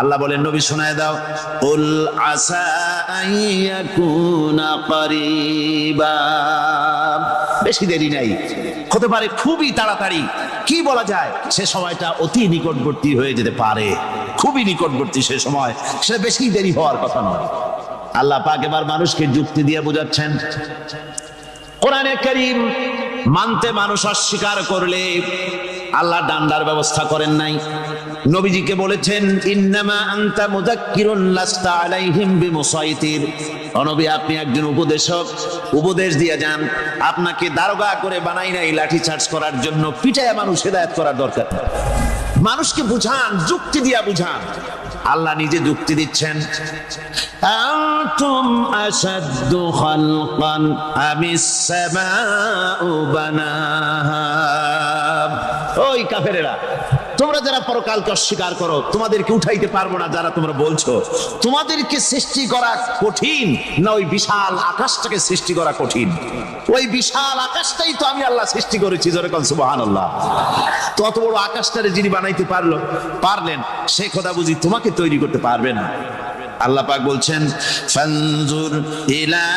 আল্লাহ বলেন নবী শোনায় দাও, কুল আসা আইয়াকুনা করিবা, বেশি দেরি নাই, হতে পারে খুবই তাড়াতাড়ি। কি বলা যায়, সে সময়টা অতি নিকটবর্তী হয়ে যেতে পারে, খুবই নিকটবর্তী সে সময়, সে বেশি দেরি হওয়ার কথা নয়। আল্লাহ পাক এবার মানুষকে যুক্তি দিয়ে বোঝাচ্ছেন। কোরআনে কারীম মানতে মানুষ অস্বীকার করলে আল্লাহ ডান্ডার ব্যবস্থা করেন নাই। নবীজিকে বলেছেন, ইন্নামা আনতা মুযাক্কিরুন লাস্তা আলাইহিম বিমুসাইতির। নবী, আপনি একজন উপদেশক, উপদেশ দিয়ে যান। আপনাকে দারোগা করে বানাই নাই লাঠি চার্জ করার জন্য, পিটায়া মানুষ হেদায়েত করার দরকার। মানুষকে বুঝান, যুক্তি দিয়া বুঝান। আল্লাহ নিজে যুক্তি দিচ্ছেন, আনতুম আশাদ্দু খালকান আমিস সামাউ বানাহা। ওই কাফেরেরা, তোমরা যারা পরকালকে অস্বীকার করো, তোমাদেরকে উঠাইতে পারবো না যারা তোমরা বলছো, তোমাদেরকে সৃষ্টি করা কঠিন না ওই বিশাল আকাশটাকে সৃষ্টি করা কঠিন? ওই বিশাল আকাশটাই তো আমি আল্লাহ সৃষ্টি করেছি, জোরে কোন সুবহানাল্লাহ। তত বড় আকাশটারে যিনি বানাইতে পারলেন, সে কথা বুঝি তোমাকে তৈরি করতে পারবে না? আল্লাহ পাক বলছেন, ফানজুর ইলা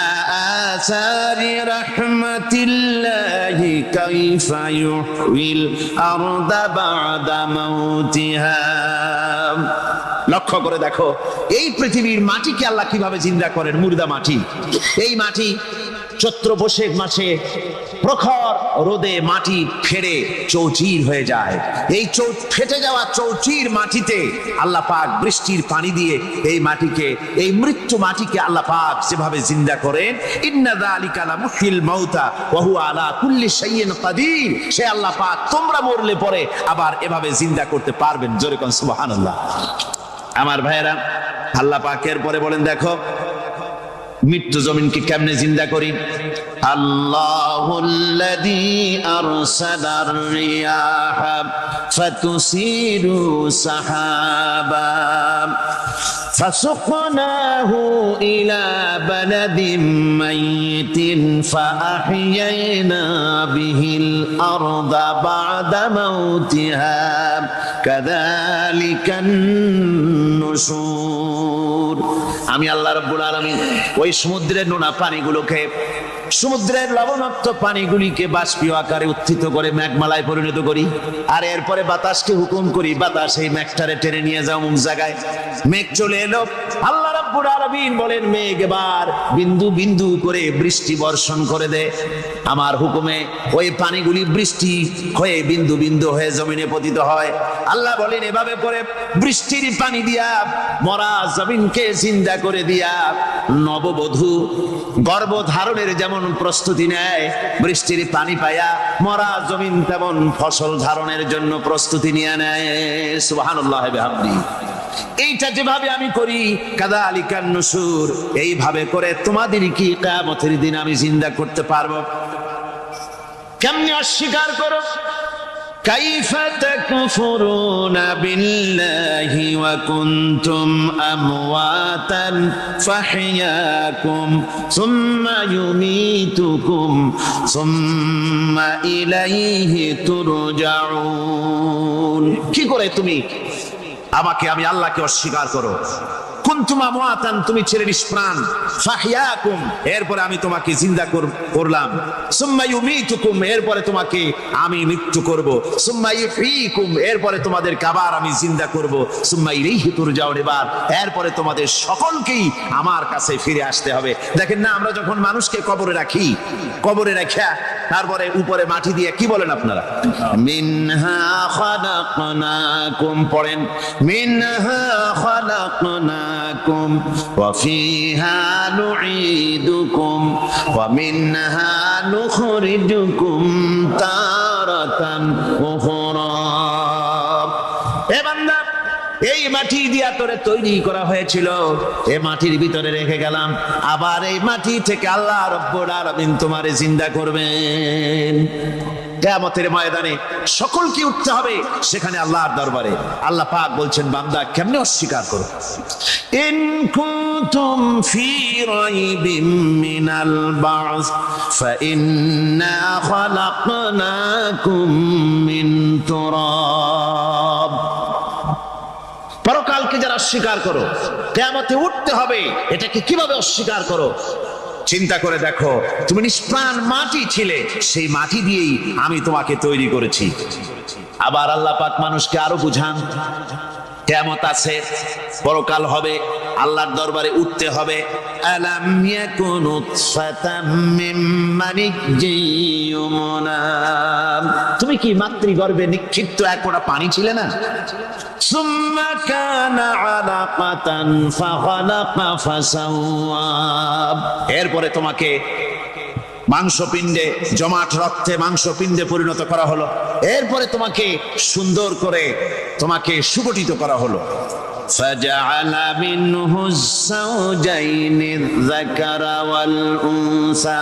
আসারি রাহমাতিল্লাহি কাইফা ইউহিল আরদা বা'দা মাউতিহা। লক্ষ্য করে দেখো, এই পৃথিবীর মাটিকে আল্লাহ কিভাবে জিন্দা করেন, মুর্দা মাটি। এই মাটি চৈত্র বৈশাখ মাসে প্রখর রোদে মাটি ফেটে চৌচির হয়ে যায়। এই ফেটে যাওয়া চৌচির মাটিতে আল্লাহ পাক বৃষ্টির পানি দিয়ে এই মাটিকে, এই মৃত্যু মাটিকে আল্লাহ পাক যেভাবে জিন্দা করেন, ইন্না যালিকা লামুহিল মাউতা ওয়া হুয়া আলা কুল্লি শাইইন কাদির। সে আল্লাহ পাক তোমরা মরলে পরে আবার এভাবে জিন্দা করতে পারবেন, জোরে কোন সুবহানাল্লাহ। আমার ভাইয়েরা, আল্লাহ পাকের পরে বলেন, দেখো মৃত্যু জমিনকে কেমনে জিন্দা করি। আল্লাহুল্লাযী আরসালার রিয়াহা ফাতুসিরু সাহাবা ফাসুকনাহু ইলা বালাদিন মাইতিন ফাআহইয়ানা বিহিল আরদা বা'দা মাউতিহা কাযালিকান নুশুর। আমি আল্লাহ রাব্বুল আলামিন ওই সমুদ্রের নোনা পানিগুলোকে, সমুদ্রের লবণাক্ত পানিগুলিকে বাষ্পীয় আকারে উত্থিত করে মেঘমালায় পরিণত করি, আর এরপরে বাতাসকে হুকুম করি, বাতাস এই মেঘটারে টেনে নিয়ে যাও অমুক জায়গায়। মেঘ চলে এলো, আল্লাহ রাব্বুল আলামিন বলেন, মেঘ এবার বিন্দু বিন্দু করে বৃষ্টি বর্ষণ করে দে। আমার হুকুমে ওই পানিগুলি বৃষ্টি হয়ে বিন্দু বিন্দু হয়ে জমিনে পতিত হয়। আল্লাহ বলেন, এভাবে করে বৃষ্টির পানি দিয়া মরা জমিনকে জিন্দা করে দিয়া নববধূ গর্ভধারণের যেমন প্রস্তুতি নেয়, বৃষ্টির পানি পায়া মরা জমিন তেমন ফসল ধারণের জন্য প্রস্তুতি নিয়ে নেয়। সুবহানাল্লাহ বিহামদিহি। এইটা যেভাবে আমি করি, কাযালিকান নুশুর, এইভাবে করে তোমাদের কি কিয়ামতের দিন আমি জিন্দা করতে পারবো? কেমনে অস্বীকার করো? কাইফা তাকফুরুনা বিল্লাহি ওয়া কুনতুম আমওয়াতান ফাহইয়াকুম সুম্মা ইউমীতুকুম সুম্মা ইলাইহি তুরজাউন। কি করে তুমি আমাকে, আমি আল্লাহকে অস্বীকার করো? কুনতুম আমওয়াতান, তুমি ছিলে নিষ্প্রাণ, ফাহইয়াকুম, এরপরে আমি তোমাকে জিন্দা করলাম, সুম্মা ইউমীতুকুম, এরপরে তোমাকে আমি মৃত্যু করব, সুম্মা ইহয়ীকুম, এরপরে তোমাদেরকে আবার আমি জিন্দা করব, সুম্মা ইলাইহি তুরজাউন, এরপরে তোমাদের সকলকেই আমার কাছে ফিরে আসতে হবে। দেখেন না, আমরা যখন মানুষকে কবরে রাখি, কবরে রাখা তারপরে উপরে মাটি দিয়ে কি বলেন আপনারা? মিনহা খালাকনাকুম, পড়েন, মিনহা খালাকনাকুম ওয়া ফিহা নুঈদুকুম ওয়া মিনহা নুখরিজুকুম তারাতান উখরা। এ বান্দা, এই মাটি দিয়া তোরে তৈরি করা হয়েছিল, এই মাটির ভিতরে রেখে গেলাম, আবার এই মাটি থেকে আল্লাহ রাব্বুল আলামিন তোমারে জিন্দা করবেন। কিয়ামতের ময়দানে সকলকে উঠতে হবে সেখানে আল্লাহর দরবারে। আল্লাহ পাক বলছেন, বান্দা কেমনে অস্বীকার করো? ইন কুনতুম ফি রাইবিম মিনাল বা'স ফাইন্না খালাকনাকুম মিন তুরাব। পরকাল পরকালকে যারা অস্বীকার করো, কিয়ামতে উঠতে হবে, এটাকে কিভাবে অস্বীকার করো? চিন্তা করে দেখো, তুমি নিষ্প্রাণ মাটি ছিলে, সেই মাটি দিয়েই আমি তোমাকে তৈরি করেছি। আবার আল্লাহ পাক মানুষকে আরো বুঝান, কিয়ামত আছে, পরকাল হবে, আল্লাহর দরবারে উঠতে হবে। আলাম ইয়াকুনু নুতফাতাম মিন মানিয়্যিন ইউমনা, তুমি কি মাতৃগর্ভে নিক্ষিপ্ত এক ফোঁটা পানি ছিলে না? সুম্মা কানা আলাকাতান ফাখালাকা ফাসাওয়া, এরপরে তোমাকে মাংসপিণ্ডে, জমাট রক্তে মাংসপিণ্ডে পরিণত করা হলো, এরপরে তোমাকে সুন্দর করে তোমাকে সুগঠিত করা হলো। ফাজআলা মিনহু যাওজাইনি যাকারা ওয়াল উনসা,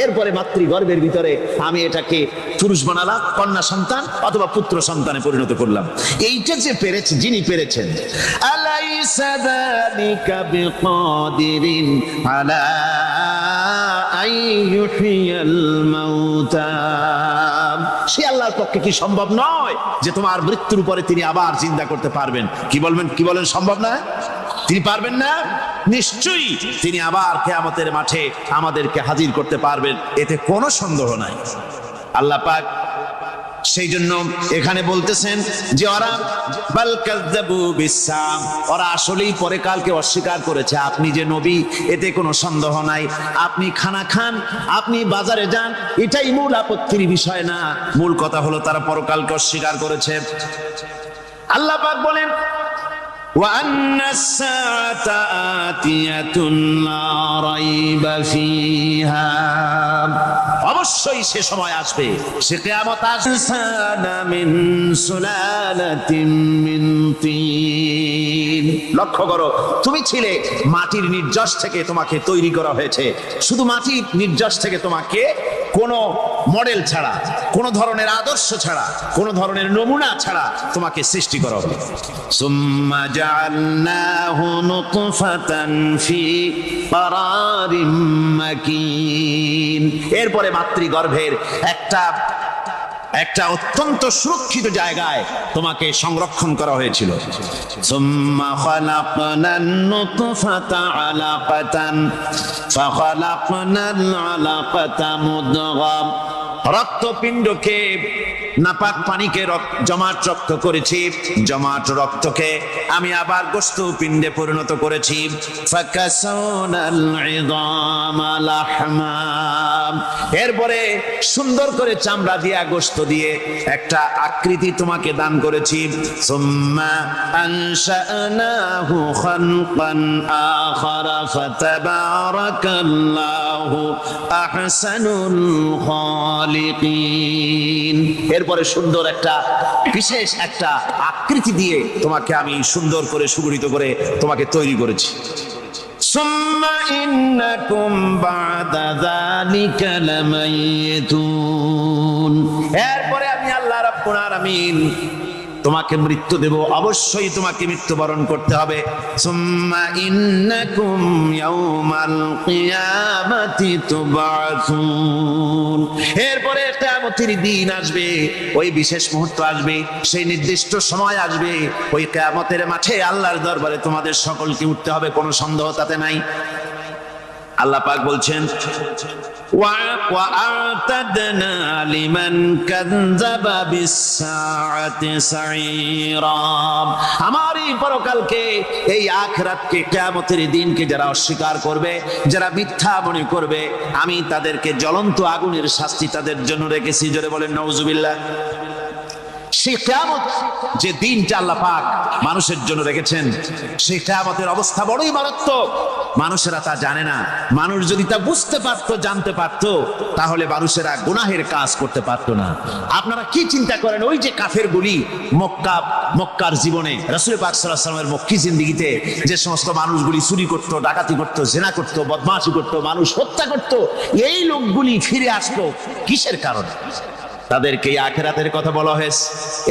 এরপরে মাতৃগর্ভের ভিতরে আমি এটাকে পুরুষ বানালাম, কন্যা সন্তান অথবা পুত্র সন্তানে পরিণত করলাম। এইটা যে পেরেছে, যিনি পেরেছেন, আলাইসা যালিকা বিকাদিরিন আলা আইয়ুহিয়াল মাউতা, সে আল্লাহর পক্ষে কি সম্ভব নয় যে তোমার মৃত্যুর পরে তিনি আবার জিন্দা করতে পারবেন? কি বলেন সম্ভব না? তিনি পারবেন না? নিশ্চয়ই তিনি আবার কিয়ামতের মাঠে আমাদেরকে হাজির করতে পারবেন, এতে কোনো সন্দেহ নাই। আল্লাহ পাক সেই জন্য এখানে বলতেছেন যে ওরা বাল কাযযাবু বিসসাম, ওরা আসলেই পরে কালকে অস্বীকার করেছে। আপনি যে নবী, এতে কোনো সন্দেহ নাই। আপনি খানা খান, আপনি বাজারে যান, এটাই মূল আপত্তির বিষয় না। মূল কথা হলো তারা পরকালকে অস্বীকার করেছে। আল্লাহ পাক বলেন ওয়া আন্নাস সাআতা আতিয়াতুন লা রাইবা ফিহা, অবশ্যই সে সময় আসবে, সে কিয়ামত আসবে। মিন সুলালাতিন মিন তিন, লক্ষ্য করো, তুমি ছিলে মাটির নির্যাস থেকে তোমাকে তৈরি করা হয়েছে। শুধু মাটির নির্যাস থেকে তোমাকে কোনো মডেল ছাড়া, কোনো ধরনের আদর্শ ছাড়া, কোনো ধরনের নমুনা ছাড়া তোমাকে সৃষ্টি করা হবে। সুম্মা জাআলনাহু নুতফাতান ফি ক্বারারিম মাকিন, এরপরে মাতৃগর্ভের একটা অত্যন্ত সুরক্ষিত জায়গায় তোমাকে সংরক্ষণ করা হয়েছিল। সুম্মা খালাকনান নুতফাতা আলাকাতান ফাখালাকনাল আলাকাতা মুদগা, রক্তপিণ্ডকে, নাপাক পানিকে জমাট রক্ত করেছি, জমাট রক্তকে আমি আবার গোশত পিণ্ডে পরিণত করেছি। ফাকাসাউনাল ইযামা লাহমা, এরপরে সুন্দর করে চামড়া দিয়ে, গোশত দিয়ে একটা আকৃতি তোমাকে দান করেছি। সুম্মা আনশানাহু খালকান আখারা ফাতাবারাকাল্লাহু আহসানুল খালিকিন, এরপরে সুন্দর একটা বিশেষ একটা আকৃতি দিয়ে তোমাকে আমি সুন্দর করে সুগঠিত করে তোমাকে তৈরি করেছি। সুম্মা ইন্নাকুম বা'দা যালিকা লামাইতুন, এরপরে আমি আল্লাহ রাব্বুল আলামিন তোমাকে মৃত্যু দেব, অবশ্যই তোমাকে মৃত্যুবরণ করতে হবে। সুম্মা ইন্নাকুম ইয়াউমাল কিয়ামাতি তুবআসুন, এরপরে কিয়ামতের দিন আসবে, ওই বিশেষ মুহূর্ত আসবে, সেই নির্দিষ্ট সময় আসবে, ওই কিয়ামতের মাঠে আল্লাহর দরবারে তোমাদের সকলকে উঠতে হবে, কোনো সন্দেহ তাতে নাই। আল্লাহ পাক বলছেন ওয়া'আতাদনা লিমান কাযযাবা বিস-সাআতি সাঈরা, আমার এই পরকালকে, এই আখিরাতকে, কিয়ামতের দিনকে যারা অস্বীকার করবে, যারা মিথ্যা মনে করবে, আমি তাদেরকে জ্বলন্ত আগুনের শাস্তি তাদের জন্য রেখেছি। জোরে বলেন নাউজুবিল্লাহ। সেই কিয়ামত, যে দিনটা আল্লাহ পাক মানুষের জন্য রেখেছেন, সেই কিয়ামতের অবস্থা বড়ই মারাত্মক। মানুষেরা তা জানে না। মানুষ যদি তা বুঝতে পারতো, জানতে পারতো, তাহলে মানুষেরা গুনাহের কাজ করতে পারতো না। আপনারা কি চিন্তা করেন, ওই যে কাফেরগুলি মক্কার জীবনে, রাসূল পাক সাল্লাল্লাহু আলাইহি ওয়াসাল্লামের মক্কি জিন্দেগিতে যে সমস্ত মানুষগুলি চুরি করত, ডাকাতি করত, জিনা করত, বদমাশি করত, মানুষ হত্যা করত, এই লোকগুলি ফিরে আসতো কিসের কারণে? তাদেরকে এই আখিরাতের কথা বলা হয়েছে,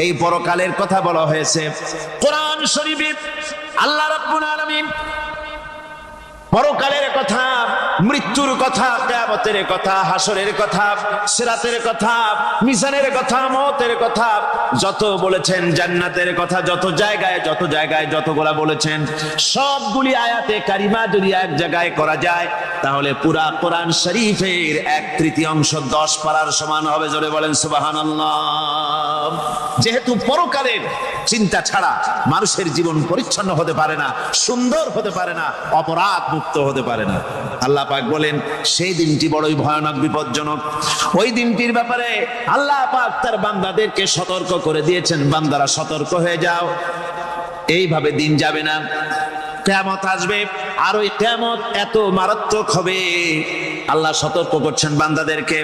এই পরকালের কথা বলা হয়েছে। কোরআন শরীফে আল্লাহ রাব্বুল আলামিন পরকালের কথা, মৃত্যুর কথা, কিয়ামতের কথা, হাসরের কথা, সিরাতের কথা, মিজানের কথা, মওতের কথা যত বলেছেন, জান্নাতের কথা যত জায়গায় যতগুলা বলেছেন, সবগুলি আয়াতে কারিমা যদি এক জায়গায় করা যায় তাহলে পুরা কোরআন শরীফের 1/3 10 পারার সমান হবে। জোরে বলেন সুবহানাল্লাহ। যেহেতু পরকালের চিন্তা ছাড়া মানুষের জীবন পরিচ্ছন্ন হতে পারে না, সুন্দর হতে পারে না, অপরাধ মুক্ত হতে পারে না। আল্লাহ পাক বলেন সেই দিনটি বড়ই ভয়ানক, বিপজ্জনক। ওই দিনটির ব্যাপারে আল্লাহ পাক তার বান্দাদেরকে সতর্ক করে দিয়েছেন, বান্দারা সতর্ক হয়ে যাও, এইভাবে দিন যাবে না, কিয়ামত আসবে। আর ওই কিয়ামত এত মারাত্মক হবে, আল্লাহ সতর্ক করছেন বান্দাদেরকে,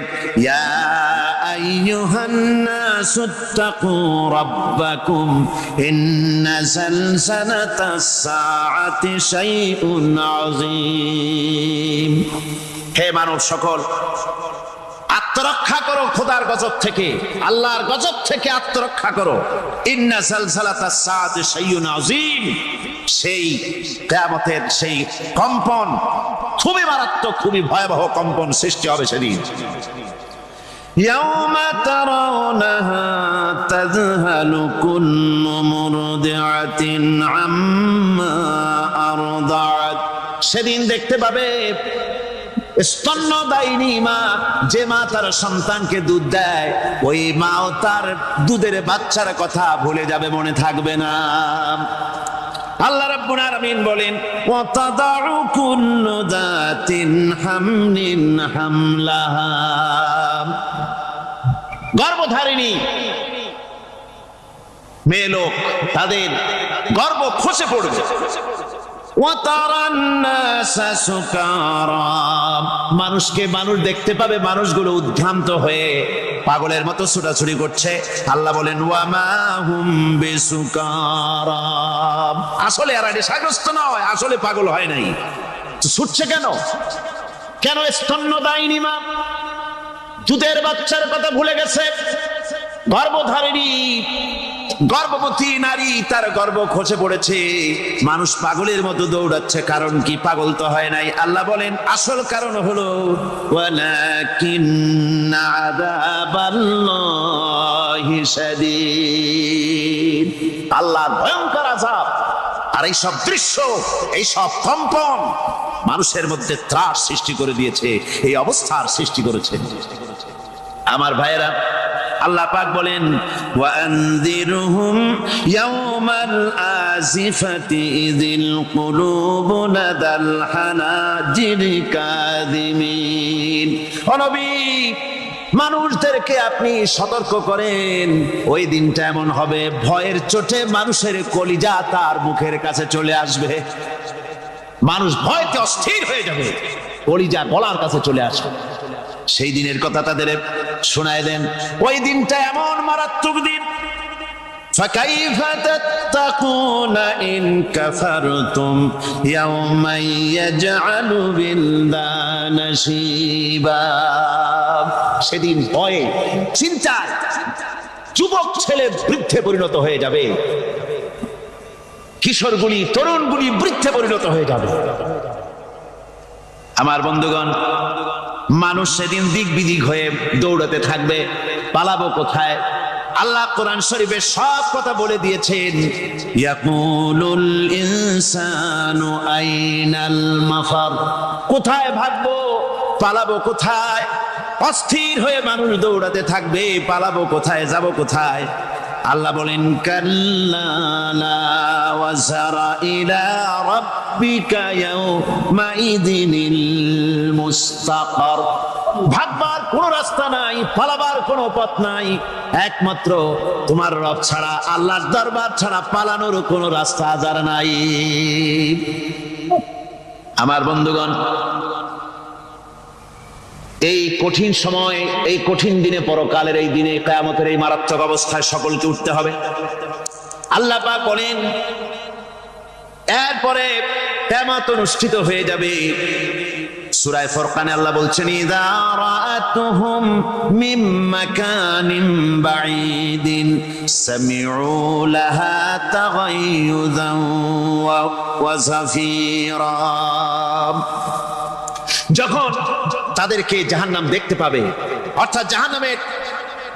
ইয়া আইয়ুহান নাসুত্তাকু রাব্বাকুম ইন্না যালজালাতাস সাআতি শাইউন আযীম। হে মানব সকল, আত্মরক্ষা করো খোদার গজব থেকে, আল্লাহর গজব থেকে আত্মরক্ষা করো। ইন্না যালজালাতাস সাআতি শাইউন আযীম, সেই কিয়ামতের সেই কম্পন খুবই মারাত্মক, খুবই ভয়াবহ কম্পন সৃষ্টি হবে সেদিন। ইয়াউমা তারাউনাহা তাযহালু কুল্লু মুরদিআতিন আম্মা আরদাআত, সেদিন দেখতে পাবে স্তন্যদায়িনী মা, যে মা তার সন্তানকে দুধ দেয়, ওই মাও তার দুধের বাচ্চার কথা ভুলে যাবে, মনে থাকবে না। আল্লাহ রাব্বুল আলামিন বলেন, ওয়া তাদাউ কুল্লু যাতিন হামলিন হামলাহা, গর্ভধারিণী মেয়ে লোক তাদের গর্ভ খসে পড়বে। ওয়া তারান নাসা সুকারা, মানুষকে মানুষ দেখতে পাবে, মানুষগুলো উদ্ভ্রান্ত হয়ে পাগলের মতো ছুটাছুটি করছে। আল্লাহ বলেন, ওয়া মা হুম বিসুকারা, আসলে এরা নেশাগ্রস্ত নয়, আসলে পাগল হয় নাই। ছুটছে কেন? কেন? স্তন্যদায়িনী মা দুধের বাচ্চার কথা ভুলে গেছে। গর্ভধারিণী গর্ভবতী নারী, তার গর্ভ খসে পড়েছে, মানুষ পাগলের মতো দৌড়াচ্ছে। কারণ কি? পাগল তো হয় নাই। আল্লাহ বলেন আসল কারণ হলো ওয়ালাকিন্না আযাবাল্লাহি শাদীদ, আল্লাহর ভয়ঙ্কর আযাব। আর এই সব দৃশ্য, এই সব কম্পন মানুষের মধ্যে ত্রাস সৃষ্টি করে দিয়েছে, এই অবস্থার সৃষ্টি করেছে। আমার ভাইয়েরা, আল্লাহ পাক বলেন, ওয়া আনযিরহুম ইয়াওমাল আজিফাতি ইযিল কুলুবু লাদাল হানাজিরি কাযিমিন। ও নবী, মানুষদেরকে আপনি সতর্ক করেন, ওই দিনটা এমন হবে ভয়ের চোটে মানুষের কলিজা তার মুখের কাছে চলে আসবে। মানুষ ভয়তে অস্থির হয়ে যাবে, কলিজা গলার কাছে চলে আসবে। সেই দিনের কথা তাদের শোনায় দেন। ওই দিনটা এমন মারাত্মক দিন, ফাকাইফা তাত্তাকুনা ইন কাফারতুম ইয়াওমা ইয়াজআলু বিলদানা শিবা। সেদিন ভয়ে চিন্তায় যুবক ছেলে বৃদ্ধে পরিণত হয়ে যাবে, কিশোরগুলি তরুণগুলি বৃদ্ধে পরিণত হয়ে যাবে। আমার বন্ধুগণ, মানুষ সেদিন দিক বিদিক হয়ে দৌড়াতে থাকবে, পালাবো কোথায়? আল্লাহ কোরআন শরীফে সব কথা বলে দিয়েছেন। ইয়াকুলুল ইনসানু আইনাল মাফার, কোথায় ভাগবো, পালাবো কোথায়? অস্থির হয়ে মানুষ দৌড়াতে থাকবে, পালাবো কোথায়, যাব কোথায়? আল্লাহ বলেন, কাল্লা লা ওয়াজারা ইলা রাব্বিকা ইয়াউমাইযিনিল মুস্তাকার, ভাগবার কোনো রাস্তা নাই, পালাবার কোনো পথ নাই, একমাত্র তোমার রব ছাড়া, আল্লাহর দরবার ছাড়া পালানোর কোনো রাস্তা আজার নাই। আমার বন্ধুগণ, এই কঠিন সময়, এই কঠিন দিনে, পরকালের এই দিনে, কিয়ামতের এই মারাত্মক অবস্থায় সকলকে উঠতে হবে। আল্লাহ পাক বলেন, এরপরে কিয়ামত অনুষ্ঠিত হয়ে যাবে। সূরা ফুরকানে আল্লাহ বলছেন, ইযা রাআতুহুম মিন মাকানিন বাঈদিন সামিউ লাহা তাগায়ুযান وزفيرا যখন তাদেরকে জাহান্নাম দেখতে পাবে, অর্থাৎ জাহান্নামের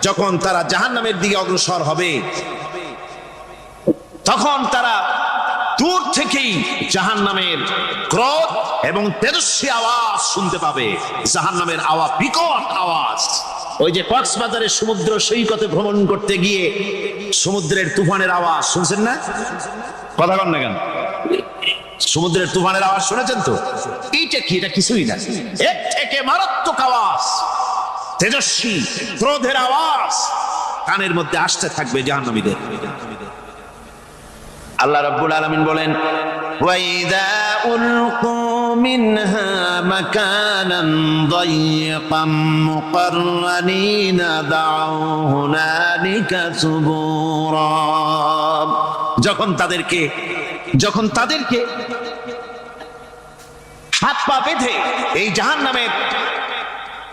যখন তারা জাহান্নামের দিকে অগ্রসর হবে, তখন তারা দূর থেকেই জাহান্নামের ক্রোধ এবং তেজস্বী আওয়াজ শুনতে পাবে। জাহান্নামের আওয়াজ, বিকট আওয়াজ। ওই যে কক্সবাজারের সমুদ্র সৈকতে ভ্রমণ করতে গিয়ে সমুদ্রের তুফানের আওয়াজ শুনছেন না? কথা বল না কেন? সমুদ্রের তুফানের আওয়াজ শুনেছেন তো? এইটা কি? এটা কিছুই না, এর থেকে মারাত্মক আওয়াজ, তেজস্বী ক্রোধের আওয়াজ কানের মধ্যে আসতে থাকবে জাহান্নামীদের। আল্লাহ রাব্বুল আলামিন বলেন, ওয়াইদা উলকু মিনহা মাকানান দায়িকাম মুকাররানিনা দাউ হুনালিকা সুবুরা। যখন তাদেরকে হাত পা বেঁধে এই জাহান্নামের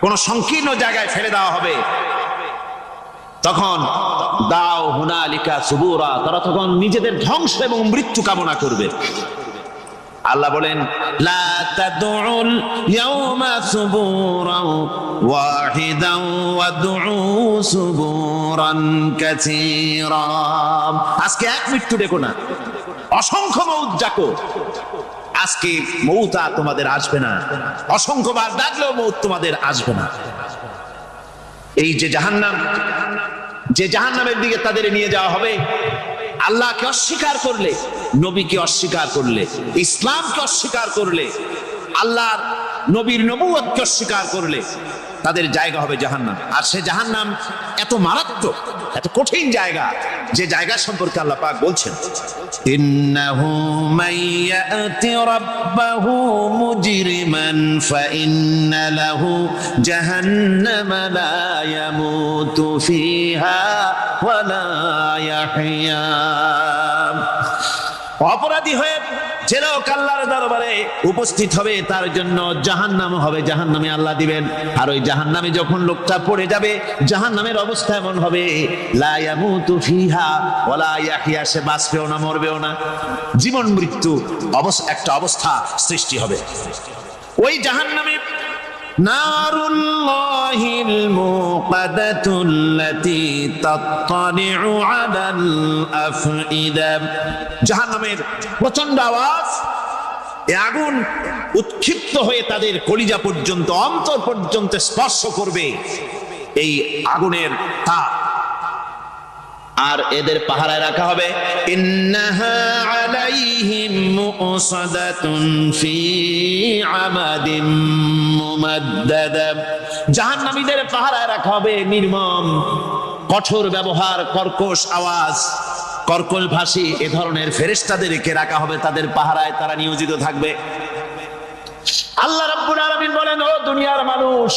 কোন সংকীর্ণ জায়গায় ফেলে দেওয়া হবে, তখন দাও হুনালিকা সুবুরা, তারা তখন নিজেদের ধ্বংস এবং মৃত্যু কামনা করবে। আল্লাহ বলেন, লা তাদউল ইয়াউমা সুবুরান ওয়াহিদান ওয়াদউ সুবুরান কাসীরা। আজকে এক মৃত্যু ডেকো না, অসংখ্য মৌত ডাকো। আজকে মৌত আর তোমাদের আসবে না, অসংখ্যবার ডাকলেও মৌত তোমাদের আসবে না। এই যে জাহান্নামের দিকে তাদের নিয়ে যাওয়া হবে, আল্লাহকে অস্বীকার করলে, নবীকে অস্বীকার করলে, ইসলামকে অস্বীকার করলে, আল্লাহর নবীর নবুয়তকে অস্বীকার করলে তাদের জায়গা হবে জাহান্নাম। আর সে জাহান্নাম এত মারাত্মক, এত কঠিন জায়গা, যে জায়গা সম্পর্কে আল্লাহ পাক বলছেন, ইন্নাহু মাইয়াতি রাব্বাহু মুজরিমান ফাইন্না লাহু জাহান্নামা লা ইয়ামুতু ফিহা ওয়া লা ইয়াহইয়া। অপরাধী হয়ে যে লোক আল্লাহর দরবারে উপস্থিত হবে, তার জন্য জাহান্নাম হবে, জাহান্নামে আল্লাহ দিবেন। আর ওই জাহান্নামে যখন লোকটা পড়ে যাবে, জাহান্নামের অবস্থা এমন হবে, লা ইয়ামুতু ফিহা ওয়া লা ইয়াহইয়া, সে বাঁচবেও না মরবেও না, জীবন মৃত্যু একটা অবস্থা সৃষ্টি হবে। ওই জাহান্নামে নারুল্লাহিল মুকাদাতুল্লাতী তাত্তালিউ আলাল আফইদা। জাহান্নামের প্রচন্ড আওয়াজ, এই আগুন উৎক্ষিপ্ত হয়ে তাদের কলিজা পর্যন্ত, অন্তর পর্যন্ত স্পর্শ করবে এই আগুনের তাপ। আর এদের পাহারায় রাখা হবে, ইন্নাহা আলাইহিম মুসাদাতুন ফি আমাদিম মুমাদ্দাদা। জাহান্নামীদের পাহারায় রাখা হবে নির্মম, কঠোর ব্যবহার, কর্কশ আওয়াজ, কর্কশ ভাষী এ ধরনের ফেরেশতাদেরকে রাখা হবে তাদের পাহারায়, তারা নিয়োজিত থাকবে। আল্লাহ রাব্বুল আলামিন বলেন, ও দুনিয়ার মানুষ,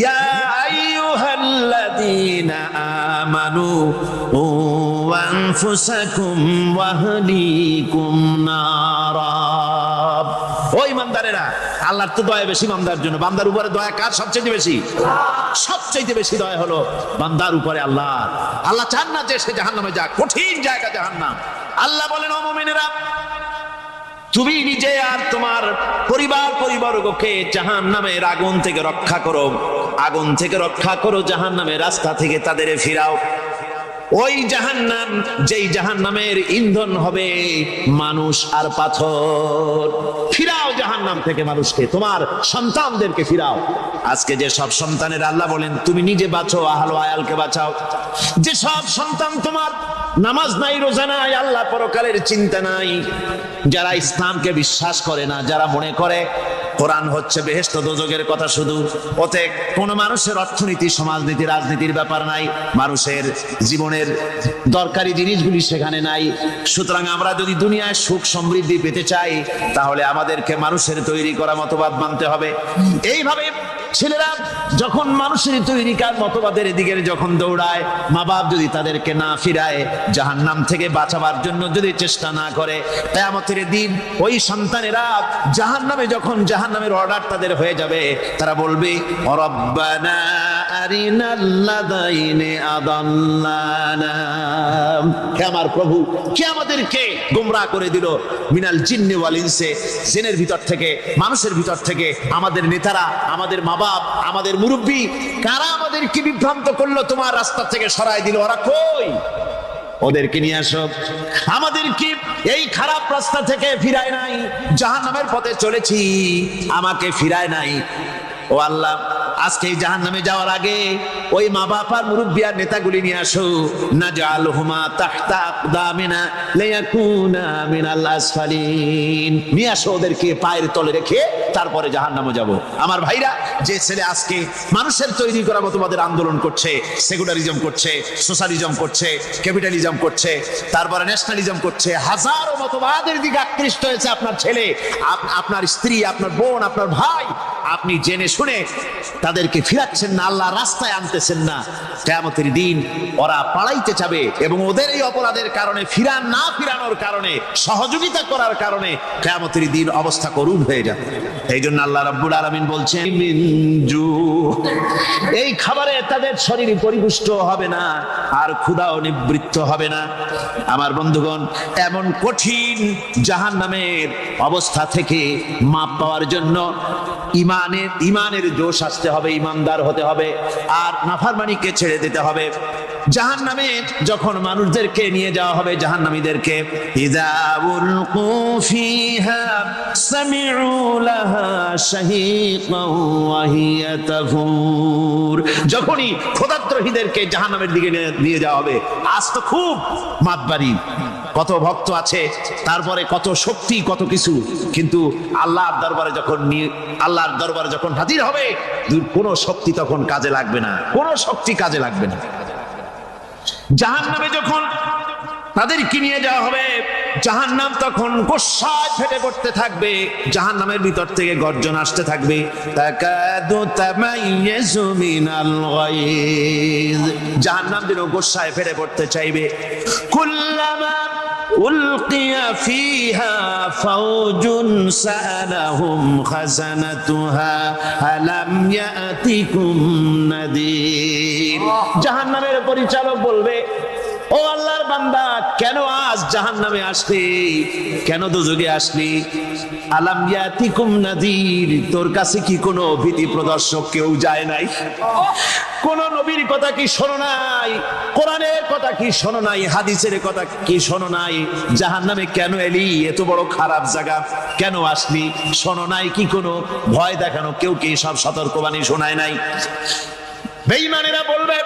ইয়া আইয়ুহাল্লাযীনা আমানু ও আনফুসাকুম ওয়া আহলিকুম নারা। ও ঈমানদারেরা, আল্লাহর তো দয়া বেশি বান্দার জন্য। বান্দার উপরে দয়া কার সবচেয়ে বেশি? সবচেয়ে বেশি দয়া হলো বান্দার উপরে আল্লাহ। আল্লাহ চান না যে সে জাহান্নামে যাক, কঠিন জায়গা জাহান্নাম। আল্লাহ বলেন, ও মুমিনেরা, তুমি নিজে আর তোমার পরিবারবর্গকে জাহান্নামের আগুন থেকে রক্ষা করো, আগুন থেকে রক্ষা করো, জাহান্নামের রাস্তা থেকে তাদের ফিরাও। ওই জাহান্নাম, যেই জাহান্নামের ইন্ধন হবে মানুষ আর পাথর। ফিরাও জাহান্নাম থেকে মানুষকে, তোমার সন্তানদেরকে ফিরাও। আজকে যে সব সন্তানের আল্লাহ বলেন তুমি নিজে বাঁচো, আহলো আয়ালকে বাঁচাও। যে সব সন্তান তোমার নামাজ নাই, রোজা নাই, আল্লাহ পরকালের চিন্তা নাই, যারা ইসলামকে বিশ্বাস করে না, যারা মনে করে কোরআন হচ্ছে বেহেশত দোজখের কথা শুধু, ওতে কোনো মানুষের অর্থনীতি, সমাজনীতি, রাজনীতির ব্যাপার নাই, মানুষের জীবনের দরকারি জিনিসগুলি সেখানে নাই। সুতরাং আমরা যদি দুনিয়ায় সুখ সমৃদ্ধি পেতে চাই, তাহলে আমাদেরকে মানুষের তৈরি করা মতবাদ মানতে হবে। এইভাবে ছেলেরা যখন মানুষের তৈরিকার মতবাদের দিকে যখন দৌড়ায়, মা বাপ যদি তাদেরকে না ফিরায়, জাহান্নাম থেকে বাঁচাবার জন্য যদি চেষ্টা না করে, কিয়ামতের দিন ওই সন্তানেরা জাহান্নামে, যখন জাহান্নামের অর্ডার তাদের হয়ে যাবে, তারা বলবে, রব্বানা আরিনাল্লাযাইনি আদাল্লানা। হে আমার প্রভু, কে আমাদেরকে গোমরাহ করে দিল, মিনাল জিন্নি ওয়াল ইনসি, জিনের ভিতর থেকে মানুষের ভিতর থেকে আমাদের নেতারা, আমাদের মা বাপ, আমাদের মুরব্বী, কারা আমাদেরকে বিভ্রান্ত করলো, তোমার রাস্তা থেকে সরাই দিল, ওরা কই? ওদেরকে নিয়ে আসো। আমাদেরকে এই খারাপ রাস্তা থেকে ফিরায় নাই, জাহান্নামের পথে চলেছি, আমাকে ফিরায় নাই। ও আল্লাহ, আজকে এই জাহান্নামে যাওয়ার আগে ওই মা বাপ আর মুরব্বি আর নেতাগুলি নিয়ে আসো। নাজআলহুমা তাহতা আকদামিনা লিয়াকুনা মিনাল আসফালিন, নিয়ে আসো ওদেরকে পায়ের তলে রেখে তারপরে জাহান্নামে যাব। আমার ভাইরা, যে ছেলে আজকে মানুষের তৈরি করা মতবাদের আন্দোলন করছে, সেকুলারিজম করছে, সোশ্যালিজম করছে, ক্যাপিটালিজম করছে, তারপরে ন্যাশনালিজম করছে, হাজারো মতবাদের দিকে আকৃষ্ট হয়েছে আপনার ছেলে, আপনার স্ত্রী, আপনার বোন, আপনার ভাই, আপনি জেনে শুনে তাদেরকে ফিরাচ্ছেন না, আল্লাহ রাস্তায় আনতেছেন না। কিয়ামতের দিন ওরা পালাইতে যাবে এবং ওদের এই অপরাধের কারণে, ফিরানোর কারণে, সহযোগিতা করার কারণে কিয়ামতের দিন অবস্থা করুণ হয়ে যাবে। এই জন্য আল্লাহ রাব্বুল আলামিন বলছেন, এই খাবারে তাদের শরীর পরিপুষ্ট হবে না আর ক্ষুধাও নিবৃত্ত হবে না। আমার বন্ধুগণ, এমন কঠিন জাহান্নামের অবস্থা থেকে মাপ পাওয়ার জন্য ইমানের জোশ আসতে হবে, ইমানদার হতে হবে, আর নাফরমানিকে ছেড়ে দিতে হবে। জাহান্নামে যখন মানুষদেরকে নিয়ে যাওয়া হবে, জাহান্নামীদেরকে, ইযা উলকু ফিহা সামিউ লাহা শাহীকান ওয়া হিয়া তাফুর, যখনই খোদাদ্রোহীদেরকে জাহান্নামের দিকে নিয়ে যাওয়া হবে, আজ তো খুব মাতবাড়ি, কত ভক্ত আছে, তারপরে কত শক্তি, কত কিছু, কিন্তু আল্লাহর দরবারে যখন হাজির হবে, কোনো শক্তি তখন কাজে লাগবে না, কোনো শক্তি কাজে লাগবে না। জাহান্নামে যখন তাদেরকে নিয়ে যাওয়া হবে, জাহান্নাম তখন গোসায় ফেটে পড়তে থাকবে, জাহান্নামের ভিতর থেকে গর্জন আসতে থাকবে, তাকাদু তামাইয়াজু মিনাল গায়জ, জাহান্নাম যেন গোসায় ফেটে পড়তে চাইবে। কুল্লামা উলকিয়া ফিহা ফাওজুন সাআলাহুম খাজানাতুহা আলাম ইয়াতিকুম নাদির, জাহান্নামের পরিচালক বলবে, ও আল্লাহর বান্দা, কেন আজ জাহান্নামে আসলি, কেন দোজখে আসলি? আলাম ইয়াতিকুম নাদির, তোর কাছে কি কোনো ভীতি প্রদর্শক কেউ যায় নাই? কোন নবীর কথা কি শোনো নাই? কোরআনের কথা কি শোনো নাই? হাদিসের কথা কি শোনো নাই? জাহান্নামে কেন এলি? এত বড় খারাপ জায়গা কেন আসলি? শোনো নাই কি কোনো ভয় দেখানো কেউ কি সব সতর্কবাণী শোনায় নাই? বেঈমানেরা বলবে,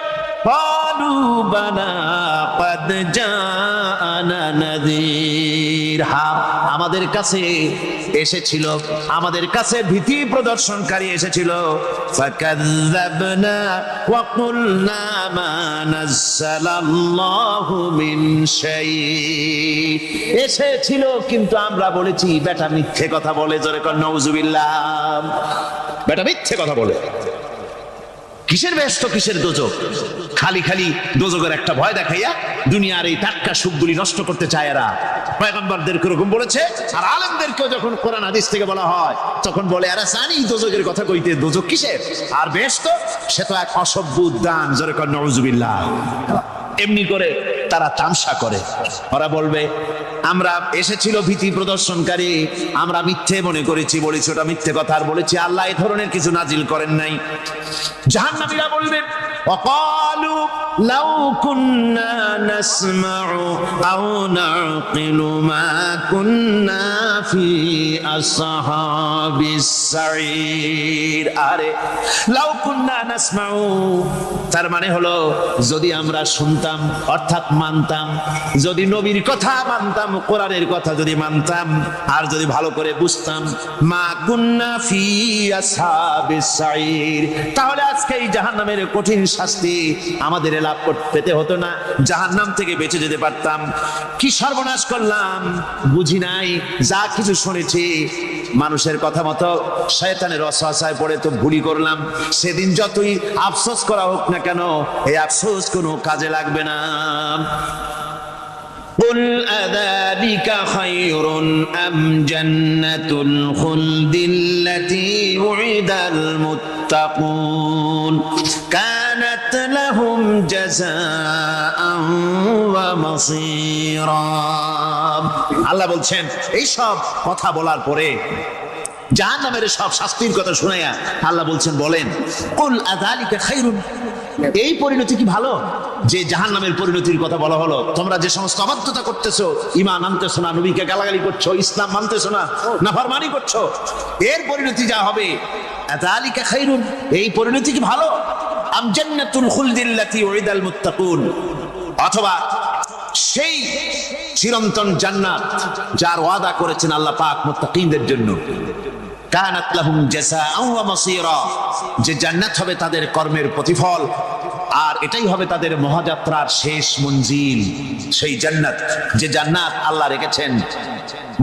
ক্বালু বালা ক্বাদ জাআনা নাযীর, হ্যাঁ আমাদের কাছে এসেছিল, আমাদের কাছে ভীতি প্রদর্শনকারী এসেছিল। ফাকাযযাবনা ওয়া কুলনা মা নাযালাল্লাহু মিন শাই, এসেছিল কিন্তু আমরা বলেছি বেটা মিথ্যে কথা বলে। জোরে কর নাউযুবিল্লাহ, বেটা মিথ্যে কথা বলে। কিসের বেহেশত, কিসের দোজখ? খালি দোজখের একটা ভয় দেখাইয়া দুনিয়ার এই টাটকা সুখগুলি নষ্ট করতে চায় এরা। পয়গম্বরদেরকে এরকম বলেছে, আর আলেমদেরকেও যখন কোরআন হাদিস থেকে বলা হয় তখন বলে, এরা জানি দোজখের কথা কইতে, দোজখ কিসের? আর বেহেশত সে তো এক অসভ্য উদ্যান। জোরে কর নাউযুবিল্লাহ। এমনি করে তারা তামসা করে। ওরা বলবে, আমরা এসেছিল ভীতি প্রদর্শনকারী, আমরা মিথ্যে মনে করেছি, বলেছি ওটা মিথ্যে কথা, আর বলেছি আল্লাহ এই ধরনের কিছু নাজিল করেন নাই। জাহান্নামীরা বলবে, ওয়াকালু লাউ কুন্না নাসমাউ আও নাকিলু মা কুন্না ফি আসহাবিস সাঈর, আরে লাউ কুন্না নাসমাউ, তার মানে হলো যদি আমরা শুনতাম, অর্থাৎ মানতাম, যদি নবীর কথা মানতাম, কোরআনের কথা যদি মানতাম, আর যদি ভালো করে বুঝতাম, মা কুন্না ফি আসহাবিস সাঈর, তাহলে আজকে এই জাহান্নামের কঠিন শাস্তি আমাদের লাভ পেতে হতো না, জাহান্নাম থেকে বেঁচে যেতে পারতাম। কি সর্বনাশ করলাম, বুঝি নাই, যা কিছু শুনেছি মানুষের কথা মতো শয়তানের ওয়াসওয়াসায় পড়ে তো ভুলই করলাম। সেদিন যতই আফসোস করা হোক না কেন, এই আফসোস কোনো কাজে লাগবে না। قل أذلك خير أم جنة الخلد التي وعد المتقون كانت كانت لهم جزاء ومصيرا আল্লাহ বলছেন এই সব কথা বলার পরে জাহান্নামের সব শাস্তির কথা শুনাইয়া আল্লাহ বলছেন বলেন কুল আযালিকা খায়রুন এই পরিণতি কি ভালো যে জাহান্নামের পরিণতির কথা বলা হলো তোমরা যে সমস্ত অবাধ্যতা করতেছো ঈমান আনতেছো না নবীকে গালাগালি করছো ইসলাম মানতেছো না নাফরমানি করছো এর পরিণতি যা হবে আযালিকা খায়রুন এই পরিণতি কি ভালো আম জান্নাতুল খুলদিল্লাতী উইদাল মুত্তাকুন অথবা সেই চিরন্তন জান্নাত যার ওয়াদা করেছেন আল্লাহ পাক মুত্তাকিনদের জন্য কানাত লাহুম জাযাআ ওয়া মাসীরা যে জান্নাত হবে তাদের কর্মের প্রতিফল আর এটাই হবে তাদের মহাযাত্রার শেষ মঞ্জিল সেই জান্নাত যে জান্নাত আল্লাহ রেখেছেন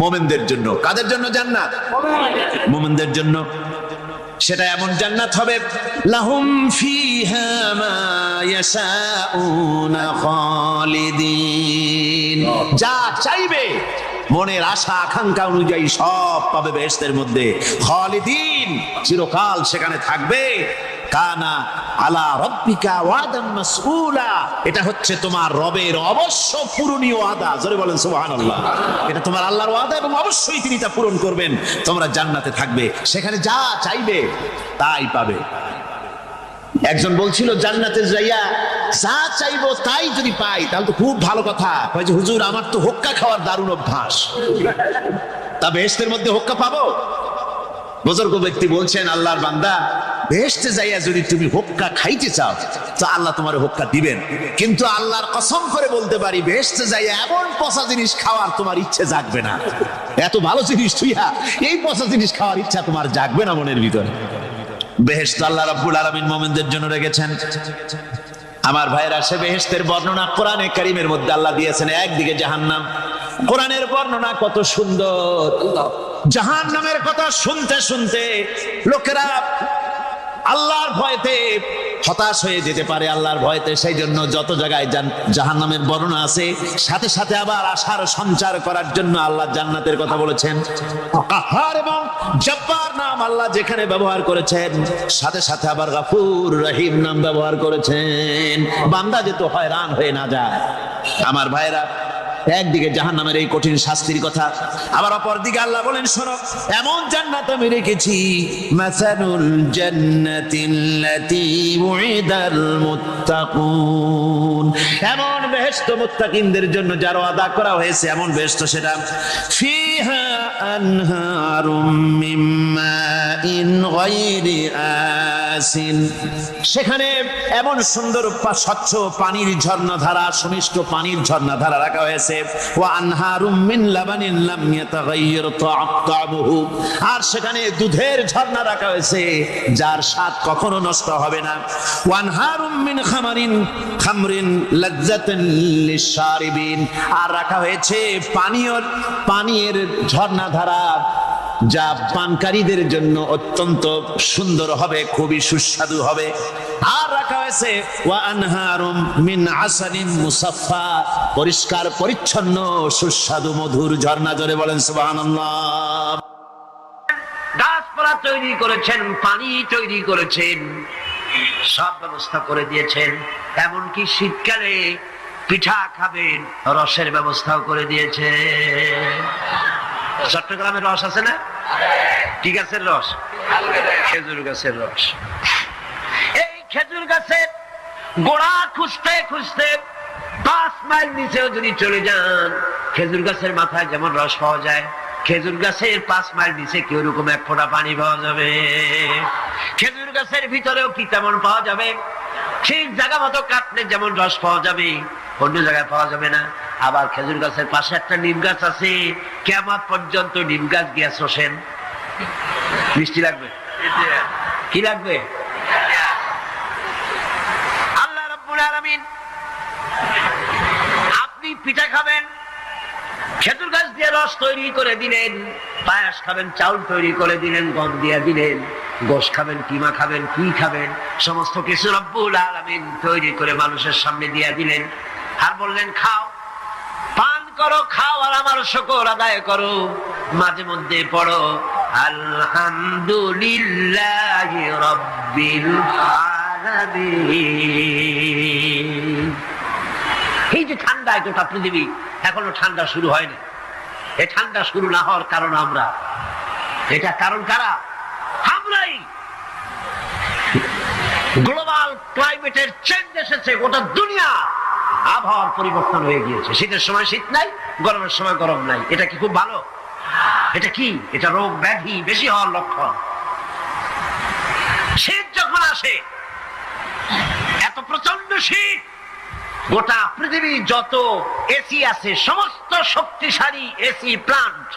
মুমিনদের জন্য কাদের জন্য জান্নাত মুমিনদের জন্য সেটা এমন জান্নাত হবে লাহুম ফিহা মা ইয়াশাউনা খালিদিন যা চাইবে মনের আশা আকাঙ্ক্ষা অনুযায়ী সব পাবে বেহেশতের মধ্যে খালিদিন চিরকাল সেখানে থাকবে কানা আলা রাব্বিকা ওয়াদান মাসউলা এটা হচ্ছে তোমার রবের অবশ্য পূরণীয় ওয়াদা জোরে বলেন সুবহানাল্লাহ এটা তোমার আল্লাহর ওয়াদা এবং অবশ্যই তিনি তা পূরণ করবেন তোমরা জান্নাতে থাকবে সেখানে যা চাইবে তাই পাবে একজন বলছিল জান্নাতে যাইয়া যা চাইবো তাই যদি পাই তাহলে তো খুব ভালো কথা কয় যে হুজুর আমার তো হোক্কা খাওয়ার দারুণ অভ্যাস তা বেহেশতের মধ্যে হোক্কা পাবো বুজুর্গ ব্যক্তি বলছেন আল্লাহর বান্দা বেহেশতে যাইয়া যদি তুমি হোক্কা খাইতে চাও তো আল্লাহ তোমার হোক্কা দিবেন কিন্তু আল্লাহর কসম করে বলতে পারি বেহেশতে যাইয়া এমন পচা জিনিস খাওয়ার তোমার ইচ্ছে জাগবে না এত ভালো জিনিস তুইয়া এই পচা জিনিস খাওয়ার ইচ্ছা তোমার জাগবে না মনের ভিতরে বেহেশত আল্লাহ রাব্বুল আলামিন মুমিনদের জন্য রেখেছেন আমার ভাইরা সে বেহেশতের বর্ণনা কোরআনে কারীমের মধ্যে আল্লাহ দিয়েছেন একদিকে জাহান্নাম কোরআনের বর্ণনা কত সুন্দর জাহান্নামের কথা শুনতে শুনতে লোকেরা আল্লাহর ভয়তে হতাশ হয়ে যেতে পারে আল্লাহর ভয়তে সেই জন্য যত জায়গায় জাহান্নামের বর্ণনা আছে সাথে সাথে আবার আশার সঞ্চার করার জন্য আল্লাহ জান্নাতের কথা বলেছেন কাহার এবং জব্বার নাম আল্লাহ যেখানে ব্যবহার করেছেন সাথে সাথে আবার গফুর রহিম নাম ব্যবহার করেছেন বান্দা যেন হয়রান হয়ে না যায় আমার ভাইরা একদিকে জাহান্নামের এই কঠিন শাস্তির কথা আবার অপরদিকে আল্লাহ বলেন শোনো এমন জান্নাত আমি রেখেছি মাসালুল জান্নাতিল্লাতী উইদাল মুত্তাকুন এমন বেহেশত মুত্তাকিনদের জন্য যার ওয়াদা করা হয়েছে এমন বেহেশত সেটা ফিহা আনহারুম মিন মাইন গায়রি আসিন সেখানে এমন সুন্দর স্বচ্ছ পানির ঝর্ণাধারা সুমিষ্ট পানির ঝর্ণাধারা রাখা হয়েছে আর সেখানে দুধের ঝর্ণা রাখা হয়েছে যার স্বাদ কখনো নষ্ট হবে না আর রাখা হয়েছে পানীয়ের ঝর্ণাধারা যা পানকারীদের জন্য অত্যন্ত সুন্দর হবে খুবই সুস্বাদু হবে আর রাখা হয়েছে ওয়া আনহারুম মিন আসালিন মুসাফফা পরিষ্কার পরিচ্ছন্ন সুস্বাদু মধুর ঝর্ণা জোরে বলেন সুবহানাল্লাহ গাছপালা তৈরি করেছেন পানি তৈরি করেছেন সব ব্যবস্থা করে দিয়েছেন এমনকি শীতকালে পিঠা খাবেন রসের ব্যবস্থাও করে দিয়েছে চট্টগ্রামের রস আছে না কি গাছের রস খেজুর গাছের রস এই খেজুর গাছের গোড়া খুঁজতে খুঁজতে 5 মাইল নিচেও যদি চলে যান খেজুর গাছের মাথায় যেমন রস পাওয়া যায় খেজুর গাছের 5 মাইল নিচে কি ওরকম এক ফোঁটা পানি পাওয়া যাবে খেজুর গাছের ভিতরেও কি তেমন পাওয়া যাবে ঠিক জায়গা মতো কাটলে যেমন রস পাওয়া যাবে অন্য জায়গায় পাওয়া যাবে না আবার খেজুর গাছের পাশে একটা নিম গাছ আছে কিয়ামত পর্যন্ত নিম গাছ গিয়া শোষেন মিষ্টি লাগবে কি লাগবে আল্লাহ রাব্বুল আলামিন আপনি পিঠা খাবেন খেজুর গাছ দিয়ে রস তৈরি করে দিলেন পায়েস খাবেন চাউল তৈরি করে দিলেন গম দিয়ে দিলেন গোশ খাবেন কিমা খাবেন কি খাবেন সমস্ত কিছু রব্বুল আলামিন তৈরি করে মানুষের সামনে দিয়ে দিলেন আর বললেন খাও পান করো খাও আর আমার শুকর আদায় করো মাঝে মধ্যে পড়ো আলহামদুলিল্লাহি রাব্বিল العالمين এই যে ঠান্ডায় গোটা পৃথিবী এখনো ঠান্ডা শুরু হয়নি। এই ঠান্ডা শুরু না হওয়ার কারণ আমরা, এটা কারণ কারা? আমরাই। গ্লোবাল ক্লাইমেটের চেঞ্জ এসেছে, গোটা দুনিয়া আবহাওয়ার পরিবর্তন হয়ে গিয়েছে। শীতের সময় শীত নাই, গরমের সময় গরম নাই। এটা কি খুব ভালো? এটা কি? এটা রোগ ব্যাধি বেশি হওয়ার লক্ষণ। শীত যখন আসে, এত প্রচন্ড শীত, গোটা পৃথিবী যত এসি আছে, সমস্ত শক্তিশালী এসি প্লান্ট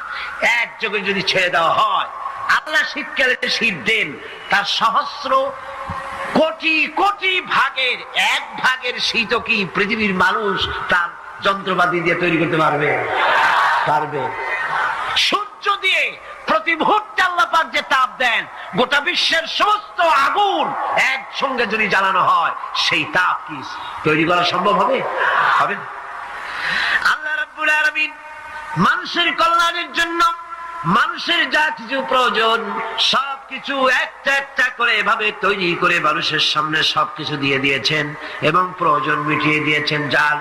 একযোগে যদি ছেড়ে দেওয়া হয়, আল্লাহ শীতকালে শীত দেন, তার সহস্র কোটি কোটি ভাগের এক ভাগের শীত কি পৃথিবীর মানুষ তার যন্ত্রপাতি দিয়ে তৈরি করতে পারবে? পারবে। সূর্য দিয়ে প্রতি মুহূর্তে আল্লাহ পাক যে তাপ দেন, গোটা বিশ্বের সমস্ত আগুন একসঙ্গে যদি জ্বালানো হয়, সেই তাপ কি তৈরি করা সম্ভব হবে? হবে না। আল্লাহ রাব্বুল আলামিন মানুষের কল্যাণের জন্য মানুষের যা কিছু প্রয়োজন সবকিছু একটা একটা করে এভাবে তৈরি করে মানুষের সামনে সবকিছু দিয়ে দিয়েছেন এবং প্রয়োজন মিটিয়ে দিয়েছেন। যার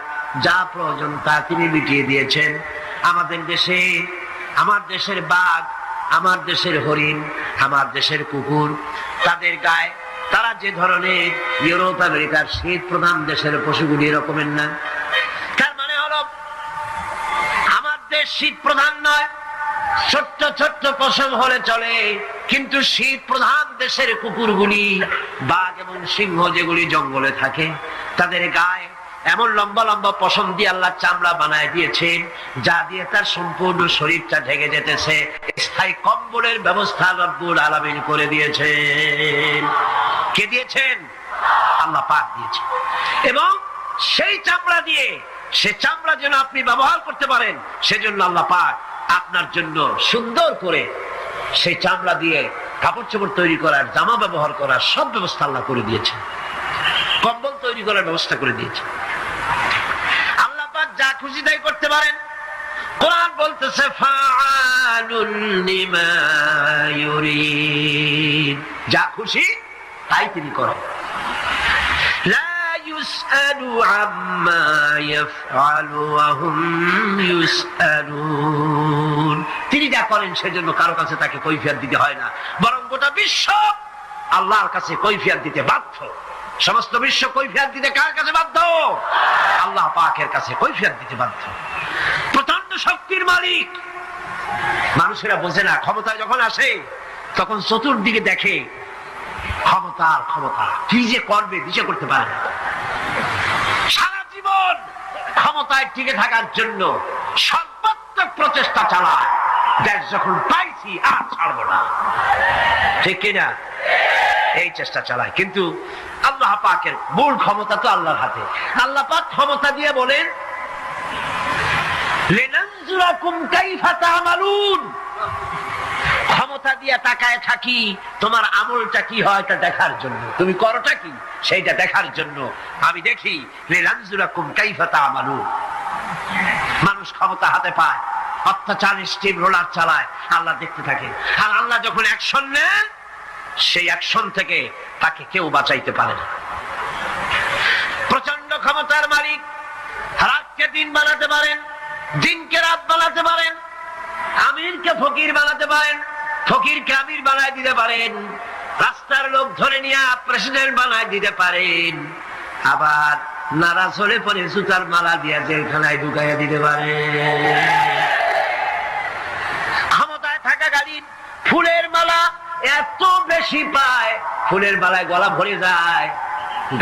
যা প্রয়োজন তা তিনি মিটিয়ে দিয়েছেন। আমাদের দেশে, আমার দেশের বাঘ, আমার দেশের হরিণ, আমার দেশের কুকুর, তাদের গায়ে তারা যে ধরনের ইউরোপ আমেরিকার শীত প্রধান দেশের পশুগুলি এরকমের না। তার মানে হলো আমার দেশ শীত প্রধান নয়, ছোট্ট ছোট্ট পশম হলে চলে, কিন্তু শীত প্রধান দেশের কুকুরগুলি, বাঘ এবং সিংহ যেগুলি জঙ্গলে থাকে, তাদের গায়ে এমন লম্বা লম্বা পশম দিয়ে আল্লাহ চামড়া বানায় দিয়েছেন, যা দিয়ে তার সম্পূর্ণ শরীরটা ঢেকে যেতেছে। স্থায়ী কম্বলের ব্যবস্থা রব্বুল আলামিন করে দিয়েছেন। কে দিয়েছেন? আল্লাহ পাক দিয়েছেন। এবং সেই চামড়া দিয়ে, সে চামড়া যেন আপনি ব্যবহার করতে পারেন, সেজন্য আল্লাহ পাক আপনার জন্য সুন্দর করে সেই চামড়া দিয়ে কাপড় চোপড় তৈরি করার, জামা ব্যবহার করার সব ব্যবস্থা আল্লাহ করে দিয়েছেন। কম্বল তৈরি করার ব্যবস্থা করে দিয়েছে। আল্লাহ পাক যা খুশি তাই করতে পারেন। কোরআন বলতেছে ফাআলুল লিমা ইউরিদ, যা খুশি তাই তিনি করেন। লা ইউসআলু আম্মা ইয়াফআলু ওয়া হুম ইউসআলুন, তিনি যা করেন সেজন্য কারো কাছে তাকে কৈফিয়ত দিতে হয় না, বরং গোটা বিশ্ব আল্লাহর কাছে কৈফিয়ত দিতে বাধ্য। সমস্ত বিশ্ব কৈফিয়ত দিতে কার কাছে বাধ্য? আল্লাহ পাকের কাছে কৈফিয়ত দিতে বাধ্য। প্রচন্ড শক্তির মালিক। মানুষেরা বোঝে না, ক্ষমতায় যখন আসে তখন চতুর্দিকে দেখে ক্ষমতার ক্ষমতা, কি যে করবে দিশে করতে পারে না। সারা জীবন ক্ষমতায় টিকে থাকার জন্য সর্বাত্মক প্রচেষ্টা চালায়, দেশ যখন পাইছি আর ছাড়বো না, ঠিক কিনা? এই চেষ্টা চালায়। কিন্তু আল্লাহ পাকের মূল ক্ষমতা তো আল্লাহর হাতে। আল্লাহ পাক ক্ষমতা দিয়ে বলেন লিনানজুরাকুম কাইফা তা'মালুন, ক্ষমতা দিয়ে তাকায় থাকি তোমার আমলটা কি হয় তা দেখার জন্য, তুমি করোটা কি সেইটা দেখার জন্য আমি দেখি। লিনানজুরাকুম কাইফা তা'মালুন। মানুষ ক্ষমতা হাতে পায়, অত্যাচার স্টিম রোলার চালায়, আল্লাহ দেখতে থাকে। আর আল্লাহ যখন অ্যাকশন নেন, সেই অ্যাকশন থেকে তাকে কেউ বাঁচাইতে পারে না। প্রচন্ড ক্ষমতার মালিক। রাতকে দিন বানাতে পারেন, দিনকে রাত বানাতে পারেন, আমিরকে ফকির বানাতে পারেন, ফকিরকে আমির বানায় দিতে পারেন, রাস্তার লোক ধরে নিয়ে প্রেসিডেন্ট বানায় দিতে পারেন, আবার নারাজ হলে পরে জুতার মালা দিয়ে জেলখানায় ঢুকাইয়া দিতে পারেন। ক্ষমতায় থাকাকালীন ফুলের মালা এত বেশি পায়, ফুলের মালায় গলা ভরে যায়।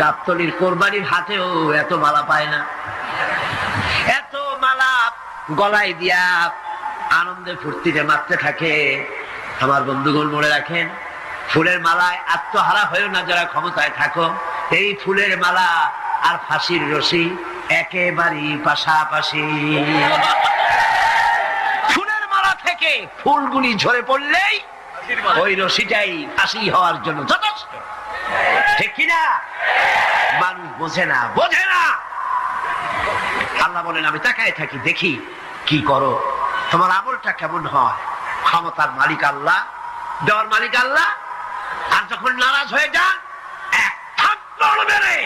গাবতলির কোরবানির হাতেও এত মালা পায় না। এত মালা গলায় দিয়া আনন্দে ফুর্তিতে মারতে থাকে। আমার বন্ধুগণ মনে রাখেন, ফুলের মালায় আত্মহারা হয়েও না যারা ক্ষমতায় থাকো। এই ফুলের মালা আর ফাঁসির রশি একেবারেই পাশাপাশি। ফুলের মালা থেকে ফুলগুলি ঝরে পড়লেই ওই রশিটাই ফাঁসি হওয়ার জন্য যথেষ্ট, ঠিক কিনা? মানুষ বোঝে না, বোঝে না। আল্লাহ বলেন আমি তাকায় থাকি, দেখি কি করো, তোমার আমলটা কেমন হয়। ক্ষমতার মালিক আল্লাহ, দেওয়ার মালিক আল্লাহ। আর যখন নারাজ হয়ে যান, এক থাপ্পড় চড় মেরে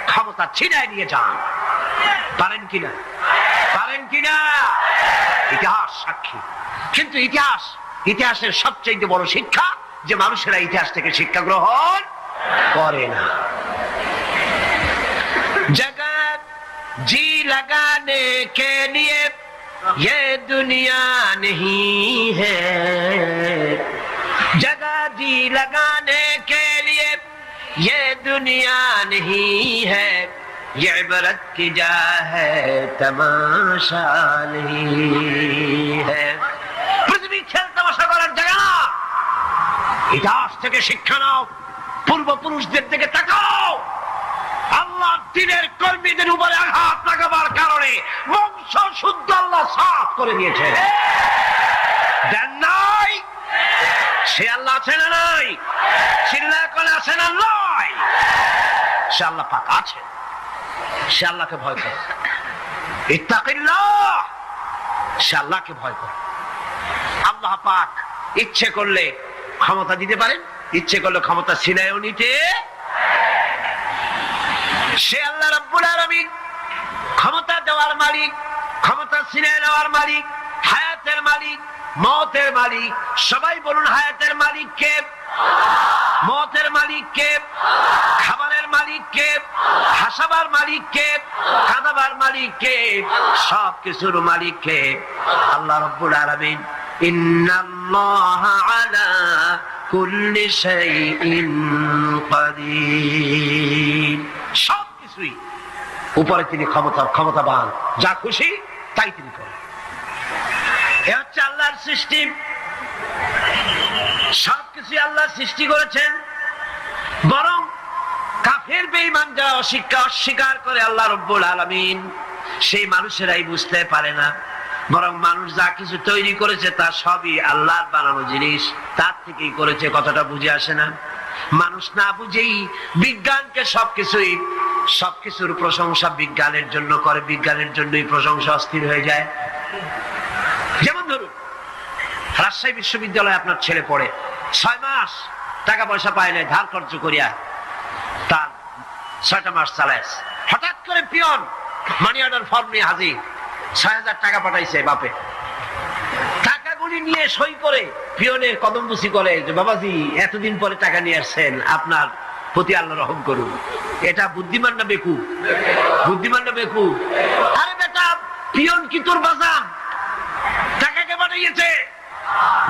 ক্ষমতা ছিনায় নিয়ে যান। পারেন কিনা? পারেন কিনা? ইতিহাস সাক্ষী। কিন্তু ইতিহাসের সবচেয়ে বড় শিক্ষা যে মানুষেরা ইতিহাস থেকে শিক্ষা গ্রহণ করে না। जगत जी लगाने के लिए ये दुनिया नहीं है, जगह जी लगाने के लिए ये दुनिया नहीं है, ये इबरत की जा है तमाशा नहीं है। पृथ्वी खेल तमाशा করার জায়গা না। ইতিহাস থেকে শিক্ষা নাও, পূর্বপুরুষদের দিকে তাকাও। আল্লাহ দিনের কর্মীদের উপরে আঘাত লাগাবার কারণে বংশ শুদ্ধ আল্লাহ সাফ করে দিয়েছে। দেন নাই? সে আল্লাহ আছে না নাই? চিল্লায় করে আছে না নাই? সে আল্লাহ পাক আছে। সে আল্লাহকে ভয় করে। ইত্তাকিল্লাহ, সে আল্লাহকে ভয় করে। আল্লাহ পাক ইচ্ছে করলে ক্ষমতা দিতে পারেন, ইচ্ছে করলে ক্ষমতা ছিনায়ও নিতে। সে আল্লাহ রাব্বুল আলামিন ক্ষমতা দেওয়ার মালিক, ক্ষমতা ছিনিয়ে নেওয়ার মালিক, হায়াতের মালিক, মওতের মালিক। সবাই বলুন হায়াতের মালিক কে? মওতের মালিক কে? খাবারের মালিক কে? হাসাবার মালিক কে? কাঁদাবার মালিক কে? সব কিছুর মালিক কে? আল্লাহ রাব্বুল আলামিন। ইন্নাল্লাহা আলা কুল্লি শাইইন কাদির। সবকিছুই উপরে তিনি ক্ষমতাবান, যা খুশি তাই তিনি করেন। এ হচ্ছে আল্লাহর সৃষ্টি। সবকিছু আল্লাহ সৃষ্টি করেছেন। বরং কাফের বেঈমান যারা অস্বীকার করে আল্লাহ রাব্বুল আলামিন, সেই মানুষেরাই বুঝতে পারে না। বরং মানুষ যা কিছু তৈরি করেছে তা সবই আল্লাহর বানানো জিনিস, তার থেকেই করেছে, কথাটা বুঝে আসে না। মানুষ না বুঝেই বিজ্ঞানকে সবকিছুর প্রশংসা বিজ্ঞানের জন্য করে, বিজ্ঞানের জন্যই প্রশংসা অস্থির হয়ে যায়। যেমন ধরুন রাজশাহী বিশ্ববিদ্যালয়ে আপনার ছেলে পড়ে, 6 মাস টাকা পয়সা পায় নাই, ধার খরচ করিয়া তার 6টা মাস চালায়। হঠাৎ করে পিয়ন মানি অর্ডার ফর্ম নিয়ে হাজির, 6,000 টাকা পাঠাইছে বাপে। টাকাগুলি নিয়ে সই করে পিয়নের কদমবুসি করে যে বাবাজি এতদিন পরে টাকা নিয়ে আসছেন, আপনার প্রতি আল্লাহ রহম করুন। এটা বুদ্ধিমান না বেকুব? বুদ্ধিমান না বেকুব? আরে বেটা, পিয়ন কি তোর বাজান? টাকাকে পাঠিয়েছে,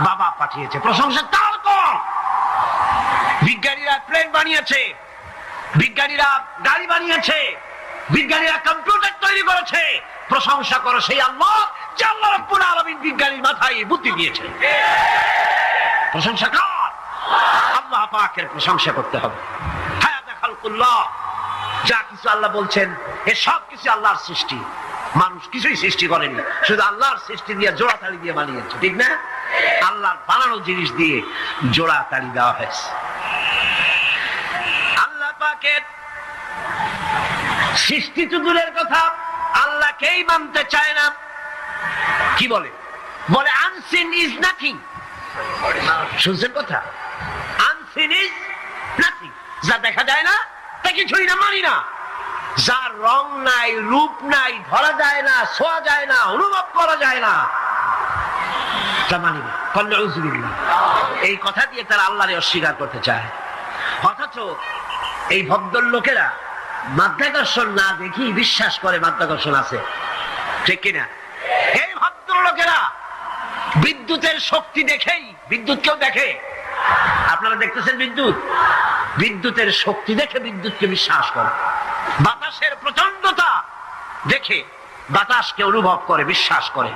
বাবা পাঠিয়েছে, প্রশংসা তার কর। বিজ্ঞানীরা প্লেন বানিয়েছে, বিজ্ঞানীরা গাড়ি বানিয়েছে, বিজ্ঞানীরা কম্পিউটার তৈরি করেছে, প্রশংসা করো সেই আল্লাহ যে আল্লাহ রাব্বুল আলামিন বিজ্ঞানীর মাথায় বুদ্ধি দিয়েছে। প্রশংসা কর, আল্লাহ পাকের প্রশংসা করতে হবে। হায়াত খালকুল্লাহ, যা কিছু আল্লাহ বলছেন এ সব কিছু আল্লাহর সৃষ্টি। মানুষ কিছুই সৃষ্টি করেনি, শুধু আল্লাহর সৃষ্টি দিয়ে জোড়াতালি দিয়ে বানিয়েছে, ঠিক না? আল্লাহর বানানো জিনিস দিয়ে জোড়াতালি দেওয়া হয়েছে। আল্লাহ পাকের সৃষ্টি তো দূরের কথা, আল্লাহকেই মানতে চায় না। কি বলে? বলে আনসিন ইজ নাথিং। শুনছেন কথা? আনসিন ইজ নাথিং, যা দেখা যায় না তা কিছুই না, মানি না। যার রং নাই, রূপ নাই, ধরা যায় না, ছোঁয়া যায় না, অনুভব করা যায় না, তা মানি না। এই কথা দিয়ে তারা আল্লাহরে অস্বীকার করতে চায়। অথচ এই ভদ্রলোকেরা মাধ্যাকর্ষণ না দেখি বিশ্বাস করে মাধ্যাকর্ষণ আছে, ঠিক কিনা? এই ভদ্রলোকেরা বিদ্যুতের শক্তি দেখেই, বিদ্যুৎকেও দেখে, আপনারা দেখতেছেন বিদ্যুতের শক্তি দেখে বিদ্যুৎকে বিশ্বাস করে। বাতাসের প্রচন্ডতা দেখে বাতাসকে অনুভব করে, বিশ্বাস করে।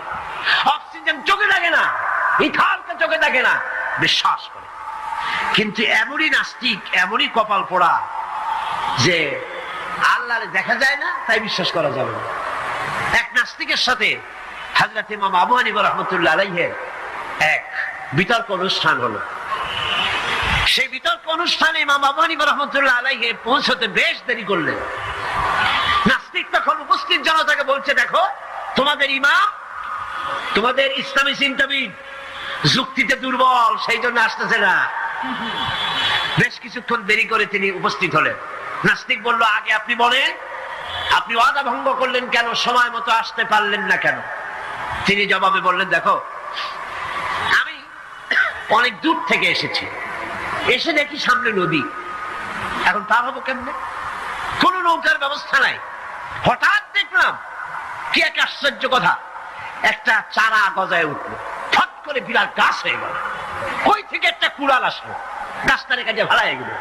অক্সিজেন চোখে লাগে না, ইথারকে চোখে দেখে না, বিশ্বাস করে। কিন্তু এমনই নাস্তিক, এমনই কপাল পোড়া যে আল্লাহরে দেখা যায় না তাই বিশ্বাস করা যাবে না। এক নাস্তিকের সাথে হযরত ইমাম আবু হানিফা রাহমাতুল্লাহ আলাইহির এক বিতর্ক অনুষ্ঠান হলো। সেই বিতর্ক অনুষ্ঠানে ইমাম আবু হানিফা রাহমাতুল্লাহ আলাইহি পৌঁছতে বেশ দেরি করলেন। নাস্তিক তখন উপস্থিত জনতাকে বলছে, দেখো তোমাদের ইমাম, তোমাদের ইসলামী চিন্তাবিদ যুক্তিতে দুর্বল, সেই জন্য আসতেছে না। বেশ কিছুক্ষণ দেরি করে তিনি উপস্থিত হলেন। নাস্তিক বলল, আগে আপনি বলেন, আপনি ওয়াদা ভঙ্গ করলেন কেন, সময় মতো আসতে পারলেন না কেন? তিনি জবাবে বললেন, দেখো, আমি অনেক দূর থেকে এসেছি, এসে দেখি সামনে নদী, এখন পার হবো কেমনে? কোন নৌকার ব্যবস্থা নাই। হঠাৎ দেখলাম কি এক আশ্চর্য কথা, একটা চারা গজায় উঠলো, ফট করে বিরাট গাছ হয়ে গেল। ওই থেকে একটা কুড়াল আসলো, গাছটারে কাজে ভাড়ায় গেল।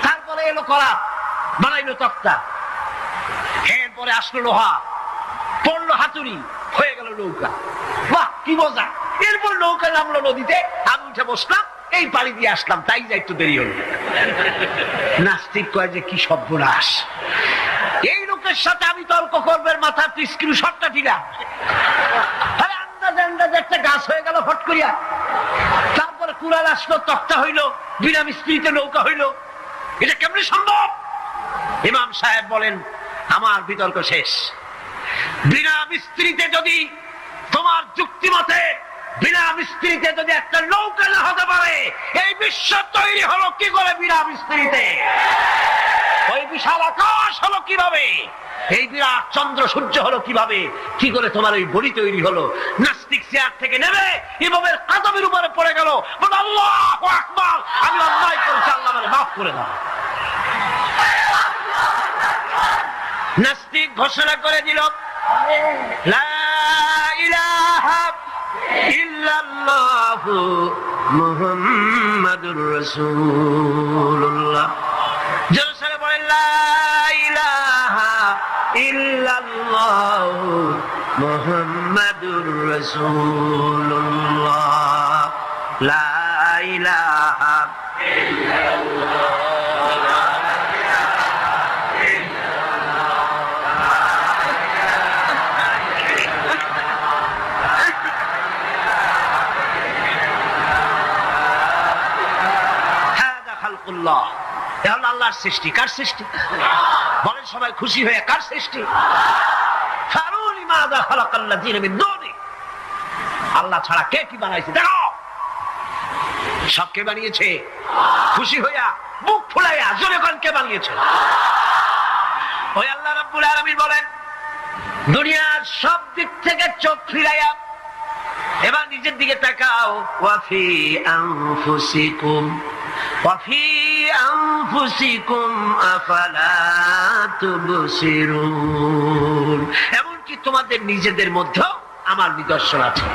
তারপরে এলো করা, বানাইলো তক্তা, এরপরে আসলো লোহা, পড়লো হাতুড়ি, হয়ে গেল নৌকা। বাহ, কি মজা! এরপর নৌকা নামলো নদীতে, আমি উঠে বসলাম, এই পাড়ি দিয়ে আসলাম, তাই যা একটু দেরি হল। নাস্তিক কয় যে কি সর্বনাশ, এই লোকের সাথে আমি তর্ক করবার মাথা তুই স্ক্রু শটটা ঢিলা। আরে আন্দাজে আন্দাজে একটা গাছ হয়ে গেল ফট করিয়া, তারপরে কুড়াল আসলো, তক্তা হইলো, বিনা মিস্ত্রিতে নৌকা হইলো, এটা কেমনে সম্ভব? ইমাম সাহেব বলেন, আমার বিতর্ক শেষ। বিনা মিস্ত্রিতে যদি, তোমার যুক্তি মতে বিনা মিস্ত্রিতে যদি একটা নৌকা না হতে পারে, এই বিশ্ব তৈরি হলো কি করে বিনা মিস্ত্রিতে? ওই বিশাল আকাশ হলো কিভাবে? এই বিরাট চন্দ্র সূর্য হলো কিভাবে? কি করে তোমার ওই বডি তৈরি হলো? নাস্তিক চেয়ার থেকে নেমে ইমামের কাদমের উপরে পড়ে গেল, বলে আল্লাহু আকবার, আমি অন্যায় করেছি, আল্লাহ আমাকে মাফ করে দাও। নাস্তিক ঘোষণা করে দিল, লা ইলাহা ইল্লাল্লাহু মুহাম্মাদুর রাসূলুল্লাহ। জোরে বলেন, লা ইলাহা ইল্লাল্লাহু মুহাম্মাদুর রাসূলুল্লাহ, লা ইলাহা ইল্লাল্লাহ। আল্লাহর সৃষ্টি। কার সৃষ্টি? বলেন সবাই খুশি হয়ে, কার সৃষ্টি? আল্লাহ ছাড়া কে কি বানাইছে? দেখো, সব কে বানিয়েছে? খুশি হইয়া, মুখ ফুলাইয়া জোরে কোন কে বানিয়েছে? ওই আল্লাহ রাব্বুল আলামিন বলেন, দুনিয়ার সব দিক থেকে চোখ ফিরাইয়া এবার নিজের দিকে তাকাও। ওয়াফি আনফুসিকুম ওয়াফি আনফুসিকুম আফালা তুবসিরুন। এমনকি তোমাদের নিজেদের মধ্যেও আমার নিদর্শন আছে।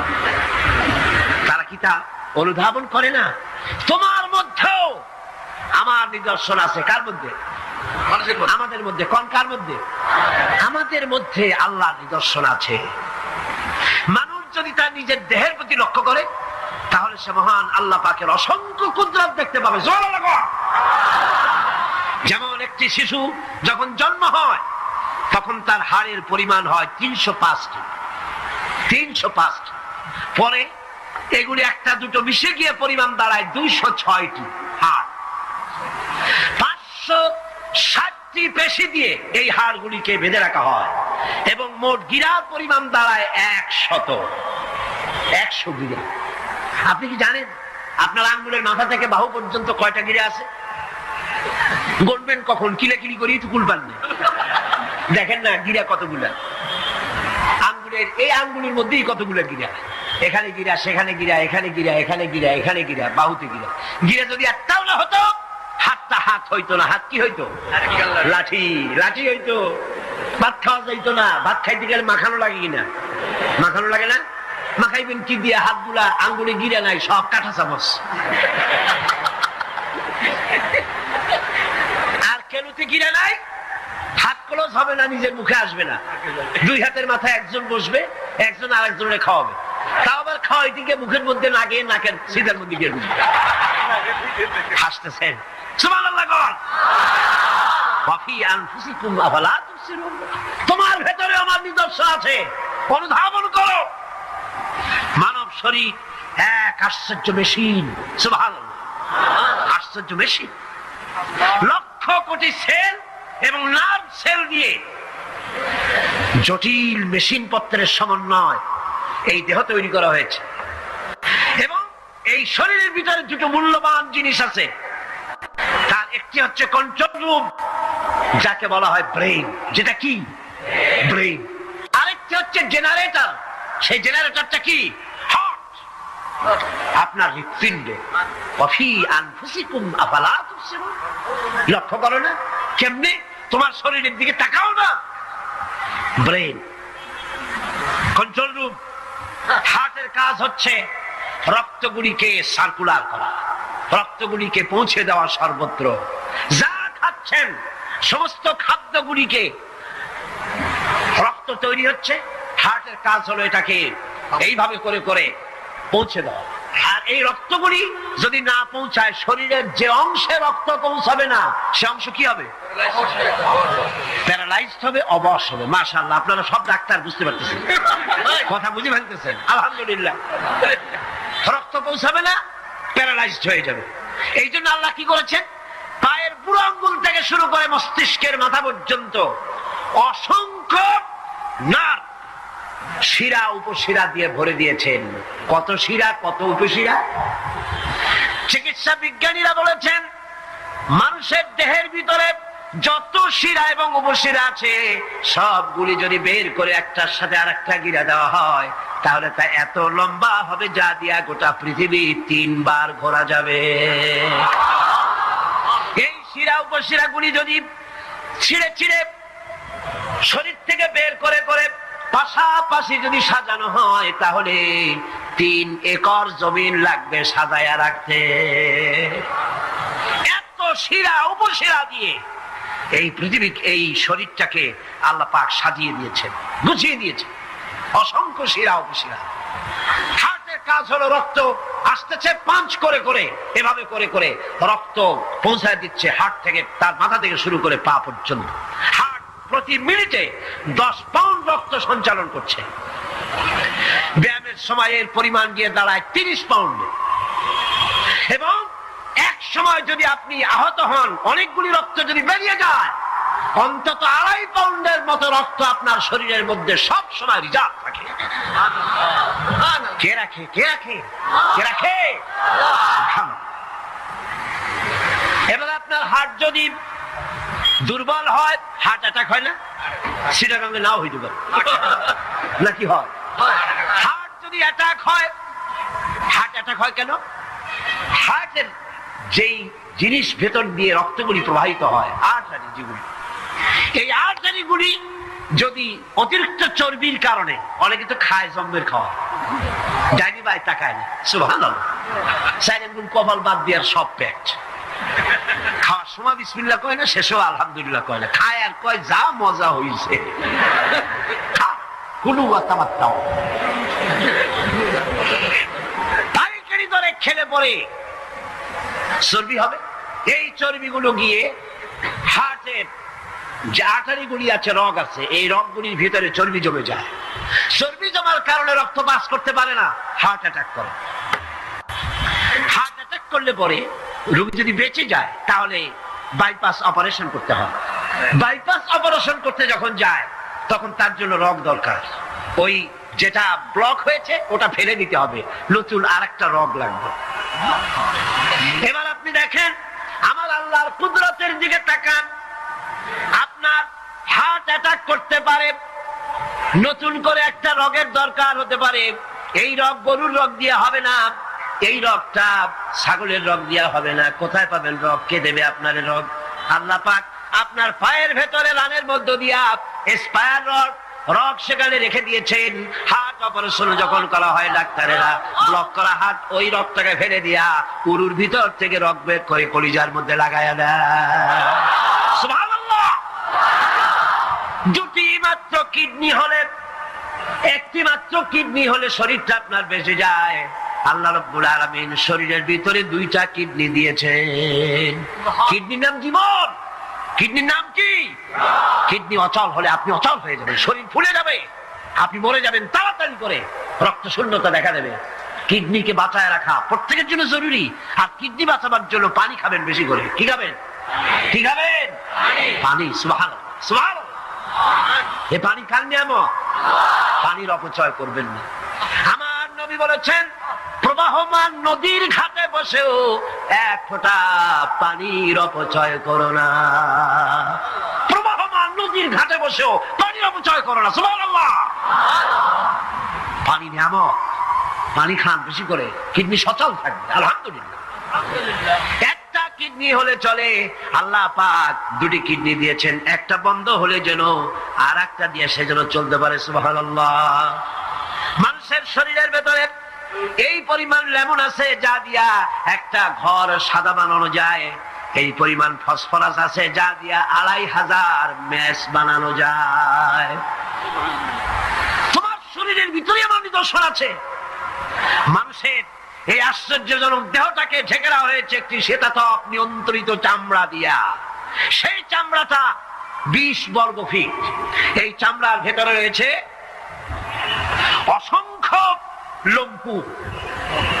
তারা কি তা অনুধাবন করে না? তোমার মধ্যেও আমার নিদর্শন আছে। কার মধ্যে? আমাদের মধ্যে। কোন কার মধ্যে? আমাদের মধ্যে আল্লাহর নিদর্শন আছে। মানুষ যদি তার নিজের দেহের প্রতি লক্ষ্য করে, তাহলে সে মহান আল্লাহ পাকের অসংখ্য কুদরত দেখতে পাবে। যেমন একটি শিশু যখন জন্ম হয়, তখন তার হাড়ের পরিমাণ হয় 305টি। 305টি। পরে এগুলি একটা দুটো মিশে গিয়ে পরিমাণ দাঁড়ায় 206টি হাড়। 560টি পেশি দিয়ে এই হাড়গুলিকে বেঁধে রাখা হয় এবং মোট গিরার পরিমাণ দাঁড়ায় 100 গিরা। আপনি কি জানেন আপনার আঙ্গুলের মাথা থেকে বাহু পর্যন্ত কয়টা গিরা আছে? গণবেন কখন? কিলাকিলি করি তো কুল পান না। দেখেন না গিরা কতগুলা। আঙ্গুলের এই আঙ্গুলের মধ্যেই কতগুলা গিরা। এখানে গিরা, সেখানে গিরা, এখানে গিরা, এখানে গিরা, এখানে গিরা, বাহুতে গিরা। গিরা যদি একটাও না হতো, হাতটা হাত হইতো না। হাত কি হইতো? লাঠি। লাঠি হইতো। ভাত খাওয়া যাইতো না। ভাত খাইতে গেলে মাখানো লাগে কিনা? মাখানো লাগে না? মাখাইবেন কি দিয়ে? হাতগুলা, আঙ্গুলে গিরা নাই, সব কাঁটা চামচ। আর কেনুতে গিরা নাই, হাত ক্লোজ হবে না, নিজের মুখে আসবে না। দুই হাতের মাথায় একজন বসবে, একজন আরেকজনের খাওয়াবে। তাও আবার খাওয়াইতে গিয়ে মুখের মধ্যে না গিয়ে নাকের সিধার মধ্যে গিয়ে হাসতেছেন। সুবহানাল্লাহ। তোমার ভেতরে আমার নিদর্শন আছে, অনুধাবন করো। মানব শরীর এক আশ্চর্য মেশিন। সুবহানাল্লাহ। আশ্চর্য মেশিন। লক্ষ কোটি সেল এবং নার্ভ সেল দিয়ে জটিল মেশিন পত্রের সমন্বয় এই দেহ তৈরি করা হয়েছে। এবং এই শরীরের ভিতরে দুটো মূল্যবান জিনিস আছে। তার একটি হচ্ছে কন্ট্রোল রুম, যাকে বলা হয় ব্রেইন। যেটা কি? ব্রেইন। আরেকটা হচ্ছে জেনারেটর। সেই জেনারেটরটা কি? হার্ট। আপনার হৃৎপিণ্ডে। অফি আনফুসিকুম আফালা তুবসিরুন। লক্ষ্য করো না কেমনে? তোমার শরীরের দিকে তাকাও না। Brain, control room. হার্টের কাজ হচ্ছে রক্তগুলিকে সার্কুলার করা, রক্তগুলিকে পৌঁছে দেওয়া সর্বত্র। যা খাচ্ছেন সমস্ত খাদ্যগুলিকে, রক্ত তৈরি হচ্ছে, হার্টের কাজ হলো এটাকে এইভাবে করে করে পৌঁছে দেওয়া। আর এই রক্তগুলি যদি না পৌঁছায়, শরীরের যে অংশে রক্ত পৌঁছাবে না সে অংশ কি হবে? প্যারালাইজড হবে, অবশ হবে। মাশাআল্লাহ, আপনারা সব ডাক্তার বুঝতে পারতেছেন, কথা বুঝে ফেলতেছেন, আলহামদুলিল্লাহ। রক্ত পৌঁছাবে না, প্যারালাইজড হয়ে যাবে। এই জন্য আল্লাহ কি করেছেন? পায়ের বুড়ো আঙ্গুল থেকে শুরু করে মস্তিষ্কের মাথা পর্যন্ত অসংখ্য নার্ভ, শিরা উপশিরা দিয়ে ভরে দিয়েছেন। কত শিরা, কত উপশিরা! চিকিৎসা বিজ্ঞানীরা বলেছেন মানুষের দেহের ভিতরে যত শিরা এবং উপশিরা আছে সবগুলি যদি বের করে একটার সাথে আরেকটা গিরা দেওয়া হয় তাহলে তা এত লম্বা হবে যা দিয়া গোটা পৃথিবী 3 বার ঘোরা যাবে। এই শিরা উপশিরা গুলি যদি ছিঁড়ে ছিঁড়ে শরীর থেকে বের করে করে পাশাপাশি যদি সাজানো হয় তাহলে 3 একর জমিন লাগবে সাজায়া রাখতে। এত শিরা উপশিরা দিয়ে এই পৃথিবী, এই শরীরটাকে আল্লাহ পাক সাজিয়ে দিয়েছেন, গুছিয়ে দিয়েছেন। অসংখ্য শিরা উপশিরা। হার্টের কাজ হলো রক্ত আসতেছে পাঞ্চ করে করে, এভাবে করে করে রক্ত পৌঁছায় দিচ্ছে হার্ট থেকে, তার মাথা থেকে শুরু করে পা পর্যন্ত। হার্ট প্রতি মিনিটে 10 পাউন্ড রক্ত সঞ্চালন করছে। ব্যায়ামের সময় এর পরিমাণ গিয়ে দাঁড়ায় 30 পাউন্ডে। এবং এক সময় যদি আপনি আহত হন, অনেকগুলি রক্ত যদি বেরিয়ে যায়, অন্তত 2.5 পাউন্ডের মতো রক্ত আপনার শরীরের মধ্যে সব সময় রিজার্ভ থাকে। কে রাখে? কে রাখে? কে রাখে? এবার আপনার হার্ট যদি দুর্বল হয়, হার্ট অ্যাটাক হয় না? সিটাগাঙ্গে নাও হইতে পারে, নাকি হয়? হার্ট যদি অ্যাটাক হয়, হার্ট অ্যাটাক হয় কেন? হার্টের যেই জিনিস ভেতর দিয়ে রক্তগুলি প্রবাহিত হয়, আর্টারি যেগুলি, এই আর্টারিগুলি যদি অতিরিক্ত চর্বির কারণে, অনেকে তো খায় জম্মের খাওয়া, ডাইনি বাই তাকায় না, সুবহানাল্লাহ, সাইলেন্ট কপাল বাদ দেওয়ার সব পেট, খাওয়ার সময় বিসমিল্লাহ কয় না, শেষও আলহামদুলিল্লাহ কয় না, খায় আর কয় যা মজা হইছে, কোনো কথাবার্তাও পাইকারি দরে খেলে পরে চর্বি হবে। এই চর্বিগুলো গিয়ে হার্টের যে আর্টারিগুলি আছে, রগ আছে, এই রগগুলির ভিতরে চর্বি জমে যায়। চর্বি জমার কারণে রক্ত পাস করতে পারে না, হার্ট অ্যাটাক করে। হার্ট অ্যাটাক করলে পরে রোগী যদি বেঁচে যায় তাহলে বাইপাস অপারেশন করতে হয়। বাইপাস অপারেশন করতে যখন যায় তখন তার জন্য রগ দরকার। ওই যেটা ব্লক হয়েছে ওটা ফেলে দিতে হবে, নতুন আরেকটা রগ লাগবে। এবার আপনি দেখেন আমার আল্লাহর কুদরতের দিকে তাকান। আপনার হার্ট অ্যাটাক করতে পারে, নতুন করে একটা রগের দরকার হতে পারে। এই রগ গরুর রগ দিয়ে হবে না, এই রগটা ছাগলের রগ দিয়ে হবে না। কোথায় পাবেন রগ? কে দেবে আপনার রগ? আল্লাহ পাক আপনার পায়ের ভেতরে রানের মধ্য দিয়া স্পায়ার রগ সেখানে রেখে দিয়েছেন। হার্ট অপারেশন যখন করা হয় ডাক্তারেরা ব্লক করা হার্ট, ওই রগটাকে ফেলে দিয়া উরুর ভিতর থেকে রগ বের করে কলিজার মধ্যে লাগায়া দেয়। সুবহানাল্লাহ। দুটি মাত্র কিডনি হলে, একটি মাত্র কিডনি হলে শরীরটা আপনার বেঁচে যায়। আল্লাহ রাব্বুল আলামিন শরীরের ভিতরে 2টা কিডনি দিয়েছেন। কিডনির নাম জীবন। কিডনির নাম কি? কিডনি অচল হলে আপনি অচল হয়ে যাবেন, শরীর ফুলে যাবে, আপনি মরে যাবেন তাড়াতাড়ি করে, রক্ত শূন্যতা দেখা দেবে। কিডনিকে বাঁচায় রাখা প্রত্যেকের জন্য জরুরি। আর কিডনি বাঁচাবার জন্য পানি খাবেন বেশি করে। কি খাবেন? কি খাবেন? পানি। সুবহানাল্লাহ, সুবহানাল্লাহ। এই পানি খান নিয়ামত, পানির অপচয় করবেন না। আমার নবী বলেছেন প্রবাহমান নদীর ঘাটে বসেও এক ফোঁটা পানির অপচয় করো না। নদীর ঘাটে বসেও পানির অপচয় করো না, সুবহানাল্লাহ। পানি নিয়ামত, পানি খান বেশি করে, কিডনি সচল থাকবে, আলহামদুলিল্লাহ। একটা কিডনি হলে চলে, আল্লাহ পাক দুটি কিডনি দিয়েছেন, একটা বন্ধ হলে যেন আর একটা দিয়ে সে যেন চলতে পারে, সুবহানাল্লাহ। মানুষের শরীরের ভেতরে এই পরিমাণ লেমন আছে যা দিয়া একটা ঘর সাদা বানানো যায়, এই পরিমাণ ফসফরাস আছে যা দিয়া 2500 মেস বানানো যায়। তোমার শরীরের ভিতরে এমন নিদর্শন আছে। মানুষের এই আশ্চর্যজনক দেহটাকে ঢেকে রাখা হয়েছে একটি শীতাতপ নিয়ন্ত্রিত চামড়া দিয়া। সেই চামড়াটা 20 বর্গ ফিট। এই চামড়ার ভেতরে রয়েছে অসংখ্য লোমকূপ,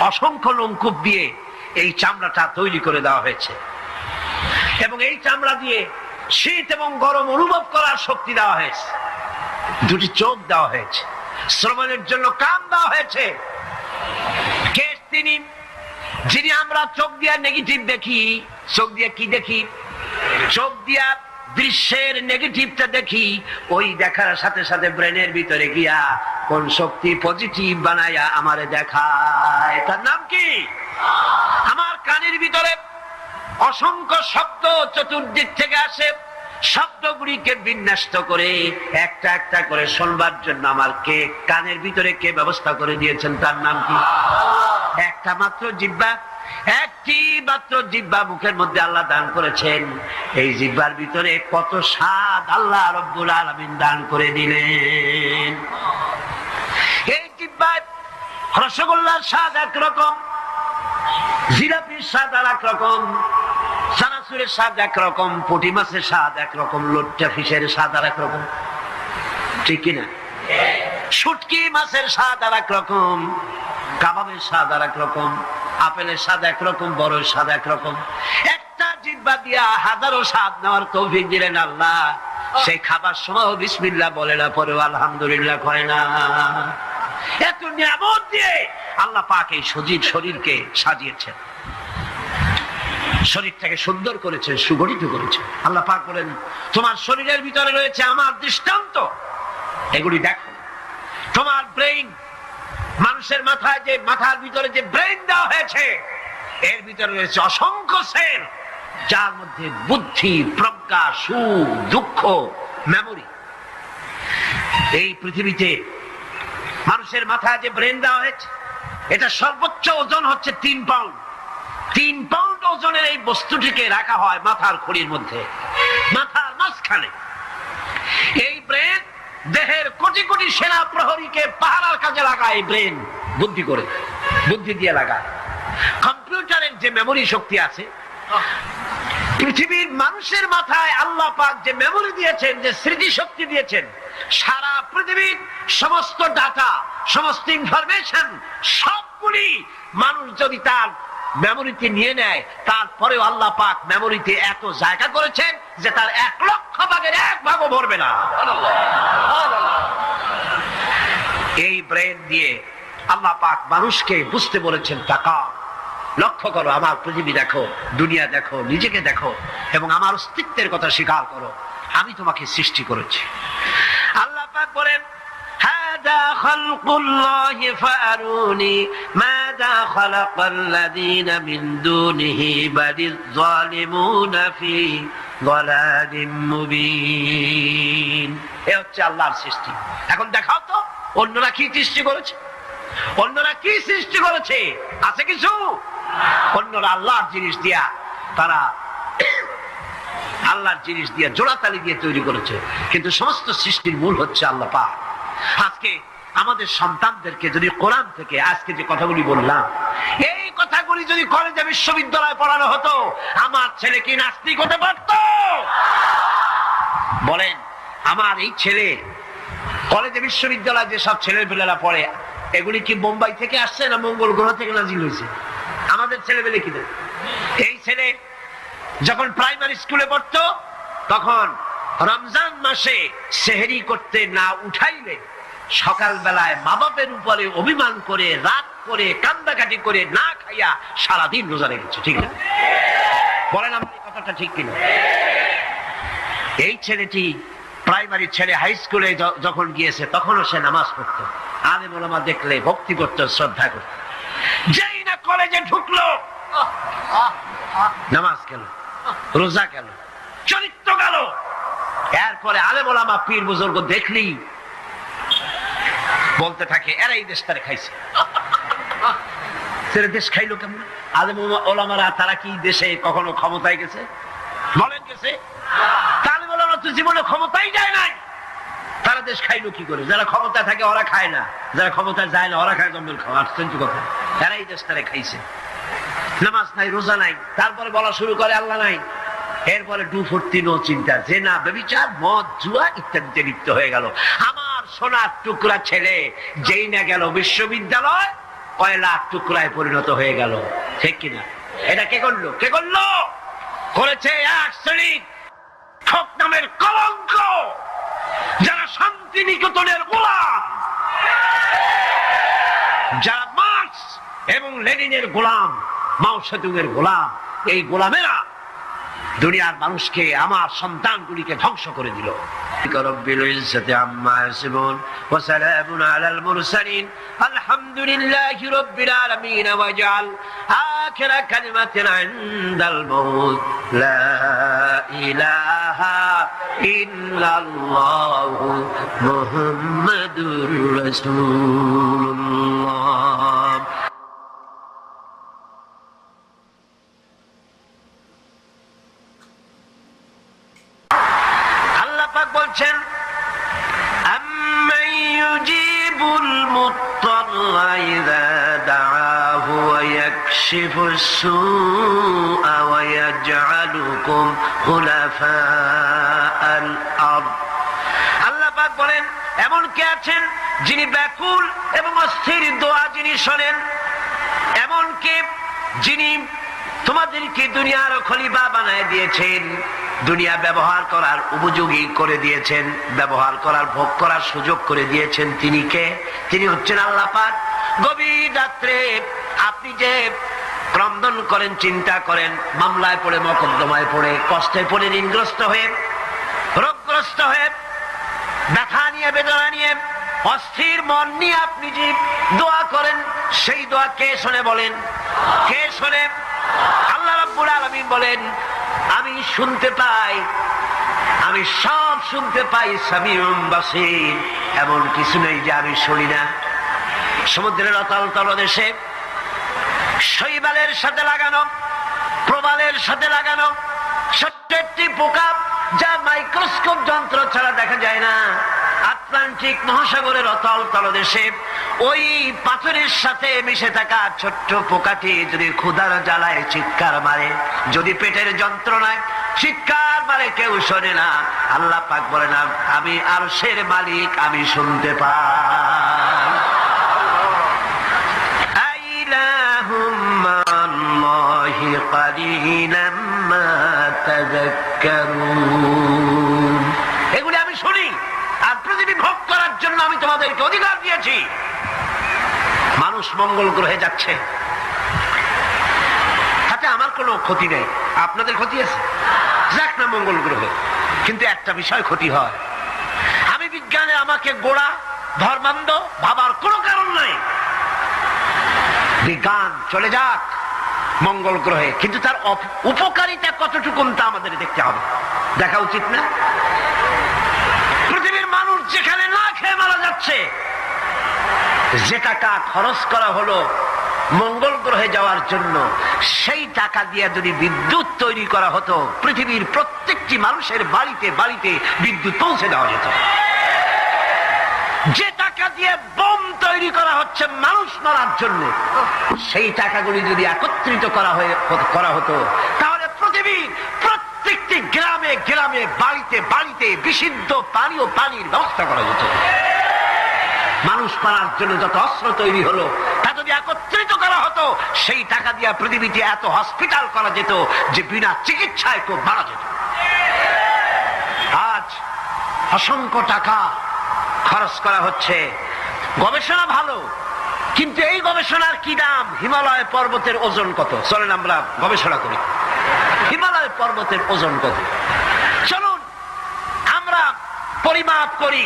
অসংখ্য লোমকূপ দিয়ে এই চামড়াটা তৈরি করে দেওয়া হয়েছে, এবং এই চামড়া দিয়ে শীত এবং গরম অনুভব করার শক্তি দেওয়া হয়েছে। দুটি চোখ দেওয়া হয়েছে, শ্রবণের জন্য কান দেওয়া হয়েছে। কে তিনি যিনি আমরা চোখ দিয়ে নেগেটিভ দেখি? চোখ দিয়ে কি দেখি? চোখ দিয়া দৃশ্যের নেগেটিভটা দেখি, ওই দেখার সাথে সাথে ব্রেনের ভিতরে গিয়া কোন শক্তি পজিটিভ বানায়া আমারে দেখায়, তার নাম কি? আমার কানের ভিতরে অসংখ্য শব্দ চতুর্দিক থেকে আসে, শব্দগুলিকে বিন্যস্ত করে একটা একটা করে শুনবার জন্য আমার কে কানের ভিতরে কে ব্যবস্থা করে দিয়েছেন, তার নাম কি? একটা মাত্র জিহ্বা, একটি মাত্র জিহ্বা মুখের মধ্যে আল্লাহ দান করেছেন। এই জিহ্বার ভিতরে কত স্বাদ আল্লাহ রব্বুল আলামিন দান করে দিলেন। এই জিহ্বায় রসগোল্লার স্বাদ একরকম, জিলাপির স্বাদ আর একরকম, চানাচুরের স্বাদ একরকম, পুঁটি মাছের স্বাদ একরকম, লোট্টা ফিশের স্বাদ আর একরকম, ঠিক কিনা? শুটকি মাছের স্বাদ আর একরকম, কাবাবের স্বাদ আর একরকম, আপেলের স্বাদ একরকম, বড়ের স্বাদ একরকম। একটা জিহ্বা দিয়া হাজারো স্বাদ নেওয়ার তৌফিক দিলেন আল্লাহ। সেই খাবার সময় বিসমিল্লাহ বলে না, পরেও আলহামদুলিল্লাহ কয় না। এত নিয়ামত দিয়ে আল্লাহ পাক এই সজীব শরীরকে সাজিয়েছেন, শরীরটাকে সুন্দর করেছেন, সুগঠিত করেছেন। আল্লাহ পাক বলেন তোমার শরীরের ভিতরে রয়েছে আমার দৃষ্টান্ত, এগুলি দেখো। তোমার ব্রেইন, মানুষের মাথায় যে মাথার ভিতরে যে ব্রেইন দেওয়া হয়েছে, এর ভিতরে রয়েছে অসংখ্য সেল, যার মধ্যে বুদ্ধি, প্রজ্ঞা, সুখ, দুঃখ, মেমোরি। এই পৃথিবীতে মানুষের মাথায় যে ব্রেন দেওয়া হয়েছে, এটা সর্বোচ্চ ওজন হচ্ছে 3 পাউন্ড। 3 পাউন্ড ওজনের এই বস্তুটিকে রাখা হয় মাথার খুলির মধ্যে, মাথার মাঝখানে। এই ব্রেন দেহের কোটি কোটি সেনা প্রহরীকে পাহারার কাজে লাগায়। এই ব্রেন বুদ্ধি করে, বুদ্ধি দিয়ে লাগায়। কম্পিউটারের যে মেমোরি শক্তি আছে, পৃথিবীর মানুষের মাথায় আল্লাহ পাক যে মেমোরি দিয়েছেন, যে স্মৃতি শক্তি দিয়েছেন, সারা পৃথিবীর সমস্ত ডাটা, সমস্ত ইনফরমেশন সবগুলি মানুষ যদি তার মেমোরিতে নিয়ে নেয়, তারপরেও আল্লাহ পাক মেমোরিতে এত জায়গা করেছেন যে তার 1 লক্ষ ভাগের 1 ভাগও ভরবে না। এই ব্রেন দিয়ে আল্লাহ পাক মানুষকে বুঝতে বলেছেন, তাকা, লক্ষ্য করো, আমার পৃথিবী দেখো, দুনিয়া দেখো, নিজেকে দেখো, এবং আমার অস্তিত্বের কথা স্বীকার করো। আমি তোমাকে সৃষ্টি করেছি। আল্লাহ পাক বলেন হাদা খালকুল্লাহি ফাআরুনি মাযা খালাকাল্লাযীনা মিন দুনিহি বালিয যালিমুনা ফি যালালিম মুবিন। এই হচ্ছে আল্লাহর সৃষ্টি। এখন দেখাও তো অন্যরা কি সৃষ্টি করেছে, অন্যরা কি সৃষ্টি করেছে? আছে কিছু? অন্যরা আল্লাহর জিনিস দিয়া, তারা আল্লাহর জিনিস দিয়ে জোড়াতালি দিয়ে তৈরি করেছে, কিন্তু সমস্ত সৃষ্টির মূল হচ্ছে আল্লাহ পাক। আজকে আমাদের সন্তানদেরকে যদি কোরআন থেকে আজকে যে কথাগুলি বললাম, এই কথাগুলি যদি কলেজে বিশ্ববিদ্যালয়ে পড়ানো হতো, আমার ছেলে কি নাস্তিক হতে পারত? বলেন, আমার এই ছেলে কলেজে বিশ্ববিদ্যালয়ে যেসব ছেলেপেলেরা পড়ে, এগুলি কি বোম্বাই থেকে আসছে না মঙ্গল গ্রহ থেকে নাজিল হয়েছে? আমাদের ছেলেপেলে কি? এই ছেলে যখন প্রাইমারি স্কুলে পড়তো, তখন রমজান মাসে সেহরি করতে না উঠাইলে সকাল বেলায় মা বাপের উপরে অভিমান করে, রাত করে, কান্দাকাটি করে, না খাইয়া সারাদিন রোজা রেখেছে। ঠিক না? বলেন আমার এই কথাটা ঠিক কিনা? এই ছেলেটি প্রাইমারি ছেলে হাই স্কুলে যখন গিয়েছে তখনও সে নামাজ পড়তো, আলেম ওলামা দেখলে ভক্তি করত, শ্রদ্ধা করত। যেই না কলেজে ঢুকলো নামাজ গেল, রোজা গেল, চরিত্র গেল। এরপরে আলেম ওলামা পীর বুজুর্গ দেখলি বলতে থাকে এরা এই দেশটারে খাইছে। দেশ খাইলো কেমন? আলেম ওলামারা তারা কি দেশে কখনো ক্ষমতায় গেছে? বলেন গেছে? আলেম ওলামা তো জীবনে ক্ষমতায় যায় নাই, তারা দেশ খাইলো কি করে? যারা ক্ষমতায় থাকে ওরা খায় না, যারা ক্ষমতায় যায় না ওরা খায় জম্বেল খাওয়া। আশ্চর্য কথা, এরা এই দেশটারে খাইছে। নামাজ নাই, রোজা নাই, তারপরে বলা শুরু করে আল্লাহ নাই। এরপরে ডুফুর্তি, নো চিন্তা, জেনা, ব্যভিচার, মদ, জুয়া ইত্যাদিতে লিপ্ত হয়ে গেল। আমার সোনার টুকরা ছেলে যেই না গেল বিশ্ববিদ্যালয়, কয়লার টুকরায় পরিণত হয়ে গেল। ঠিক কিনা? এটা কে করলো? কে করলো? করেছে এক শ্রেণীর ঠক নামের কলঙ্ক, যারা শান্তি নিকেতনের গোলাম, যারা মার্কস এবং লেনিনের গোলাম, মাও সেতুংয়ের গোলাম। এই গোলামেরা দুনিয়ার মানুষকে, আমার সন্তানগুলিকে ধ্বংস করে দিল। রব্বিল ইজ্জাতি আম্মা ইয়াসিফুন ওয়া সালামুন আলাল মুরসালিন আলহামদুলিল্লাহি রাব্বিল আলামিন ওয়াজআল আখিরা কালিমাতিন ইনদাল মাউত লা ইলাহা ইল্লাল্লাহু মুহাম্মাদুর রাসূলুল্লাহ। বলছেন আম্মান ইউজিবুল মুত্তাররা ইযা দাআহু ওয়া ইয়াকশিফুস সুআ ওয়া ইয়াজআলুকুম খুলাফাআল আরদ। আল্লাহ পাক বলেন এমন কে আছেন যিনি ব্যাকুল এবং অস্থির দোয়া যিনি শোনেন, এমন কে যিনি তোমাদেরকে দুনিয়ার খলিফা বানায় দিয়েছেন, দুনিয়া ব্যবহার করার উপযোগী করে দিয়েছেন, ব্যবহার করার, ভোগ করার সুযোগ করে দিয়েছেন। তিনি কে? তিনি হচ্ছেন আল্লাহ পাক। গভীর রাত্রে আপনি যে ক্রন্দন করেন, চিন্তা করেন, মামলায় পড়ে, মকদ্দমায় পড়ে, কষ্টে পড়ে, ঋণগ্রস্ত হয়ে, রোগগ্রস্ত হয়ে, ব্যথা নিয়ে, বেদনা নিয়ে, অস্থির মন নিয়ে আপনি যে দোয়া করেন, সেই দোয়া কে শোনে বলেন? কে শোনে? আল্লাহ রাব্বুল আলামিন বলেন আমি শুনতে পাই, আমি সব শুনতে পাই। সামিউম বাসীর, এমন কিছু নেই যে আমি শুনি না। সমুদ্রের অতল তলদেশে শৈবালের সাথে লাগানো, প্রবালের সাথে লাগানো ছোট্ট একটি পোকা, যা মাইক্রোস্কোপ যন্ত্র ছাড়া দেখা যায় না, আটলান্টিক মহাসাগরের অতল তলদেশে ওই পাথরের সাথে মিশে থাকা ছোট্ট পোকাটি যদি ক্ষুধার জ্বালায় চিৎকার মারে, যদি পেটের যন্ত্রণায় চিৎকার মারে, কেউ শোনে না। আল্লাহ পাক বলে না আমি আরশের মালিক, আমি শুনতে পাই। আইলাহুম মা'আল্লাহি কালিলাম মা তাযাক্কারুন। এগুলি আমি শুনি, আর পৃথিবী ভোগ করার জন্য আমি তোমাদেরকে অধিকার দিয়েছি। মানুষ মঙ্গল গ্রহে যাচ্ছে, তাতে আমার কোনো ক্ষতি নেই। আপনাদের ক্ষতি আছে? যাক না মঙ্গল গ্রহে, কিন্তু একটা বিষয় ক্ষতি হয়। আমি বিজ্ঞানে আমাকে গোড়া ধর্মান্ধ ভাবার কোনো কারণ নাই। বিজ্ঞান চলে যাক মঙ্গল গ্রহে, কিন্তু তার উপকারিতা কতটুকু তা আমাদের দেখতে হবে, দেখা উচিত না? পৃথিবীর মানুষ যেখানে না খেয়ে মারা যাচ্ছে, যে টাকা খরচ করা হলো মঙ্গল গ্রহে যাওয়ার জন্য, সেই টাকা দিয়ে যদি বিদ্যুৎ তৈরি করা হতো, পৃথিবীর প্রত্যেকটি মানুষের বাড়িতে বাড়িতে বিদ্যুৎ পৌঁছে দেওয়া যেত। যে টাকা দিয়ে বোম তৈরি করা হচ্ছে মানুষ মারার জন্য, সেই টাকাগুলি যদি একত্রিত করা হতো, তাহলে পৃথিবীর প্রত্যেকটি গ্রামে গ্রামে, বাড়িতে বাড়িতে বিশুদ্ধ পানি ও পানির ব্যবস্থা করা যেত। মানুষ মারার জন্য যত অস্ত্র তৈরি হলো, তা যদি একত্রিত করা হতো, সেই টাকা দিয়ে পৃথিবীতে এত হসপিটাল করা যেত যে বিনা চিকিৎসায় কেউ মারা যেত। আজ অসংখ্য টাকা খরচ করা হচ্ছে, গবেষণা ভালো, কিন্তু এই গবেষণার কি দাম? হিমালয় পর্বতের ওজন কত? চলেন আমরা গবেষণা করি, হিমালয় পর্বতের ওজন কত। চলুন আমরা পরিমাপ করি,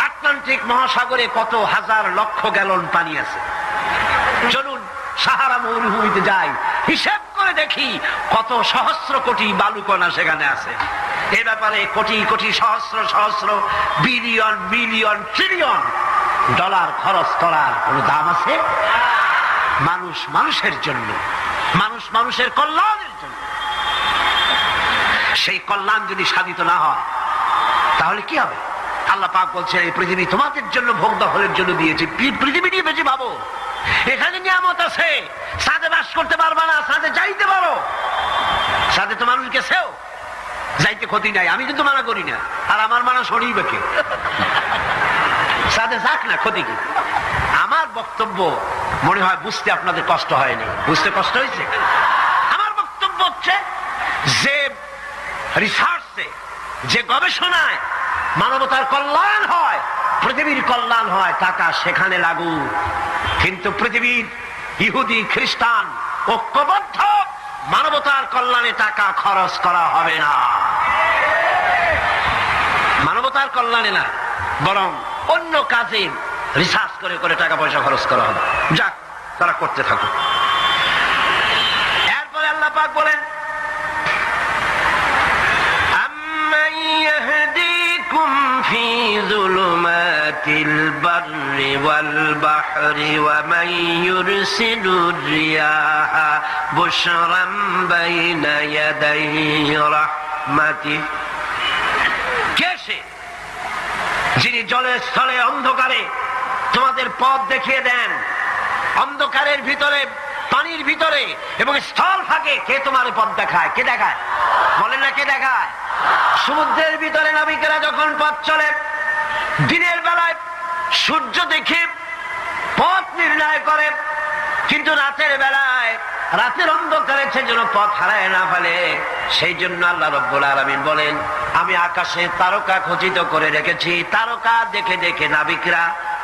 আটলান্টিক মহাসাগরে কত হাজার লক্ষ গ্যালন পানি আছে। চলুন সাহারা মরুভূমিতে যাই, হিসাব করে দেখি কত সহস্র কোটি বালুকণা সেখানে আছে। এ ব্যাপারে কোটি কোটি সহস্র সহস্র বিলিয়ন মিলিয়ন ট্রিলিয়ন ডলার খরচ করার কোন দাম আছে? মানুষ মানুষের জন্য, মানুষ মানুষের কল্যাণের জন্য। সেই কল্যাণ যদি সাধিত না হয় তাহলে কি হবে? আল্লাহ পাক বলছেন এই পৃথিবী তোমাদের জন্য ভোগ দখলের জন্য দিয়েছি। পৃথিবী নিয়ে বেশি ভাবো, এখানে নিয়ামত আছে। সাথে বাস করতে পারবা না, সাথে যাইতে পারো। সাথে তো মানুষ গেছেও, যাইতে ক্ষতি নাই, আমি কিন্তু মানা করি না। আর আমার মানা শরীবে কে? সাথে যাক না, ক্ষতি কি? আমার বক্তব্য মনে হয় বুঝতে আপনাদের কষ্ট হয়নি। বুঝতে কষ্ট হয়েছে? আমার বক্তব্য হচ্ছে যে রিসার্চে, যে গবেষণায় মানবতার কল্যাণ হয়, পৃথিবীর কল্যাণ হয়, টাকা সেখানে লাগু। কিন্তু পৃথিবীর ইহুদি খ্রিস্টান ঐক্যবদ্ধ, মানবতার কল্যাণে টাকা খরচ করা হবে না। মানবতার কল্যাণে না, বরং অন্য কাজে রিসার্চ করে করে টাকা পয়সা খরচ করা হবে। যাক, তারা করতে থাকুক। এরপরে আল্লাহ পাক বলেন, আম্মান ইয়াহদিকুম ফি যুলুমাতিল বাররি ওয়াল বাহরি ওয়া মান ইউরসিলুর রিয়াহা বুশরাম বাইনা ইয়াদাই রাহমাতিহি। কে সে যিনি জলে স্থলে অন্ধকারে তোমাদের পথ দেখিয়ে দেন? অন্ধকারের ভিতরে, পানির ভিতরে এবং স্থল ফাঁকে কে তোমার পথ দেখায়? কে দেখায়? বলেন না, কে দেখায়? সমুদ্রের ভিতরে নাবিকেরা যখন পথ চলে, দিনের বেলায় সূর্য দেখে পথ নির্ণয় করে, কিন্তু রাতের বেলায়, রাতের অন্ধকারে সে যেন পথ হারায় না ফেলে, সেই জন্য আল্লাহ রাব্বুল আলামিন বলেন, আমি আকাশে তারকা খচিত করে রেখেছি। তারকা দেখে দেখে নাবিকরা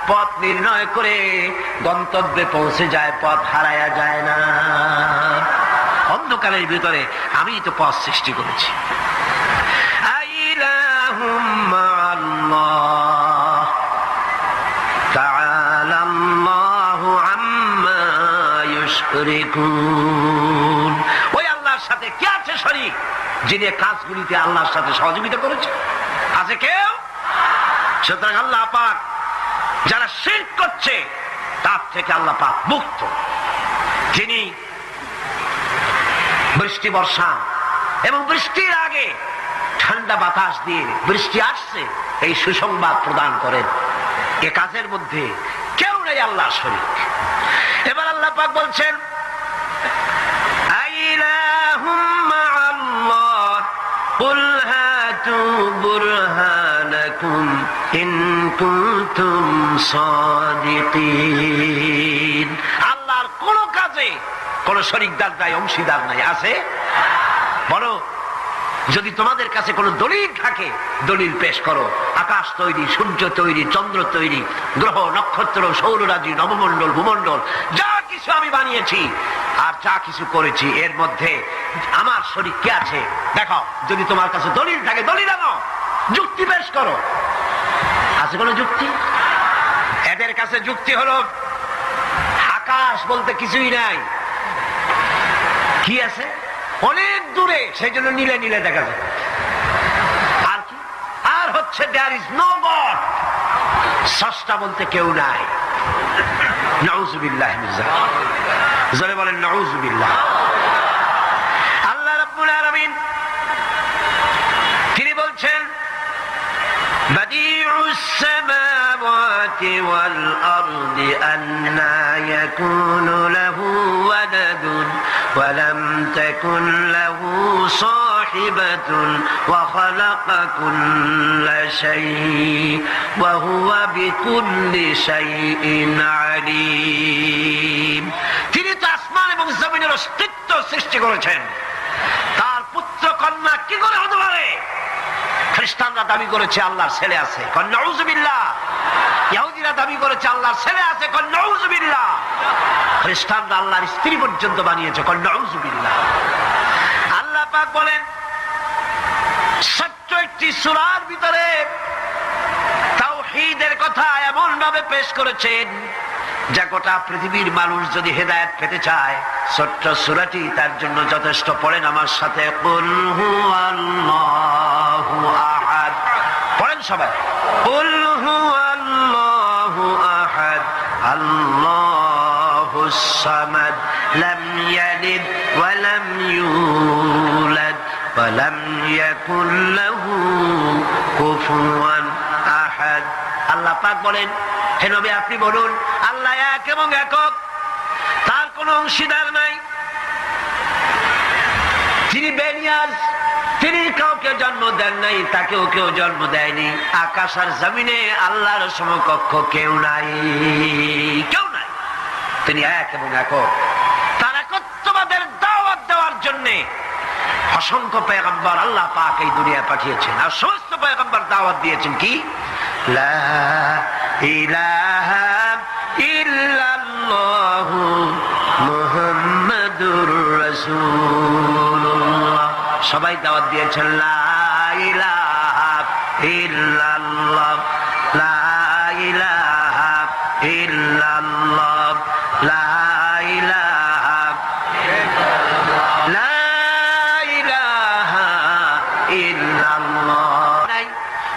পথ নির্ণয় করে গন্তব্যে পৌঁছে যায়, পথ হারায়া যায় না। অন্ধকারের ভিতরে আমি তো পথ সৃষ্টি করেছি। আইলাহুম মা'আল্লাহ তাআলা আল্লাহু আম্মা ইউশরিকুন। ওই আল্লাহর সাথে কে আছে শরীক, যিনি কাজগুলিতে আল্লাহর সাথে সহযোগিতা করেছে? আছে কেউ? সুতরাং আল্লাহ পাক যারা শিরক করছে তার থেকে আল্লাহ পাক মুক্ত। যিনি বৃষ্টি বর্ষা এবং বৃষ্টির আগে ঠান্ডা বাতাস দিয়ে বৃষ্টি আসছে এই সুসংবাদ প্রদান করেন, এ কাজের মধ্যে কেউ নেই আল্লাহর শরীক। এবার আল্লাহ পাক বলছেন, আইলাহুম মা'আল্লাহ কুল হাতু বুরহানাকুম ইন কুনতুম সাদিকিন। আল্লাহর কোন কাজে কোন শরীকদার নাই, অংশীদার নাই। আছে? বলো, যদি তোমাদের কাছে কোনো দলিল থাকে দলিল পেশ করো। আকাশ তৈরি, সূর্য তৈরি, চন্দ্র তৈরি, গ্রহ নক্ষত্র, সৌররাজি, নবমণ্ডল, ভূমণ্ডল, যা কিছু আমি বানিয়েছি আর যা কিছু করেছি, এর মধ্যে আমার শরীক কে আছে দেখাও। যদি তোমার কাছে দলিল থাকে দলিল আনো, যুক্তি পেশ করো। আছে কোনো যুক্তি? এদের কাছে যুক্তি হলো আকাশ বলতে কিছুই নাই। কি আছে? অনেক দূরে, সেই জন্য নীলে নীলে দেখা যায়। আর কি? আর হচ্ছে দেয়ার ইজ নো গড, স্রষ্টা বলতে কেউ নাই। নাউযুবিল্লাহ মিন যালিক। জোরে বলেন নাউযুবিল্লাহ। আল্লাহ রাব্বুল আলামিন তিনি বলছেন, বাদিউস সামাওয়াতি ওয়াল আরদি আন্না ইয়াকুনু লাহু ওয়ালাদুন ওয়া লাম তাকুন লাহু সাহিবাতুন ওয়া খালাকা কুল্লা শাইইন ওয়া হুয়া বিকুল্লি শাইইন আলীম। তিনি তো আসমান এবং জমিনের অস্তিত্ব সৃষ্টি করেছেন, তার পুত্র কন্যা কি করে হতে পারে? খ্রিস্টানরা দাবি করেছে আল্লাহর ছেলে আছে, কন নাউযুবিল্লাহ। ইহুদিরা দাবি করেছে আল্লাহর ছেলে আছে, কন নাউযুবিল্লাহ। খ্রিস্টানরা আল্লাহর স্ত্রী পর্যন্ত বানিয়েছে, কন নাউযুবিল্লাহ। আল্লাহ পাক বলেন, ছোট্ট একটি সূরার ভিতরে তাওহীদের কথা এমন ভাবে পেশ করেছেন যা গোটা পৃথিবীর মানুষ যদি হেদায়েত পেতে চায় ছোট্ট সূরাটি তার জন্য যথেষ্ট। পড়েন আমার সাথে, কুল হুয়াল্লাহু আহাদ। পড়েন সবাই, কুল হুয়াল্লাহু আহাদ আল্লাহুস সামাদ লাম ইয়ালিদ ওয়া লাম ইউলাদ ওয়া লাম ইয়াকুল লাহু কুফুয়ান আহাদ। আল্লাহ পাক বলেন, হে নবী আপনি বলুন, আল্লাহ এক এবং একক, তার কোনো অংশীদার নাই, তিনি বেনিয়াজ, তিনি কাউকে জন্ম দেন নাই, তাকেও কেউ জন্ম দেয়নি। আকাশ আর জমিনে আল্লাহর সমকক্ষ কেউ নাই, কেউ নাই। তিনি এক এবং একক। তার একত্ববাদের দাওয়াত দেওয়ার জন্য অসংখ্য পয়গম্বর আল্লাহ পাক এই দুনিয়া পাঠিয়েছেন, আর সমস্ত পয়গম্বর দাওয়াত দিয়েছেন কি, লা ইলাহা ইল্লাল্লাহু মুহাম্মাদুর রাসূলুল্লাহ। সবাই দাওয়াত দিয়েছেন লা ইলাহা ইল্লাল্লাহ, লা ইলাহা ইল্লাল্লাহ, লা ইলাহা লা ইলাহা ইল্লাল্লাহ। নাই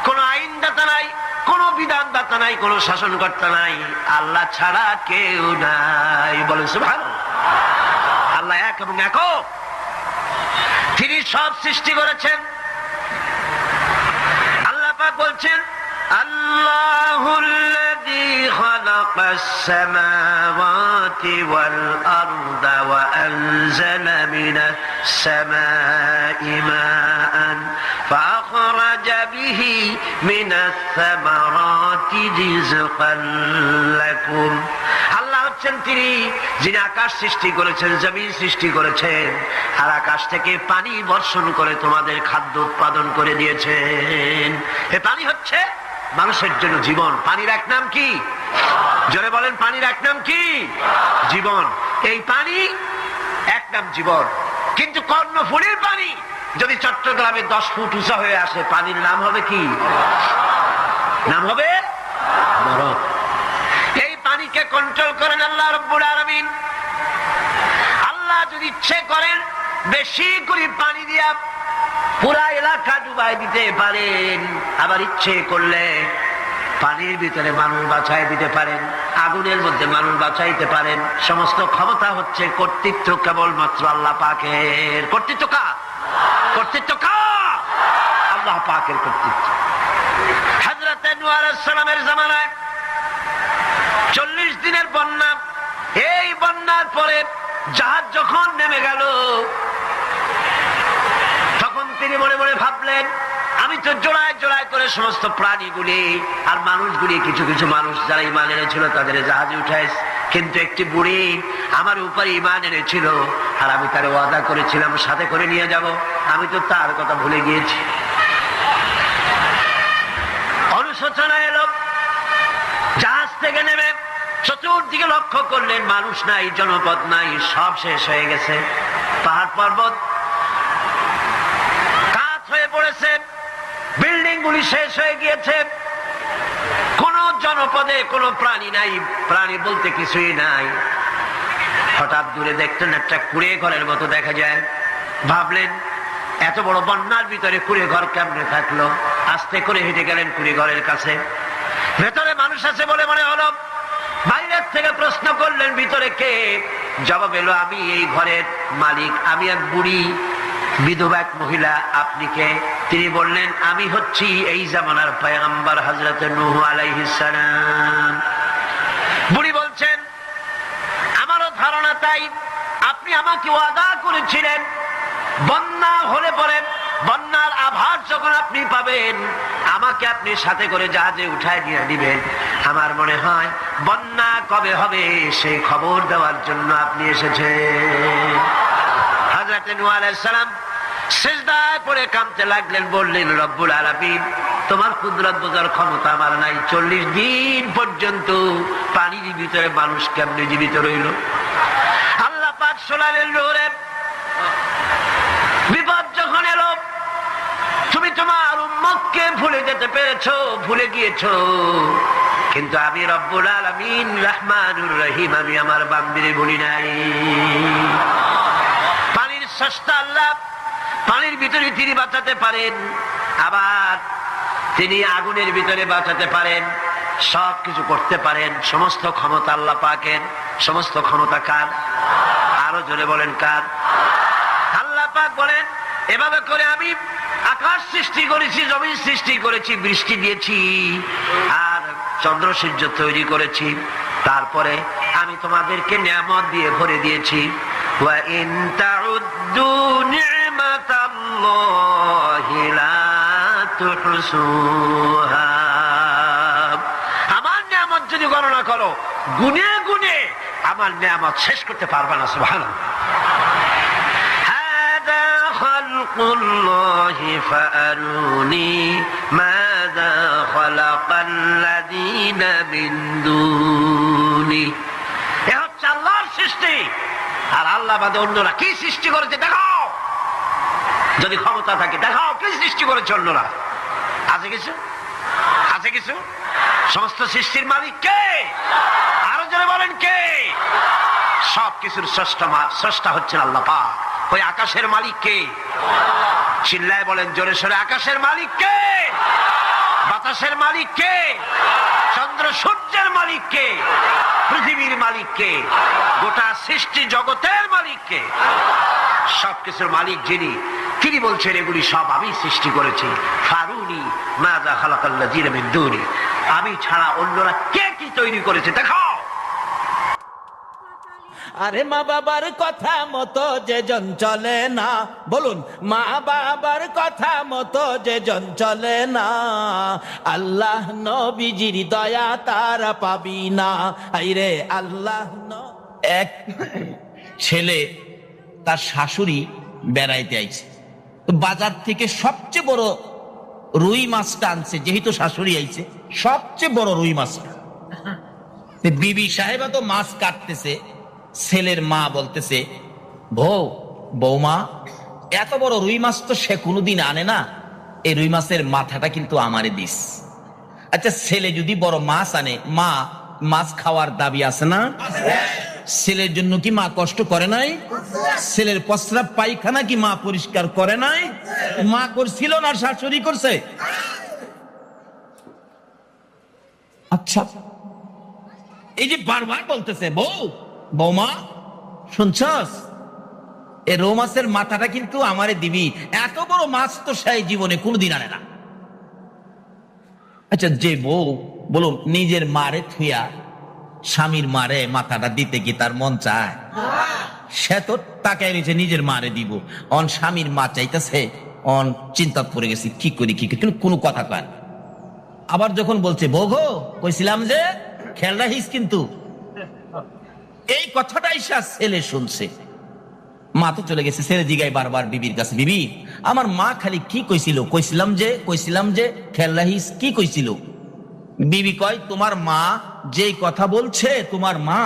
কোন আইনদাতা নাই, কোন বিধানদাতা নাই, কোন শাসনকর্তা নাই, আল্লাহ ছাড়া কেউ নাই। বলেন সুবহানাল্লাহ। আল্লাহ এক এবং একক, তিনি সব সৃষ্টি করেছেন। আল্লাহ পাক বলছেন, আল্লাহুল্লাযী খালাকাস সামাওয়াতি ওয়াল আরদা ওয়া আনজালা মিনাস সামাই মাআন ফাআখরাজা বিহি মিনাস সামারাতি রিজকান লাকুম। আল্লাহ হচ্ছেন তিনি যিনি আকাশ সৃষ্টি করেছেন, জমিন সৃষ্টি করেছেন, আর আকাশ থেকে পানি বর্ষণ করে তোমাদের খাদ্য উৎপাদন করে দিয়েছেন। এ পানি হচ্ছে মানুষের জন্য জীবন। পানির এক নাম কি? জোরে বলেন, পানির এক নাম কি? জীবন। এই পানি এক নাম জীবন। কিন্তু কর্ণফুলীর পানি যদি চট্টগ্রামে 10 ফুট উঁচা হয়ে আসে, পানির নাম হবে কি? নাম হবে নরক। এই পানিকে কন্ট্রোল করেন আল্লাহ রাব্বুল আলামিন। আল্লাহ যদি ইচ্ছে করেন বেশি করে পানি দিয়া পুরা এলাকা ডুবাই দিতে পারেন, আবার ইচ্ছে করলে পানির ভিতরে মানুষ বাঁচাই দিতে পারেন, আগুনের মধ্যে মানুষ বাঁচাইতে পারেন। সমস্ত ক্ষমতা হচ্ছে, কর্তৃত্ব কেবলমাত্র আল্লাহ পাকের। কর্তৃত্ব কার? কর্তৃত্ব কার? আল্লাহ পাকের কর্তৃত্ব। হযরত নূহ আলাইহিস সালামের জামানায় 40 দিনের বন্যা। এই বন্যার পরে জাহাজ যখন নেমে গেল, তখন তিনি মনে মনে ভাবলেন, আমি তো জোড়ায় জোড়ায় করে সমস্ত প্রাণীগুলি আর মানুষগুলি, কিছু কিছু মানুষ যারা ঈমান এনেছিল তাদের জাহাজে উঠাইছে, কিন্তু একটি বুড়ি আমার উপরে ঈমান এনেছিল, আর আমি তার ওয়াদা করেছিলাম সাথে করে নিয়ে যাব, আমি তো তার কথা ভুলে গিয়েছি। অনুশোচনা এলো। জাহাজ থেকে নেমে চতুর্দিকে লক্ষ্য করলেন, মানুষ নাই, জনপদ নাই, সব শেষ হয়ে গেছে। পাহাড় পর্বত কাজ হয়ে পড়েছে, বিল্ডিং গুলি শেষ হয়ে গিয়েছে, কোন জনপদে কোনো প্রাণী নাই, প্রাণী বলতে কিছুই নাই। হঠাৎ দূরে দেখতেন একটা কুড়ে ঘরের মতো দেখা যায়। ভাবলেন, এত বড় বন্যার ভিতরে কুড়ে ঘর কেমনে থাকলো? আস্তে করে হেঁটে গেলেন কুড়ে ঘরের কাছে। ভেতরে মানুষ আছে বলে মনে হলো। বাইরের থেকে প্রশ্ন করলেন, ভিতরে কে? জবাব এলো, আমি এই ঘরের মালিক, আমি এক বুড়ি বিধবা এক মহিলা। আপনি কে? তিনি বললেন, আমি হচ্ছি এই জামানার পয়গম্বর হযরত নূহ আলাইহিস সালাম। বুড়ি বলছেন, আমারও ধারণা তাই। আপনি আমাকে ওয়াদা করেছিলেন বন্যা হলে পরে, বন্যার আভাস যখন আপনি পাবেন, আমাকে আপনি সাথে করে জাহাজে উঠায় নিয়ে দিবেন। আমার মনে হয় বন্যা কবে হবে সেই খবর দেওয়ার জন্য আপনি এসেছেন। হযরত নূহ আলাইহিস সালাম সিজদায় পড়ে কাঁদতে লাগলেন, বললেন, রব্বুল আলামিন, তোমার কুদরত বোঝার ক্ষমতা আমার নাই। 40 দিন পর্যন্ত পানির ভিতরে মানুষ কেমনে জীবিত রইল? আল্লাহ পাক শোনালেন, নূরে বিপদ যখন এলো, তুমি তোমার উম্মত হককে ভুলে যেতে পেরেছো, ভুলে গিয়েছো, কিন্তু আমি রব্বুল আলামিন রহমানুর রহিম, আমি আমার বান্দিরে ভুলি নাই। পানির স্রষ্টা আল্লাহ, পানির ভিতরে তিনি বাঁচাতে পারেন, আবার তিনি আগুনের ভিতরে বাঁচাতে পারেন, সবকিছু করতে পারেন। সমস্ত ক্ষমতা আল্লাহ পাকের। সমস্ত ক্ষমতা কার? আরো জোরে বলেন কার? আল্লাহ পাক বলেন, এভাবে করে আমি আকাশ সৃষ্টি করেছি, জমিন সৃষ্টি করেছি, বৃষ্টি দিয়েছি, আর চন্দ্র সূর্য তৈরি করেছি, তারপরে আমি তোমাদেরকে নিয়ামত দিয়ে ভরে দিয়েছি। ওয়া ইন তাউদ্দু নি'মাতাল্লাহি লা তুহসুহা। আমার নিয়ামত যদি গণনা করো, গুনে গুনে আমার নিয়ামত শেষ করতে পারবে না। সুবহানাল্লাহ। হাদা খালকুল্লাহি ফাআরুনি মাযা খালাকাল্লাযীনা মিন দুনি। এ হচ্ছে আল্লাহর সৃষ্টি, আর আল্লাহ বাদে অন্যরা কি সৃষ্টি করেছে দেখাও। যদি ক্ষমতা থাকে দেখাও কি সৃষ্টি করেছে অন্যরা। আছে কিছু? আছে কিছু? সমস্ত সৃষ্টির মালিক কে? আরো জোরে বলেন কে? সব কিছুর স্রষ্টা হচ্ছেন আল্লাহ পাক। ওই আকাশের মালিক কে? চিল্লায় বলেন জোরে সোরে, আকাশের মালিক কে? বাতাসের মালিক কে? চন্দ্র সূর্যের মালিক কে? পৃথিবীর মালিক কে? গোটা সৃষ্টি জগতের মালিক কে? সবকিছুর মালিক যিনি, তিনি বলছেন এগুলি সব আমি সৃষ্টি করেছি। ফারুনি মাযা খালাকাল্লাযীনা মিন দুনি। আমি ছাড়া অন্যরা কে কি তৈরি করেছে দেখাও। আরে মা বাবার কথা মতো যে জন চলে না, বলুন মা বাবার কথা মতো যে জন চলে না, আল্লাহ নবীজির দয়া তারা পাবি না। আইরে আল্লাহ এক ছেলে তার শাশুড়ি বেড়াইতে আইছে, বাজার থেকে সবচেয়ে বড় রুই মাছটা আনছে, যেহেতু শাশুড়ি আইছে সবচেয়ে বড় রুই মাছটা। বিবি সাহেবা তো মাছ কাটতেছে, ছেলের মা বলতেছে, বৌমা এত বড় রুই মাছ তো সে কোনোদিন আনে না, এই রুই মাছের মাথাটা কিন্তু আমারে দিস। আচ্ছা ছেলে যদি বড় মাছ আনে, মা মাছ খাওয়ার দাবি আছে না? ছেলের জন্য কি মা কষ্ট করে নাই? ছেলের প্রস্রাব পায়খানা কি মা পরিষ্কার করে নাই? মা করছিল না শাশুড়ি করছে? আচ্ছা এই যে বারবার বলতেছে বৌমা শুনছস, এ রৌ মাছের মাথাটা কিন্তু আমারে দিবি, এত বড় মাছ তো সেই জীবনে কোনোদিন আনে না। আচ্ছা যে বউ বলো নিজের মারে থুইয়া স্বামীর মারে মাথাটা দিতে কি তার মন চায়? সে তো তাকায় রয়েছে নিজের মারে দিব, অন স্বামীর মা চাইতেছে, অন চিন্তা পড়ে গেছে কি করি কিন্তু কোনো কথা কয়। আবার যখন বলছে বউ গো কইছিলাম যে খেয়াল রাখিস, কিন্তু এই কথাটাই ছেলে শুনছে, মা তো চলে গেছে। ছেলে জিগায় বারবার বিবির কাছে, বিবি আমার মা খালি কি কইছিল? কইছিলাম যে খেয়াল রাখিস, কি কইছিল? বিবি কয় তোমার মা যেই কথা বলছে, তোমার মা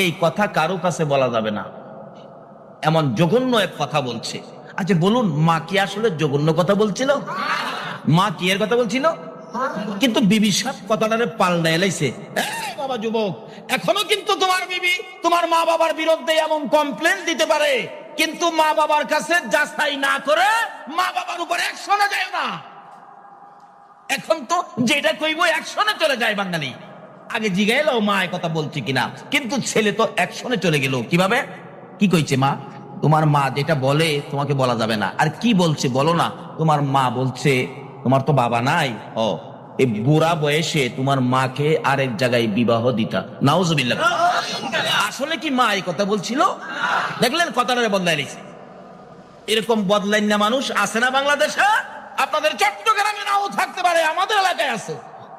এই কথা কারো কাছে বলা যাবে না, এমন জঘন্য এক কথা বলছে। আচ্ছা বলুন মা কি আসলে জঘন্য কথা বলছিল? মা কি এর কথা বলছিল? কিন্তু বিবি সব কথাটারে পাল্টা এলাইছে। বাবা যুবক, এখনো কিন্তু তোমার বিবি তোমার মা বাবার বিরুদ্ধে এমন কমপ্লেন দিতে পারে, কিন্তু মা বাবার কাছে যাচাই না করে মা বাবার উপর অ্যাকশনে যায় না। এখন তো যেটা কইবো অ্যাকশনে চলে যায় বাঙালি। আগে জিগাইলো মা এই কথা বলছে কিনা, কিন্তু ছেলে তো অ্যাকশনে চলে গেল। কিভাবে? কি কইছে মা? তোমার মা যেটা বলে তোমাকে বলা যাবে না। আর কি বলছে বলো না? তোমার মা বলছে তোমার তো বাবা নাই, এই বুড়া বয়সে তোমার মাকে আরেক জায়গায় বিবাহ দিতা। নাউজুবিল্লাহ। আসলে কি মা এই কথা বলছিল? দেখলেন কথাটা বদলাই নিছে। এরকম বদলাইন না মানুষ আছে না বাংলাদেশে? আপনাদের চট্টগ্রামে নাও থাকতে পারে, আমাদের এলাকায় আছে।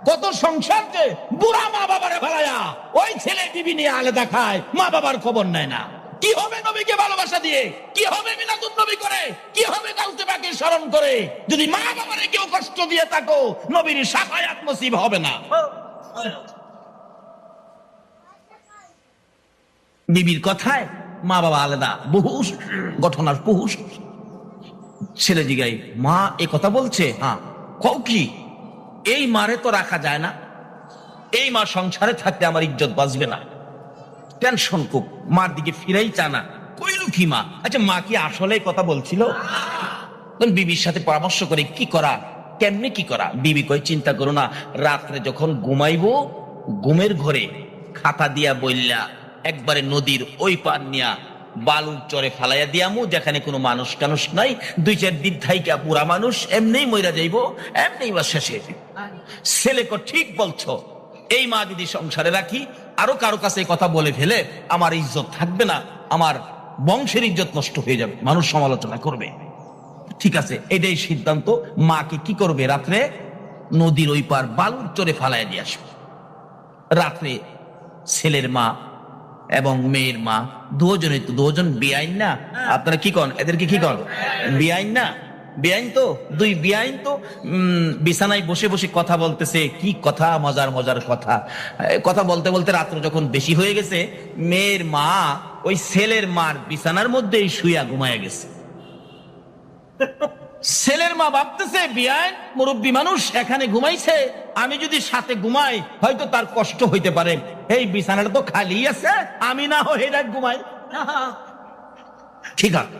কত সংসারকে বুড়া মা বাবারে ফেলায়া ওই ছেলে বিবি নিয়ে আলাদা খায়, মা বাবার খবর নেয় না। কি হবে নবীকে ভালোবাসা দিয়ে? কি হবে মিলাদুন নবী করে? কি হবে কাউকে বাকি স্মরণ করে? যদি মা বাবারে কেউ কষ্ট দিয়ে থাকো, নবীর শাফায়াত নসিব হবে না। বিবির কথায় মা বাবা আলাদা, বহু ঘটনার বহু। ছেলে জিগাই মা এ কথা বলছে? হ্যাঁ। কও কি? এই মারে তো রাখা যায় না, এই মা সংসারে থাকতে আমার ইজ্জত বাঁচবে না। টেনশন খুব, মার দিকে ফিরাই চানা। কইল কি মা? আচ্ছা মা কি আসলে কথা বলছিল? বিবির সাথে পরামর্শ করে কি করা, কেমনে কি করা। বিবি কই চিন্তা করো না, রাত্রে যখন ঘুমাইবো ঘুমের ঘরে খাতা দিয়া বইলা একবারে নদীর ওই পার নিয়া বালুর চরে ফালাইয়া দিয়ামু, যেখানে কোনো মানুষ টানুষ নাই, 2-4 দিন থাইকা পুরা মানুষ এমনি মইরা যাইবো, এমনি বা শেষে। ছেলে কো ঠিক বলছো, এই মা যদি সংসারে রাখি আরো কারো কাছে কথা বলে ফেলে আমার ইজ্জত থাকবে না, আমার বংশের ইজ্জত নষ্ট হয়ে যাবে, মানুষ সমালোচনা করবে। ঠিক আছে, এটাই সিদ্ধান্ত। মাকে কি করবে? রাত্রে নদীর ওই পার বালুর চরে ফালাইয়া দিয়ে আসবে। রাত্রে ছেলের মা এবং মেয়ের মা দুজন বেআইন না? আপনারা কি কন? এদেরকে কি কন? বেআইন না? বেআইন তো, 2 বেআইন তো বিছানায় বসে বসে কথা বলতেছে। কি কথা, মজার মজার কথা। কথা বলতে বলতে রাত্র যখন বেশি হয়ে গেছে, মেয়ের মা ওই ছেলের মার বিছানার মধ্যেই শুইয়া ঘুমায়া গেছে। ছেলের মা ভাবতেছে বিয়ান মুরব্বী মানুষ এখানে ঘুমাইছে, আমি যদি সাথে ঘুমাই হয়তো তার কষ্ট হইতে পারে, এই বিছানাটা তো খালি আছে, আমি না হয়ে রাত ঘুমাই। ঠিক আছে,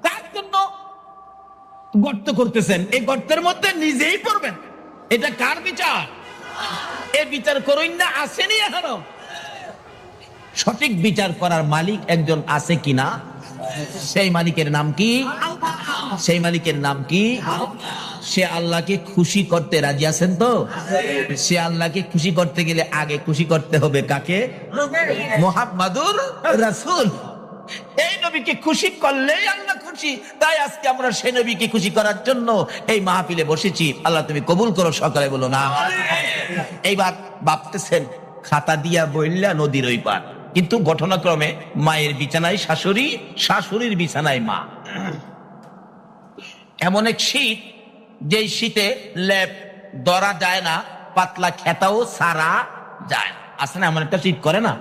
তার জন্য গর্ত করতেছেন, এই গর্তের মধ্যে নিজেই পড়বেন। এটা কার বিচার? এ বিচার করুন না, আসেনি এখনো। সঠিক বিচার করার মালিক একজন আছে কিনা? সেই মালিকের নাম কি? সেই মালিকের নাম কি? সে আল্লাহকে খুশি করতে রাজি আছেন তো? সে আল্লাহকে খুশি করতে গেলে আগে খুশি করতে হবে কাকে? মুহাম্মাদুর রাসূল। এই নবীকে খুশি করলেই আল্লাহ খুশি। তাই আজকে আমরা সেই নবীকে খুশি করার জন্য এই মাহফিলে বসেছি। আল্লাহ তুমি কবুল করো, সকালে বলো না। এইবার ভাবতেছেন খাতা দিয়া বইলা নদীর ওই পার, কিন্তু ঘটনাক্রমে মায়ের বিছানায় শাশুড়ি, শাশুড়ির বিছানায় মা। এমন এক শীত, যেই শীতে লেপ ধরা যায় না, পাতলা খেতাও সারা যায় না। আছে না এমন একটা শীত করে না?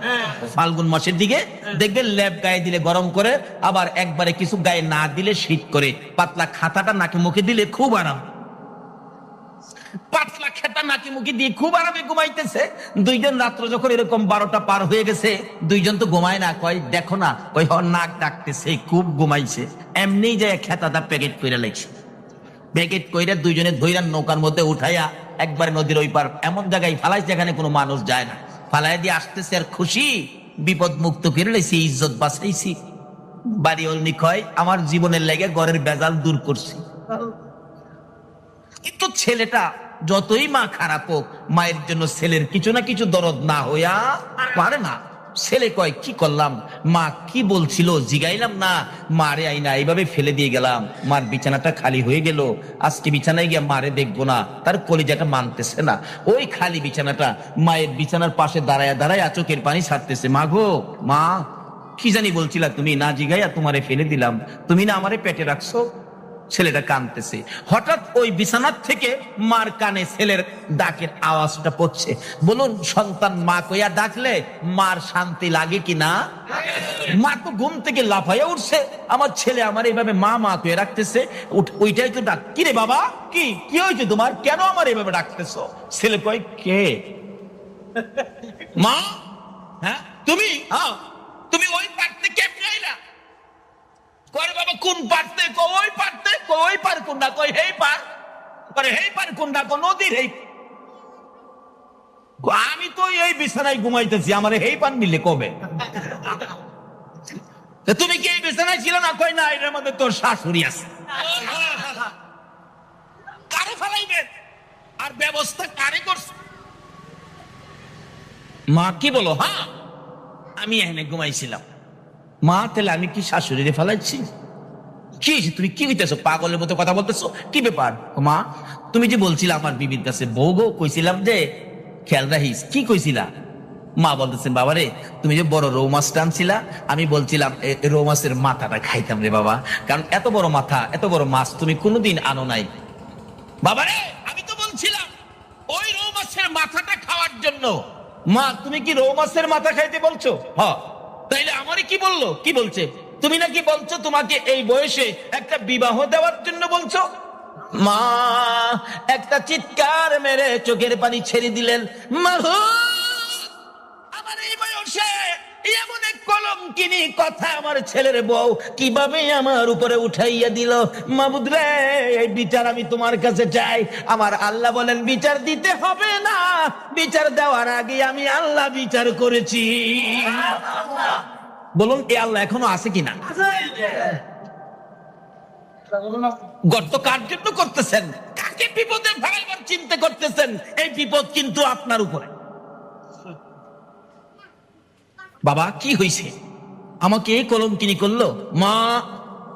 ফাল্গুন মাসের দিকে দেখবেন লেপ গায়ে দিলে গরম করে, আবার একবারে কিছু গায়ে না দিলে শীত করে। পাতলা খাতাটা নাকে মুখে দিলে খুব আরাম। পাতলা খেতা নাকি মুখে দিয়ে খুব আরামে ঘুমাইতেছে। 2 জন রাত্র যখন এরকম 12টা পার হয়ে গেছে, 2 জন তো ঘুমায় না, কয় দেখো না, কই নাক ডাকতেছে, খুব ঘুমাইছে। এমনি যায় খেতাটা প্যাকেট করে লাগছে। প্যাকেট কইরা 2 জনে ধইরা নৌকার মধ্যে উঠাইয়া একবার নদীর ওই পার এমন জায়গায় ফালাইছে যেখানে কোনো মানুষ যায় না। ফালাই দিয়ে আসতেছে আর খুশি, বিপদ মুক্ত করে লেছি, ইজ্জত বাঁচাইছি। বাড়ি অলনি কয় আমার জীবনের লেগে ঘরের বেজাল দূর করছি। কিন্তু ছেলেটা যতই মা খারাপ হোক, মায়ের জন্য ছেলের কিছু না কিছু দরদ না হইয়া পারে না। ছেলে কয় কি করলাম, মা কি বলছিল জিগাইলাম না, মারে আইনা এইভাবে ফেলে দিয়ে গেলাম, মার বিছানাটা খালি হয়ে গেল, আজকে বিছানায় গিয়ে মারে দেখবো না। তার কলিজাটা মানতেছে না। ওই খালি বিছানাটা মায়ের বিছানার পাশে দাঁড়ায় দাঁড়ায় চোখের পানি ছাড়তেছে। মা গো মা, কি জানি বলছিলা তুমি, না জিগাইয়া তোমারে ফেলে দিলাম, তুমি না আমারে পেটে রাখছো। ছেলেটা কাঁদতেছে। হঠাৎ ওই বিছানার থেকে মার কানে ছেলের ডাকের আওয়াজটা পড়ছে। বলুন, সন্তান মা কইয়া ডাকলে মার শান্তি লাগে কি না? মা তো ঘুম থেকে লাফাইয়া উঠছে, আমার ছেলে আমার এইভাবে মা মা কইয়া রাখতেছে। ওইটাই তো ডাক। কি রে বাবা, কি কি হয়েছে তোমার, কেন আমার এইভাবে ডাকতেছো? ছেলে কয় কে? মা। হ্যাঁ তুমি? হ্যাঁ। তুমি ওই পারতে কেমনে আইলা? কয় বাবা কোন পারতে? ওই পারতে। ওই পার কোনটা? কই হেই পার। করে হেই পার কোনটা? নদীর হেই। আমি তো এই বিছানায় ঘুমাইতেছি, আমার হেই পার নিলে কবে? তুমি কি এই বিছানায় ছিল না? কই না, এর মধ্যে তোর শাশুড়ি আছে। কারে ফেলাইবেন আর ব্যবস্থা কারে করছে? মা কি বলো? হ্যাঁ আমি এখানে ঘুমাইছিলাম। মা তাহলে আমি কি শাশুড়িরে ফেলাইছি? কি তুমি কি হইতেছো, পাগলের মতো কথা বলতেছো, কি ব্যাপার? মা তুমি যে বলছিলে আমার বিবির কাছে বউ গো, কইছিলাম যে খেয়াল রাখিস। কি কইছিলা? মা বলতেছেন বাবারে তুমি যে বড় রৌ মাছটা আনছিলা, আমি বলছিলাম রৌ মাছের মাথাটা খাইতাম রে বাবা, কারণ এত বড় মাথা এত বড় মাছ তুমি কোনোদিন আনো নাই। বাবারে আমি তো বলছিলাম ওই রৌ মাছের মাথাটা খাওয়ার জন্য। মা তুমি কি রৌ মাছের মাথা খাইতে বলছো? হ্যাঁ। তাইলে আমারে কি বললো? কি বলছে? তুমি নাকি বলছো তোমাকে এই বয়সে একটা বিবাহ দেওয়ার জন্য বলছো। মা একটা চিৎকার মেরে চোখের পানি ছেড়ে দিলেন। আমার এই বয়সে এমন এক কলঙ্কিনী কথা আমার ছেলের বউ কিভাবে আমার উপরে উঠাইয়া দিল। মাবুদ রে, এই বিচার আমি তোমার কাছে চাই। আমার আল্লাহ বলেন বিচার দিতে হবে না, বিচার দেওয়ার আগে আমি আল্লাহ বিচার করেছি। বলুন এ আল্লাহ এখনো আছে কিনা? গর্ত কার জন্য করতেছেন? কাকে বিপদে ফেলাইবার চিন্তা করতেছেন? এই বিপদ কিন্তু আপনার উপরে। বাবা কি হয়েছে? আমাকে কলঙ্কিনী করলো। মা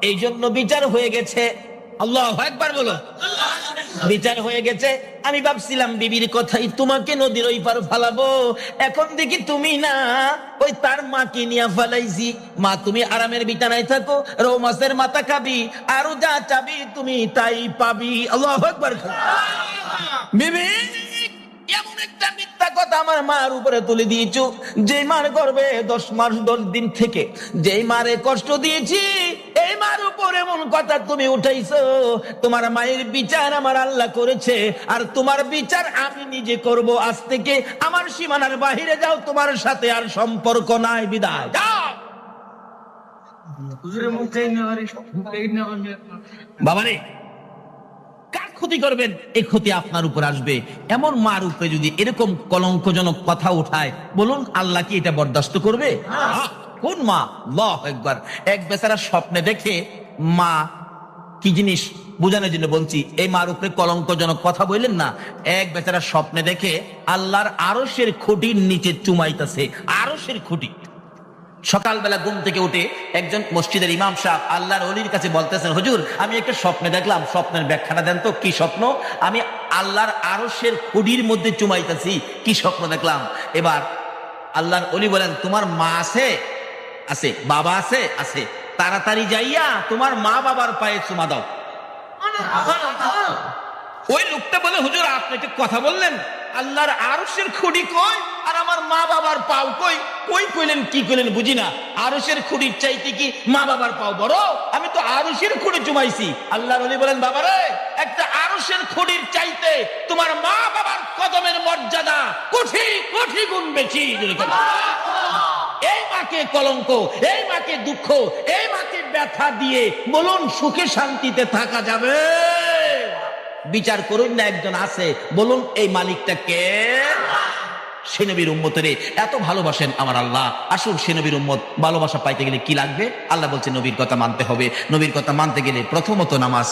এই জন্য বিচার হয়ে গেছে। আল্লাহু আকবার বলো। বিচার হয়ে গেছে। আমি ভাবছিলাম বিবির কথাই তোমাকে নদীর ওই পার ফালাবো, এখন দেখি তুমি না, ওই তার মাকে নিয়ে ফালাইছি। মা তুমি আরামের বিছানায় থাকো, রৌ মাছের মাথা খাবি, আরো যা চাবি তুমি তাই পাবি। আল্লাহু আকবার। বিবি এমন একটা মিথ্যা কথা আমার মার উপরে তুলে দিয়েছো, যে মার গর্ভে 10 মাস 10 দিন থেকে যেই মারে কষ্ট দিয়েছি, এই মার উপর এমন কথা তুমি উঠাইছো। তোমার মায়ের বিচার আমার আল্লাহ করেছে, আর তোমার বিচার আমি নিজে করব। আজ থেকে আমার সীমানার বাহিরে যাও, তোমার সাথে আর সম্পর্ক নাই, বিদায় যাও। বাবারে কার ক্ষতি করবেন? এই ক্ষতি আপনার উপর আসবে। এমন মার উপরে যদি এরকম কলঙ্কজনক কথা উঠায়, বলুন আল্লাহ কি এটা বরদাস্ত করবে? কোন মা? আল্লাহু আকবার। এক বেচারা স্বপ্নে দেখে, মা কি জিনিস বোঝানোর জন্য বলছি, এই মার উপরে কলঙ্কজনক কথা বললেন না। এক বেচারা স্বপ্নে দেখে আল্লাহর আরশের খুঁটির নিচে চুমাইতেছে, আরশের খুঁটি। সকালবেলা ঘুম থেকে উঠে একজন মসজিদের ইমাম সাহেব আল্লাহর ওলির কাছে বলতেছেন, হুজুর আমি একটা স্বপ্নে দেখলাম, স্বপ্নের ব্যাখ্যাটা দেন তো। কি স্বপ্ন? আমি আল্লাহর আরশের খুঁটির মধ্যে চুমাইতেছি, কি স্বপ্ন দেখলাম? এবার আল্লাহর ওলি বলেন, তোমার মা আছে? আছে। বাবা আছে? আছে। তাড়াতাড়ি যাইয়া তোমার মা বাবার পায়ে চুমা দাও। ওই লোকটা বলে, হুজুর আপনি একটা কথা বললেন, আল্লাহর আরশের খুঁটি কই আর আমার মা বাবার পাও কই? কই কইলেন কি কইলেন বুঝি না। আরশের খুঁটির চাইতে কি মা বাবার পাও বড়? আমি তো আরশের খুঁটি চুমাইছি। আল্লাহর ওলি বলেন, বাবারে একটা আরশের খুঁটির চাইতে তোমার মা বাবার কদমের মর্যাদা কোটি কোটি গুণ বেশি। এই মাকে কলঙ্ক, এই মাকে দুঃখ, এই মাকে ব্যথা দিয়ে বলুন সুখে শান্তিতে থাকা যাবে? বিচার করুন না, একজন আছে, বলুন এই মালিকটা কে? সে নবীর উম্মতেরে এত ভালোবাসেন আমার আল্লাহ। আসুন সে নবীর উম্মত ভালোবাসা পাইতে গেলে কি লাগবে? আল্লাহ বলছে নবীর কথা মানতে হবে। নবীর কথা মানতে গেলে প্রথমত নামাজ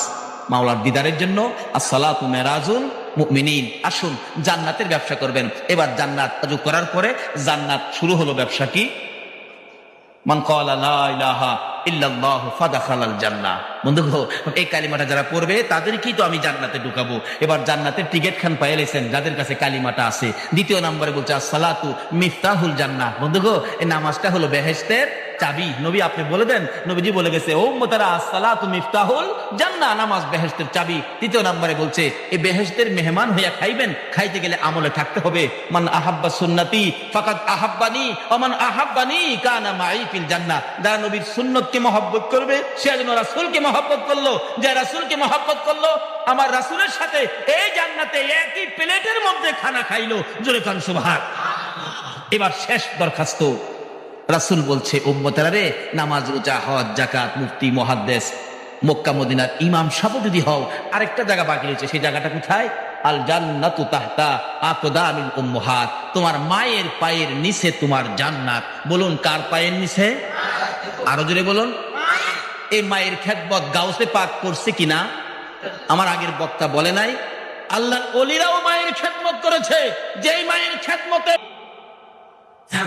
মাওলার দিদারের জন্য, আসসালাতু মেরাজুল মুমিনিন। আসুন জান্নাতের ব্যবসা করবেন। এবার জান্নাত অজু করার পরে জান্নাত শুরু হলো ব্যবসা। কি? মান ক্বালা লা ইলাহা ইল্লাল্লাহ ফাদাখালাল জান্নাহ। বন্ধুগো এই কালিমাটা যারা পড়বে তাদেরকেই তো আমি জান্নাতে ঢুকাবো। এবার জান্নাতের টিকিট খান পাইলেছেন যাদের কাছে কালিমাটা আছে। দ্বিতীয় নম্বরে বলছে আসসালাতু মিফতাহুল জান্নাহ। বন্ধুগো এই নামাজটা হলো বেহেশতের চাবি। নবী আপনি বলে দেন, নবীজি বলে গেছে, ও উম্মতারা আসসালাতু মিফতাহুল জান্নাহ, নামাজ বেহেশতের চাবি। তৃতীয় নম্বরে বলছে এই বেহেশতের মেহমান হইয়া খাইবেন, খাইতে গেলে আমলে থাকতে হবে। মান আহাব্বা সুন্নতি ফাকাদ আহাব্বানি ওয়া মান আহাব্বানি কানা মাই ফিল জান্নাহ। যারা নবীর সুন্নতকে মহব্বত করবে সে যেন রাসূলকে মহব্বত করলো, যে রাসূলকে মহব্বত করলো আমার রাসূলের সাথে এই জান্নাতে একই প্লেটের মধ্যে খানা খাইলো। জোরে কান সুবহানাল্লাহ। এবার শেষ দরখাস্ত, রাসূল বলছে উম্মতেরা রে, নামাজ রোজা হজ যাকাত মুফতি মুহাদ্দিস মক্কা মদিনার ইমাম সাহেব যদি হও, আরেকটা জায়গা বাকি রয়েছে, সেই জায়গাটা কোথায়? আল জান্নাতু তাহতা আকদামিল উম্মাহাত। তোমার মায়ের পায়ের নিচে তোমার জান্নাত। বলুন কার পায়ের নিচে? আরো জোরে বলুন। এই মায়ের খেদমত গাউসে পাক করছে কিনা? আমার আগের বক্তা বলে নাই, আল্লাহর ওলিরাও মায়ের খেদমত করেছে। যেই মায়ের খেদমতে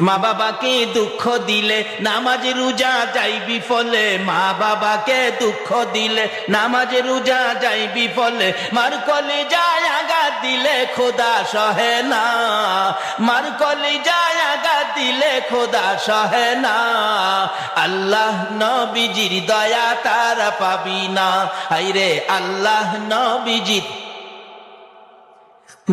মা বাবাকে দুঃখ দিলে নামাজে রোজা যাই বিফলে, মা বাবাকে দুঃখ দিলে নামাজে রোজা যাই বিফলে, মার কলিজায় আঘাত দিলে খোদা সহে না, মার কলিজায় আঘাত দিলে খোদা সহে না। আল্লাহ নবীজির দয়া তারা পাবি না, হায়রে আল্লাহ নবীজির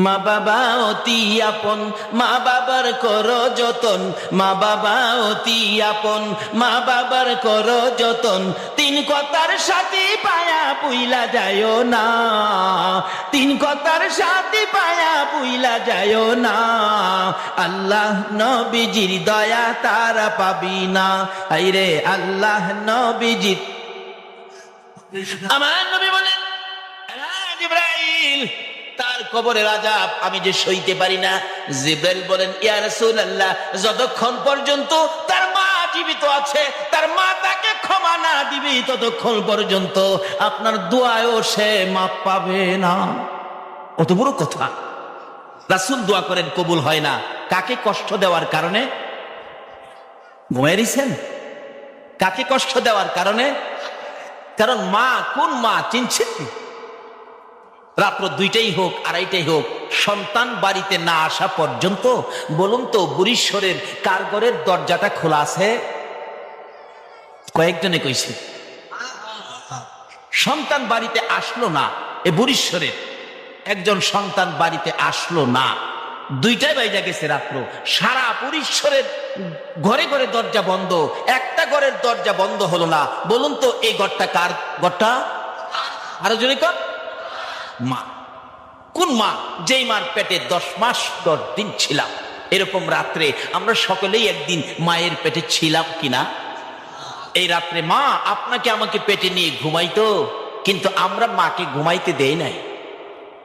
মা বাবা অতি আপন, মা বাবার করো যতন, মা বাবা অতি আপন, মা বাবার করো যতন। তিন কথার সাথে পায়া পুইলা যায়ও না, তিন কথার সাথে পায়া পুইলা যায়ও না। আল্লাহ নবীজির দয়া তারা পাবি না, আইরে আল্লাহ নবীজির। আমার নবী বলেন, জিবরাইল তার কবরের আযাব আমি যে সইতে পারি না। জিবরাইল বলেন, ইয়া রাসূলুল্লাহ, যতক্ষণ পর্যন্ত তার মা জীবিত আছে, তার মা তাকে ক্ষমা না দিবে, ততক্ষণ পর্যন্ত আপনার দোয়ায়ও সে মাপ পাবে না। কত বড় কথা! রাসূল দোয়া করেন, কবুল হয় না। কাকে কষ্ট দেওয়ার কারণে? ঘুমায় দিছেন? কাকে কষ্ট দেওয়ার কারণে? কারণ মা, কোন মা চিনছেন? রাত্র 2টাই হোক, 2:30টাই হোক, সন্তান বাড়িতে না আসা পর্যন্ত বলুন তো বুড়িশ্বরের কার ঘরের দরজাটা খোলা আছে? কয়েকজনে কইছে। সন্তান বাড়িতে আসলো না, এ বুড়িশ্বরের একজন সন্তান বাড়িতে আসলো না, 2টায় বাইজা গেছে রাত্র, সারা বুড়িশ্বরের ঘরে ঘরে দরজা বন্ধ, একটা ঘরের দরজা বন্ধ হলো না। বলুন তো এই ঘরটা কার ঘরটা? আরো জোরে কর। মা। কোন মা? যেই মার পেটে 10 মাস 10 দিন ছিলাম। এরকম রাত্রে আমরা সকলেই একদিন মায়ের পেটে ছিলাম কিনা? এই রাত্রে মা আপনাকে আমাকে পেটে নিয়ে ঘুমাইতো, কিন্তু আমরা মাকে ঘুমাইতে দেই নাই।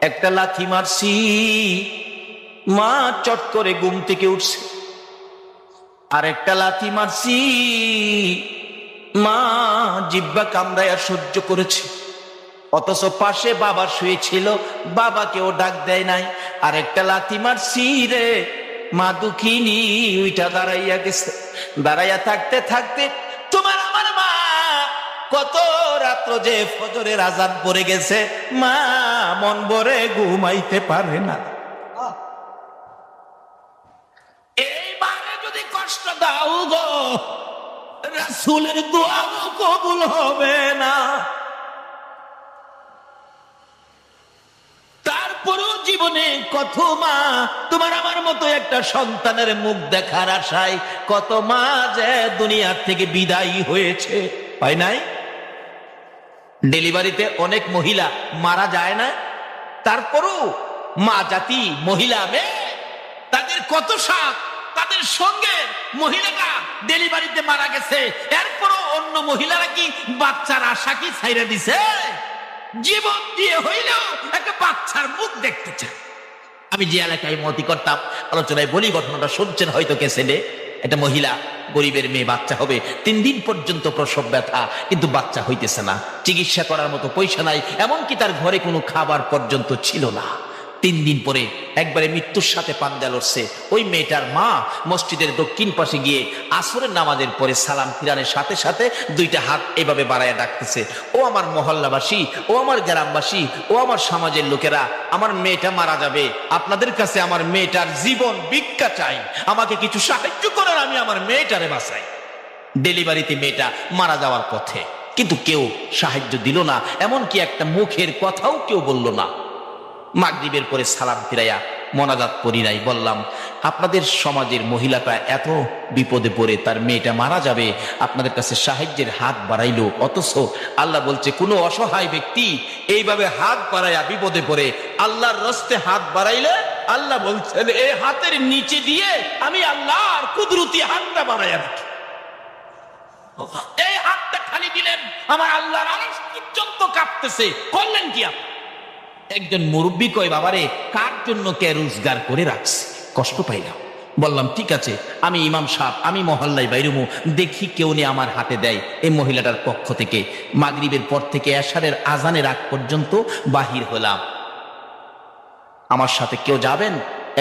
একটা লাথি মারছি, মা চট করে ঘুম থেকে উঠছে। আর একটা লাথি মারছি, মা জিহ্বা কামড়াইয়া সহ্য করেছে। অথচ পাশে বাবা শুয়েছিল, বাবাকেও ডাক দেয় নাই। আর একটা লাথি মারছি রে, মা দুঃখিনী ওইটা দাঁড়াইয়া গেছে। দাঁড়াইয়া থাকতে থাকতে তোমার আমার মা কত রাত্র যে ফজরের আজান পড়ে গেছে, মা মন ভরে ঘুমাইতে পারে না। এই মারে যদি কষ্ট দাও গো, রাসূলের দোয়াও কবুল হবে না। তারপরেও জীবনে কত মা তোমার আমার মতো একটা সন্তানের মুখ দেখার আশায় কত মা যে দুনিয়ার থেকে বিদায়ী হয়েছে, পাই নাই? ডেলিভারিতে অনেক মহিলা মারা যায় না, তারপরও মা জাতি, মহিলা মেয়ে, তাদের কত সাথ, তাদের সঙ্গে মহিলাটা ডেলিভারিতে মারা গেছে, এরপরও অন্য মহিলারা কি বাচ্চার আশা কি ছাইরা দিছে? জীবন দিয়ে হইলেও একটা বাচ্চার মুখ দেখতে চায়। আমি যে এলাকায় মতি করতাম, আলোচনায় বলি, ঘটনাটা শুনছেন হয়তো ক্যাসেটে। একটা মহিলা, গরিবের মেয়ে, বাচ্চা হবে, 3 দিন পর্যন্ত প্রসব ব্যথা, কিন্তু বাচ্চা হইতেছে না, চিকিৎসা করার মতো পয়সা নাই, এমনকি তার ঘরে কোনো খাবার পর্যন্ত ছিল না। 3 দিন পরে একবারে মৃত্যুর সাথে পাঞ্জা লড়ছে। ওই মেয়েটার মা মসজিদের দক্ষিণ পাশে গিয়ে আসরের নামাজের পরে সালাম ফিরানের সাথে সাথে 2টা হাত এভাবে বাড়ায় ডাকতেছে, ও আমার মহল্লাবাসী, ও আমার গ্রামবাসী, ও আমার সমাজের লোকেরা, আমার মেয়েটা মারা যাবে, আপনাদের কাছে আমার মেয়েটার জীবন ভিক্ষা চাই, আমাকে কিছু সাহায্য করার, আমি আমার মেয়েটারে বাঁচাই। ডেলিভারিতে মেয়েটা মারা যাওয়ার পথে, কিন্তু কেউ সাহায্য দিল না, এমনকি একটা মুখের কথাও কেউ বলল না। মাগরিবের পরে সালাম ফিরাইয়া মোনাজাত করি নাই, বললাম আপনাদের সমাজের মহিলাটা এত বিপদে পড়ে, তার মেয়েটা মারা যাবে, আপনাদের কাছে সাহায্যের হাত বাড়াইলো, অথচ আল্লাহ বলছে কোনো অসহায় ব্যক্তি এইভাবে হাত বাড়াইয়া বিপদে পড়ে আল্লাহর রাস্তে হাত বাড়াইলে আল্লাহ বলছেন এই হাতের নিচে দিয়ে আমি আল্লাহর কুদরতি হাতটা বাড়াইয়া রাখি। এই হাতটা খালি দিলেন, আমার আল্লাহর আরশ পর্যন্ত কাঁপতেছে। করলেন কি আপনি? একজন মুরব্বী কয়, বাবারে কার জন্য কে রোজগার করে রাখছে, কষ্ট পাইলাম। বললাম ঠিক আছে, আমি ইমাম সাহেব, আমি মহল্লায় বাইরুমু, দেখি কেউ নিয়ে আমার হাতে দেয়। এই মহিলাটার পক্ষ থেকে মাগরিবের পর থেকে এশারের আজানের আগ পর্যন্ত বাহির হলাম। আমার সাথে কেউ যাবেন?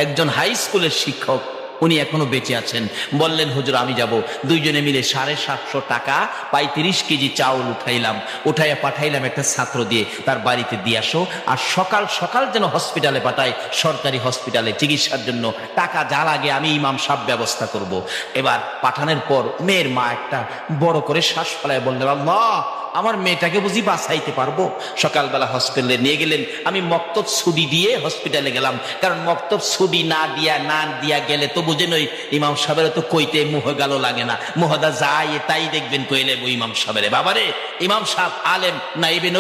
একজন হাই স্কুলের শিক্ষক, উনি এখনো বেঁচে আছেন। বললেন হুজুর আমি যাব। 2জনে মিলে 750 টাকা 35 কেজি চাউল উঠাইলাম, উঠাইয়া পাঠাইলাম একটা ছাত্র দিয়ে, তার বাড়িতে দিয়ে আসো, আর সকাল সকাল যেন হসপিটালে পাঠায়, সরকারি হসপিটালে চিকিৎসার জন্য, টাকা যা লাগে আমি ইমাম সাহেব ব্যবস্থা করব। এবার পাঠানোর পর মেয়ের মা একটা বড় করে শ্বাস ফেলায় বললেন, আল্লাহ আমার মেয়েটাকে বুঝি বাঁচাইতে পারবো? সকালবেলা হসপিটালে নিয়ে গেলেন, আমি মক্তব ছুটি দিয়ে হসপিটালে গেলাম, কারণ মক্তব ছুটি না দিয়া গেলে তো বুঝেন ওই ইমাম সাহেবের তো কইতে মুহ গালো লাগে না, মুহদা যায় তাই দেখবেন কইলে ইমাম সাহেবের বাবারে ইমাম সাহেব আলেম নাইবে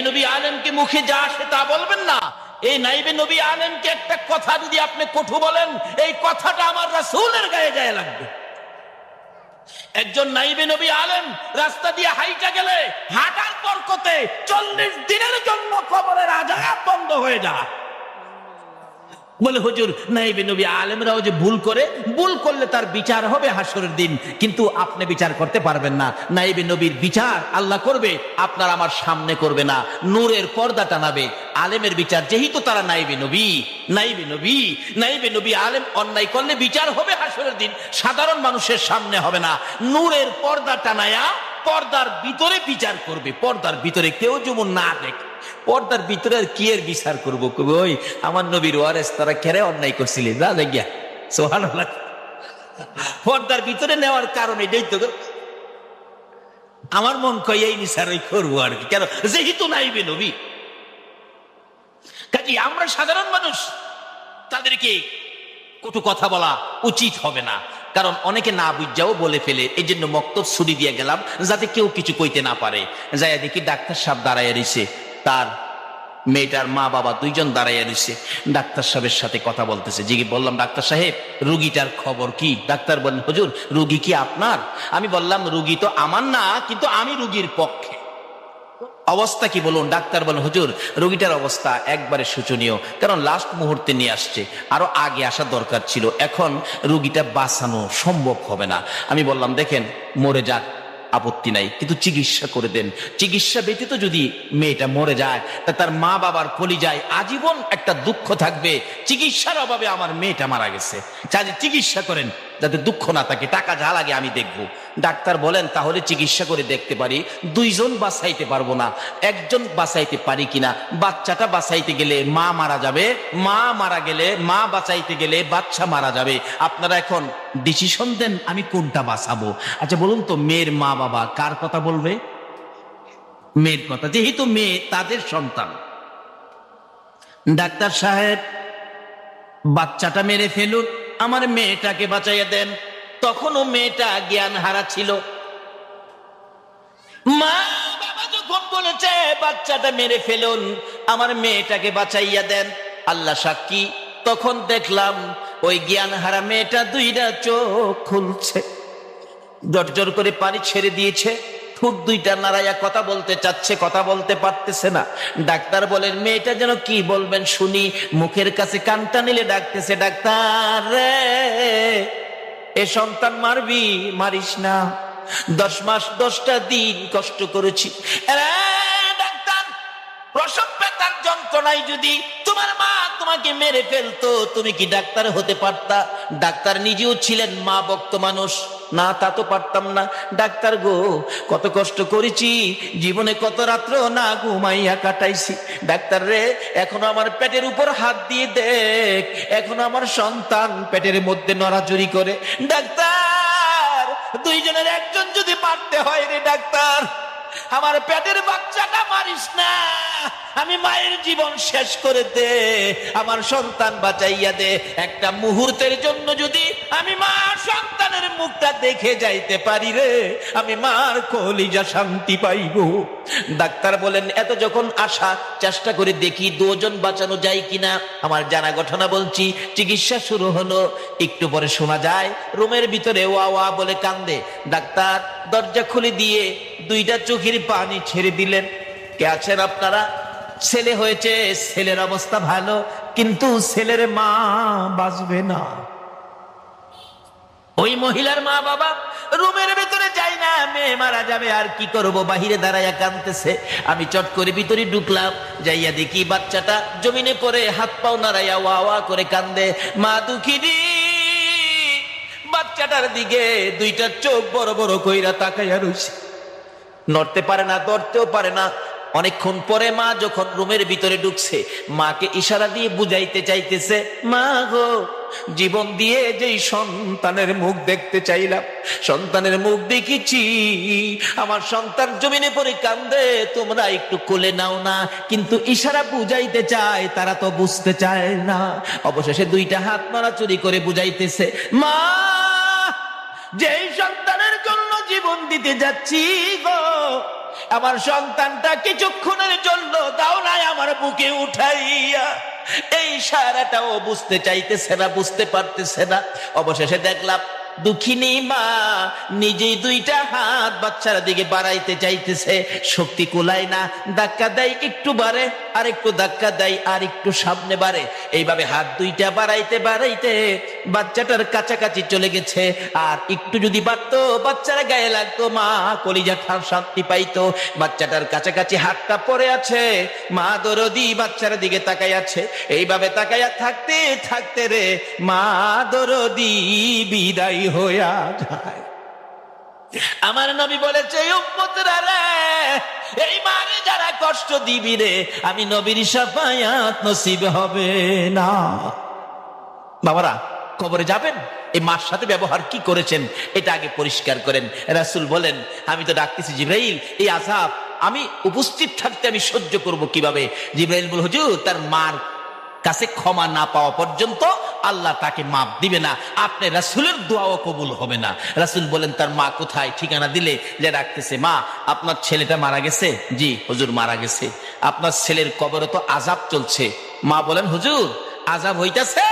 নবী আলেমকে মুখে যা আসে তা বলবেন না। এই নাইবে নবী আলেমকে একটা কথা যদি আপনি কটু বলেন, এই কথাটা আমার রাসূলের গায়ে গায়ে লাগবে। একজন নাইবে নবী আলেম রাস্তা দিয়ে হাইটা গেলে হাঁটার বরকতে 40 দিনের জন্য কবরের আযাব বন্ধ হয়ে যায়। বলে হুজুর নাইবে নবী আলেমরাও যে ভুল করলে তার বিচার হবে হাসরের দিন, কিন্তু আপনি বিচার করতে পারবেন না। নাইবে নবীর বিচার আল্লাহ করবে, আপনার আমার সামনে করবে না, নূরের পর্দা টানাবে। আলেমের বিচার যেহেতু তারা নাইবে নবী আলেম অন্যায় করলে বিচার হবে হাসরের দিন, সাধারণ মানুষের সামনে হবে না, নূরের পর্দা টানায়া পর্দার ভিতরে বিচার করবে। পর্দার ভিতরে কেউ যেমন না দেখে, পর্দার ভিতরে আর কি এর বিচার করবো? কবি ওই আমার নবীর ওয়ারেস তারা কেড়ে অন্যায় করছিলেন, যা গিয়া সুবহানাল্লাহ। পর্দার ভিতরে নেওয়ার কারণে এটাই তো আমার মন কয় এই বিচার ওই করবো আর কি, কেন যেহেতু নাইবে নবী। কাজে আমরা সাধারণ মানুষ, তাদেরকে কটু কথা বলা উচিত হবে না, কারণ অনেকে না বুঝাও বলে ফেলে। এই জন্য মক্তব ছুটি দিয়ে গেলাম যাতে কেউ কিছু কইতে না পারে। যাইয়া দেখি ডাক্তার সাহেব দাঁড়াইয়া রয়েছে, তার মেয়েটার মা বাবা দুইজন দাঁড়াইয়া রয়েছে, ডাক্তার সাহেবের সাথে কথা বলতেছে। জিজ্ঞেস বললাম ডাক্তার সাহেব রুগীটার খবর কি? ডাক্তার বলেন হুজুর রুগী কি আপনার? আমি বললাম রুগী তো আমার না, কিন্তু আমি রুগীর পক্ষে। অবস্থা কি বলুন? ডাক্তার বলেন হুজুর রোগীটার অবস্থা একবারে শোচনীয়, কারণ লাস্ট মুহূর্তে নিয়ে আসছে, আরো আগে আসা দরকার ছিল, এখন রোগীটা বাঁচানো সম্ভব হবে না। আমি বললাম দেখেন মরে যাক আপত্তি নাই, কিন্তু চিকিৎসা করে দেন। চিকিৎসা ব্যতীত যদি মেয়েটা মরে যায় তা তার মা বাবার কলিজায় আজীবন একটা দুঃখ থাকবে, চিকিৎসার অভাবে আমার মেয়েটা মারা গেছে, চাইলে চিকিৎসা করেন যাতে দুঃখ না থাকে, টাকা যা লাগে আমি দেখব। ডাক্তার বলেন তাহলে চিকিৎসা করে দেখতে পারি, দুইজন বাঁচাইতে পারবো না, একজন বাঁচাইতে পারি কিনা। বাচ্চাটা বাঁচাইতে গেলে মা মারা যাবে, মা মারা গেলে মা বাঁচাইতে গেলে বাচ্চা মারা যাবে। আপনারা এখন ডিসিশন দেন আমি কোনটা বাঁচাবো। আচ্ছা বলুন তো মেয়ের মা বাবা কার কথা বলবে? মেয়ের কথা, যেহেতু মেয়ে তাদের সন্তান। ডাক্তার সাহেব বাচ্চাটা মেরে ফেলুন, আমার মেয়েটাকে বাঁচাইয়া দেন। তখনও মেয়েটা জ্ঞান হারা ছিল। মা বাবা যখন বলেছে বাচ্চাটা মেরে ফেলুন, আমার মেয়েটাকে বাঁচাইয়া দেন, আল্লাহ সাক্ষী তখন দেখলাম ওই জ্ঞান হারা মেয়েটা দুইটা চোখ খুলছে, জর্জর করে পানি ছেড়ে দিয়েছে, ঠোঁট দুইটা নাড়াইয়া কথা বলতে চাচ্ছে, কথা বলতে পারতেছে না। ডাক্তার বলেন মেয়েটা যেন কি বলবেন শুনি, মুখের কাছে কানটা নিলে ডাকতেছে ডাক্তার রে, এ সন্তান মারবি মারিস না, 10 মাস 10টা দিন কষ্ট করেছি। ডাক্তার প্রসব ব্যথার যন্ত্রণায় যদি তোমার মা তোমাকে মেরে ফেলতো তুমি কি ডাক্তার হতে পারতা? ডাক্তার নিজেও ছিলেন মা ভক্ত মানুষ, না তা তো পারতাম না। ডাক্তার গো কত কষ্ট করেছি, জীবনে কত রাত্র না ঘুমাইয়া কাটাইছি। ডাক্তার রে এখনো আমার পেটের উপর হাত দিয়ে দেখ, এখনো আমার সন্তান পেটের মধ্যে নড়াচড়ি করে। ডাক্তার দুইজনের একজন যদি মারতে হয় রে ডাক্তার, আমার পেটের বাচ্চাটা মারিস না, আমি মায়ের জীবন শেষ করে দে, আমার সন্তান বাঁচাইয়া দে। একটা মুহূর্তের জন্য যদি আমি মা সন্তানের মুখটা দেখে যাইতে পারি রে, আমি মার কলিজা শান্তি পাইব। ডাক্তার বলেন এত যখন আশা, চেষ্টা করে দেখি দুজন বাঁচানো যায় কিনা। আমার জানা ঘটনা বলছি, চিকিৎসা শুরু হলো, একটু পরে শোনা যায় রুমের ভিতরে ওয়া ওয়া বলে কান্দে। ডাক্তার দরজা খুলে দিয়ে দুইটা চোখের পানি ছেড়ে দিলেন। কে আছেন আপনারা? ছেলে হয়েছে, ছেলের অবস্থা ভালো, কিন্তু ছেলের মা বাঁচবে না। ওই মহিলার মা বাবা রুমের ভিতরে যায় না, মেয়ে মারা যাবে আর কি করব, বাহিরে দাঁড়াইয়া কাঁদতেছে। আমি চট করে ভিতরে ঢুকলাম, যাইয়া দেখি বাচ্চাটা জমিনে পড়ে হাত পাও নাড়াইয়া ওয়া ওয়া করে কান্দে। মা দুঃখিনী বাচ্চাটার দিকে দুইটা চোখ বড় বড় কইরা তাকাইয়া রইছে, নড়তে পারে না, ধরতেও পারে না। অনেকক্ষণ পরে মা যখন রুমের ভিতরে ঢুকছে, মাকে ইশারা দিয়ে বুঝাইতে চাইতেছে, মা গো, জীবন দিয়ে যেই সন্তানের মুখ দেখতে চাইলাম, সন্তানের মুখ দেখেছি, আমার সন্তান জমিনে পড়ে কান্দে, তোমরা একটু কোলে নাও না। কিন্তু ইশারা বুঝাইতে চায়, তারা তো বুঝতে চায় না। অবশেষে দুইটা হাত নড়াচড়ি করে বুঝাইতেছে, মা, যেই সন্তানের জন্য জীবন দিতে যাচ্ছি গো, আমার সন্তানটা কিছুক্ষণের জন্য দাও নাই আমার বুকে উঠাইয়া। এই সারাটাও বুঝতে চাইতেছে না, বুঝতে পারতেছে না। অবশেষে দেখলাম দুঃখিনী মা নিজেই দুইটা হাত বাচ্চার দিকে বাড়াইতে চাইতেছে, শক্তি কুলায় না, ধাক্কা দেয় একটু বাড়ে, আর একটু ধাক্কা দেয়, আর একটু সামনে বাড়ে। এইভাবে হাত দুইটা বাড়াইতে বাড়াইতে বাচ্চাটার কাছাকাছি চলে গেছে। আর একটু যদি বাড়তো, বাচ্চারা গায়ে লাগতো, মা কলিজা শান্তি পাইতো। বাচ্চাটার কাছাকাছি হাতটা পড়ে আছে, মা দরদি বাচ্চার দিকে তাকাই আছে। এইভাবে তাকাইয়া থাকতে থাকতে রে মা দরদি বিদায় হইয়া যায়। আমার নবী বলেছে, উম্মতরা রে, এই মারে যারা কষ্ট দিবি রে, আমি নবীর শাফায়াত নসিব হবে না। বাবারা, কবরে যাবেন, এই মার সাথে ব্যবহার কি করেছেন এটা আগে পরিষ্কার করেন। রাসূল বলেন, আমি তো ডাকতেছি জিবরাইল, এই আযাব আমি উপস্থিত থাকতে আমি সহ্য করব কিভাবে? জিবরাইল বল, হুজুর, তার মার কাছে ক্ষমা না পাওয়া পর্যন্ত আল্লাহ তাকে মাপ দিবে না, আপনি রাসূলের দোয়াও কবুল হবে না। রাসূল বলেন, তার মা কোথায়? ঠিকানা দিলে যে ডাকতেছে, মা, আপনার ছেলেটা মারা গেছে? জি হুজুর, মারা গেছে। আপনার ছেলের কবরে তো আযাব চলছে। মা বলেন, হুজুর, আযাব হইতাছে?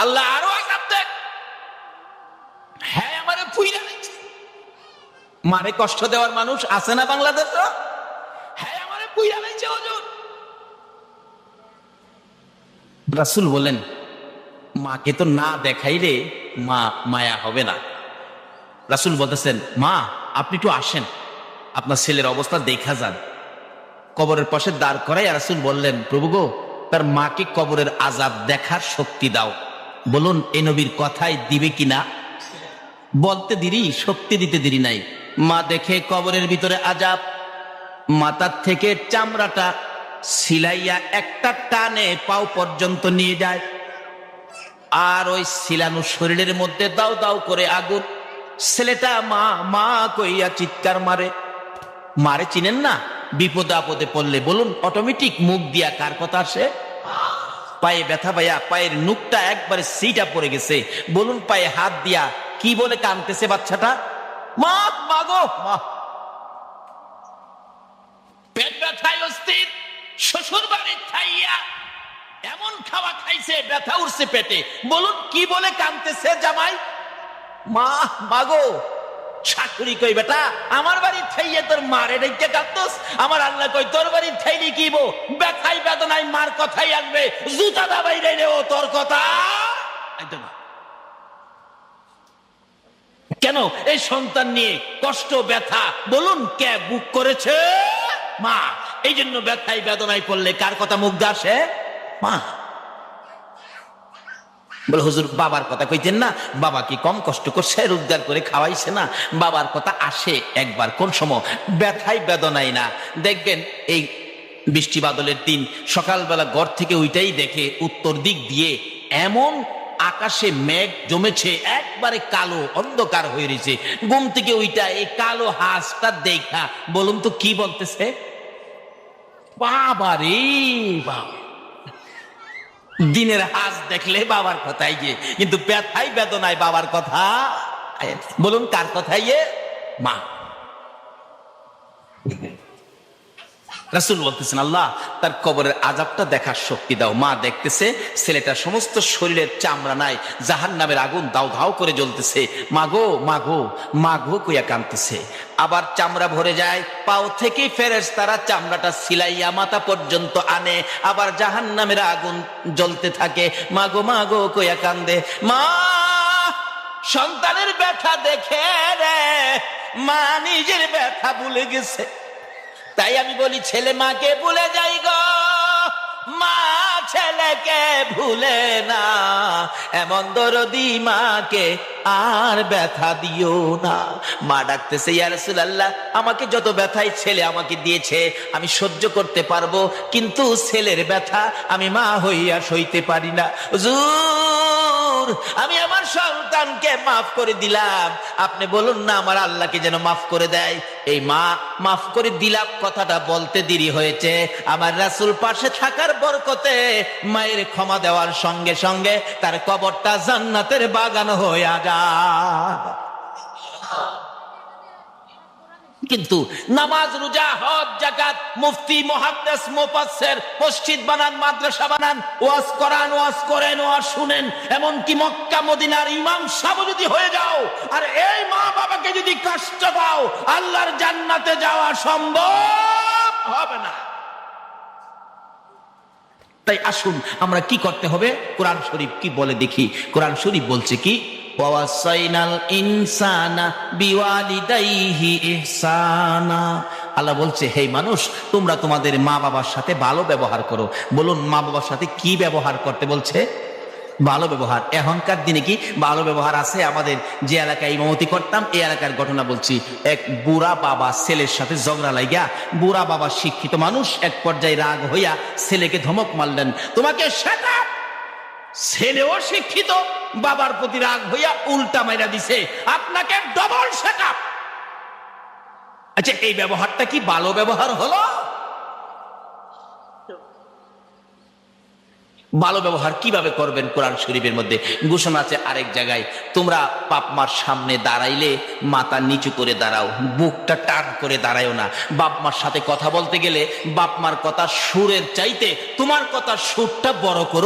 আল্লাহ আরো আযাব দেন। হ্যাঁ, আমারে পুইরা দিচ্ছে। মারে কষ্ট দেওয়ার মানুষ আছে না বাংলাদেশে? হ্যাঁ, আমারে পুইরা দিচ্ছে হুজুর। রাসূল বলেন, মাকে তো না দেখাইলে মা মায়া হবে না। রাসূল বলতেছেন, মা, আপনি একটু আসেন, আপনার ছেলের অবস্থা দেখা যান। কবরের পাশে দাঁড় করাই রাসূল বললেন, প্রভু গো, তার মাকে কবরের আযাব দেখার শক্তি দাও। বলুন, এই নবীর কথাই দিবে কিনা? বলতে দেরি, শক্তি দিতে দেরি নাই। মা দেখে কবরের ভিতরে আযাব, মাথার থেকে চামড়াটা সিলাইয়া একটা টানে পাও পর্যন্ত নিয়ে যায়। আর ওই সিলানো শরীরের মধ্যে দাও দাও করে আগুন। ছেলেটা মা মা কইয়া চিৎকার মারে। মারে চিনেন না? বিপদে আপদে পড়লে বলুন অটোমেটিক মুখ দিয়া কার কথা আসে? পায়ে ব্যথা পাইয়া পায়ের নুকটা একবারে সিটা পড়ে গেছে, বলুন পায়ে হাত দিয়া কি বলে কাঁদতেছে বাচ্চাটা? মা, মাগো মা। পেট ব্যথায় অস্থির, শ্বশুর বাড়ির খাইয়া এমন খাওয়া খাইছে, ব্যথা উঠছে পেটে, বলুন কি বলে কাঁদতেছে জামাই? মা, মাগো। শাশুড়ি কই, বেটা, আমার বাড়ির খাইয়ে তোর মারে রেখে কাঁদতোস? আমার আল্লাহ কই, তোর বাড়ির খাইনি কি বো, ব্যথাই বেদনায় মার কথাই আসবে, জুতা দাবাই রে ও তোর কথা। কেন এই সন্তান নিয়ে কষ্ট ব্যথা বলুন কে বুক করেছে? মা। এই জন্য ব্যথায় বেদনায় পড়লে কার কথা মুখ দিয়ে আসে? মা। বলে, হুজুর, বাবার কথা কইতেন না? বাবা কি কম কষ্ট করছে, রোজগার করে খাওয়াইছে না? বাবার কথা আসে একবার, কোন সময়? ব্যথায় বেদনায় না। দেখবেন এই বৃষ্টি বাদলের দিন সকালবেলা ঘর থেকে ওইটাই দেখে উত্তর দিক দিয়ে এমন আকাশে মেঘ জমেছে, একবারে কালো অন্ধকার হয়ে রয়েছে। ঘুম থেকে ওইটা এই কালো হাঁসটা দেখা বলুন তো কি বলতেছে? বাবা রে বাবা। দিনের হাঁস দেখলে বাবার কথাই গিয়ে, কিন্তু ব্যথাই বেদনায় বাবার কথা বলুন কার কথাই? মা। রাসূল বলতেছেন, আল্লাহ তার কবরের আযাবটা দেখার শক্তি দাও। মা দেখতেছে ছেলেটার সমস্ত শরীরের চামড়া নাই, জাহান্নামের আগুন দাউ দাউ করে জ্বলতেছে। মাগো মাগো মাগো কইয়া কাঁদতেছে। আবার চামড়া ভরে যায়, পাও থেকে ফেরেশতারা চামড়াটা সিলাইয়া মাথা পর্যন্ত আনে, আবার জাহান্নামের আগুন জ্বলতে থাকে। মাগো মাগো কইয়া কান্দে। মা সন্তানের ব্যথা দেখে রে মা নিজের ব্যথা ভুলে গেছে। তাই আমি বলি, ছেলে মাকে ভুলে যাই গো, মা ছেলেকে ভুলে না, এমন দরদি মাকে আর ব্যথা দিও না। মা ডাকতেছে, ইয়া রাসূলুল্লাহ, আমাকে যত ব্যথাই ছেলে আমাকে দিয়েছে আমি সহ্য করতে পারবো, কিন্তু ছেলের ব্যথা আমি মা হইয়া সইতে পারি না। হুজুর, আমি আমার সন্তানকে মাফ করে দিলাম, আপনি বলুন না আমার আল্লাহকে যেন মাফ করে দেয়। এই মা মাফ করে দিলাম কথাটা বলতে দেরি হয়েছে, আমার রাসূল পাশে থাকার বরকতে মায়ের ক্ষমা দেওয়ার সঙ্গে সঙ্গে তার কবরটা জান্নাতের বাগান হয়ে যায়। কিন্তু নামাজ, রোজা, হজ, যাকাত, মুফতি, মুহাদ্দিস, মুফাসসির, মসজিদ বানান, মাদ্রাসা বানান, ওয়াজ করান, ওয়াজ করেন, ওয়াজ শুনেন, এমনকি মক্কা মদিনার ইমাম সাহেব যদি হয়ে যাও আর এই মা বাবাকে যদি কষ্ট দাও, আল্লাহর জান্নাতে যাওয়া সম্ভব হবে না। তাই আসুন আমরা কি করতে হবে, কোরআন শরীফ কি বলে দেখি। কোরআন শরীফ বলছে কি, ওয়াসাইনাল ইনসানা বিওয়ালিদাইহি ইহসানা। আল্লাহ বলছে, হে মানুষ, তোমরা তোমাদের মা বাবার সাথে ভালো ব্যবহার করো। বলুন, মা বাবার সাথে কি ব্যবহার করতে বলছে? ভালো ব্যবহার। এখনকার দিনে কি ভালো ব্যবহার আছে? আমাদের যে এলাকায় ইমামতি করতাম, এই এলাকার ঘটনা বলছি। এক বুড়া বাবা ছেলের সাথে ঝগড়া লাগিয়া, বুড়া বাবা শিক্ষিত মানুষ, এক পর্যায়ে রাগ হইয়া ছেলেকে ধমক মারলেন, তোমাকে শেখা। ছেলেও শিক্ষিত, বাবার প্রতি রাগ হইয়া উল্টা মাইরা দিছে, আপনাকে ডবল শেখা। আচ্ছা, এই ব্যবহারটা কি ভালো ব্যবহার হলো? ভালো ব্যবহার কিভাবে করবেন? কোরআন শরীফের মধ্যে ঘোষণা আছে আরেক জায়গায়, তোমরা বাপ মার সামনে দাঁড়াইলে মাথা নিচু করে দাঁড়াও, বুকটা টান করে দাঁড়ায়ও না। বাপ মার সাথে কথা বলতে গেলে বাপ মার কথা সুরের চাইতে তোমার কথা সুরটা বড় করো।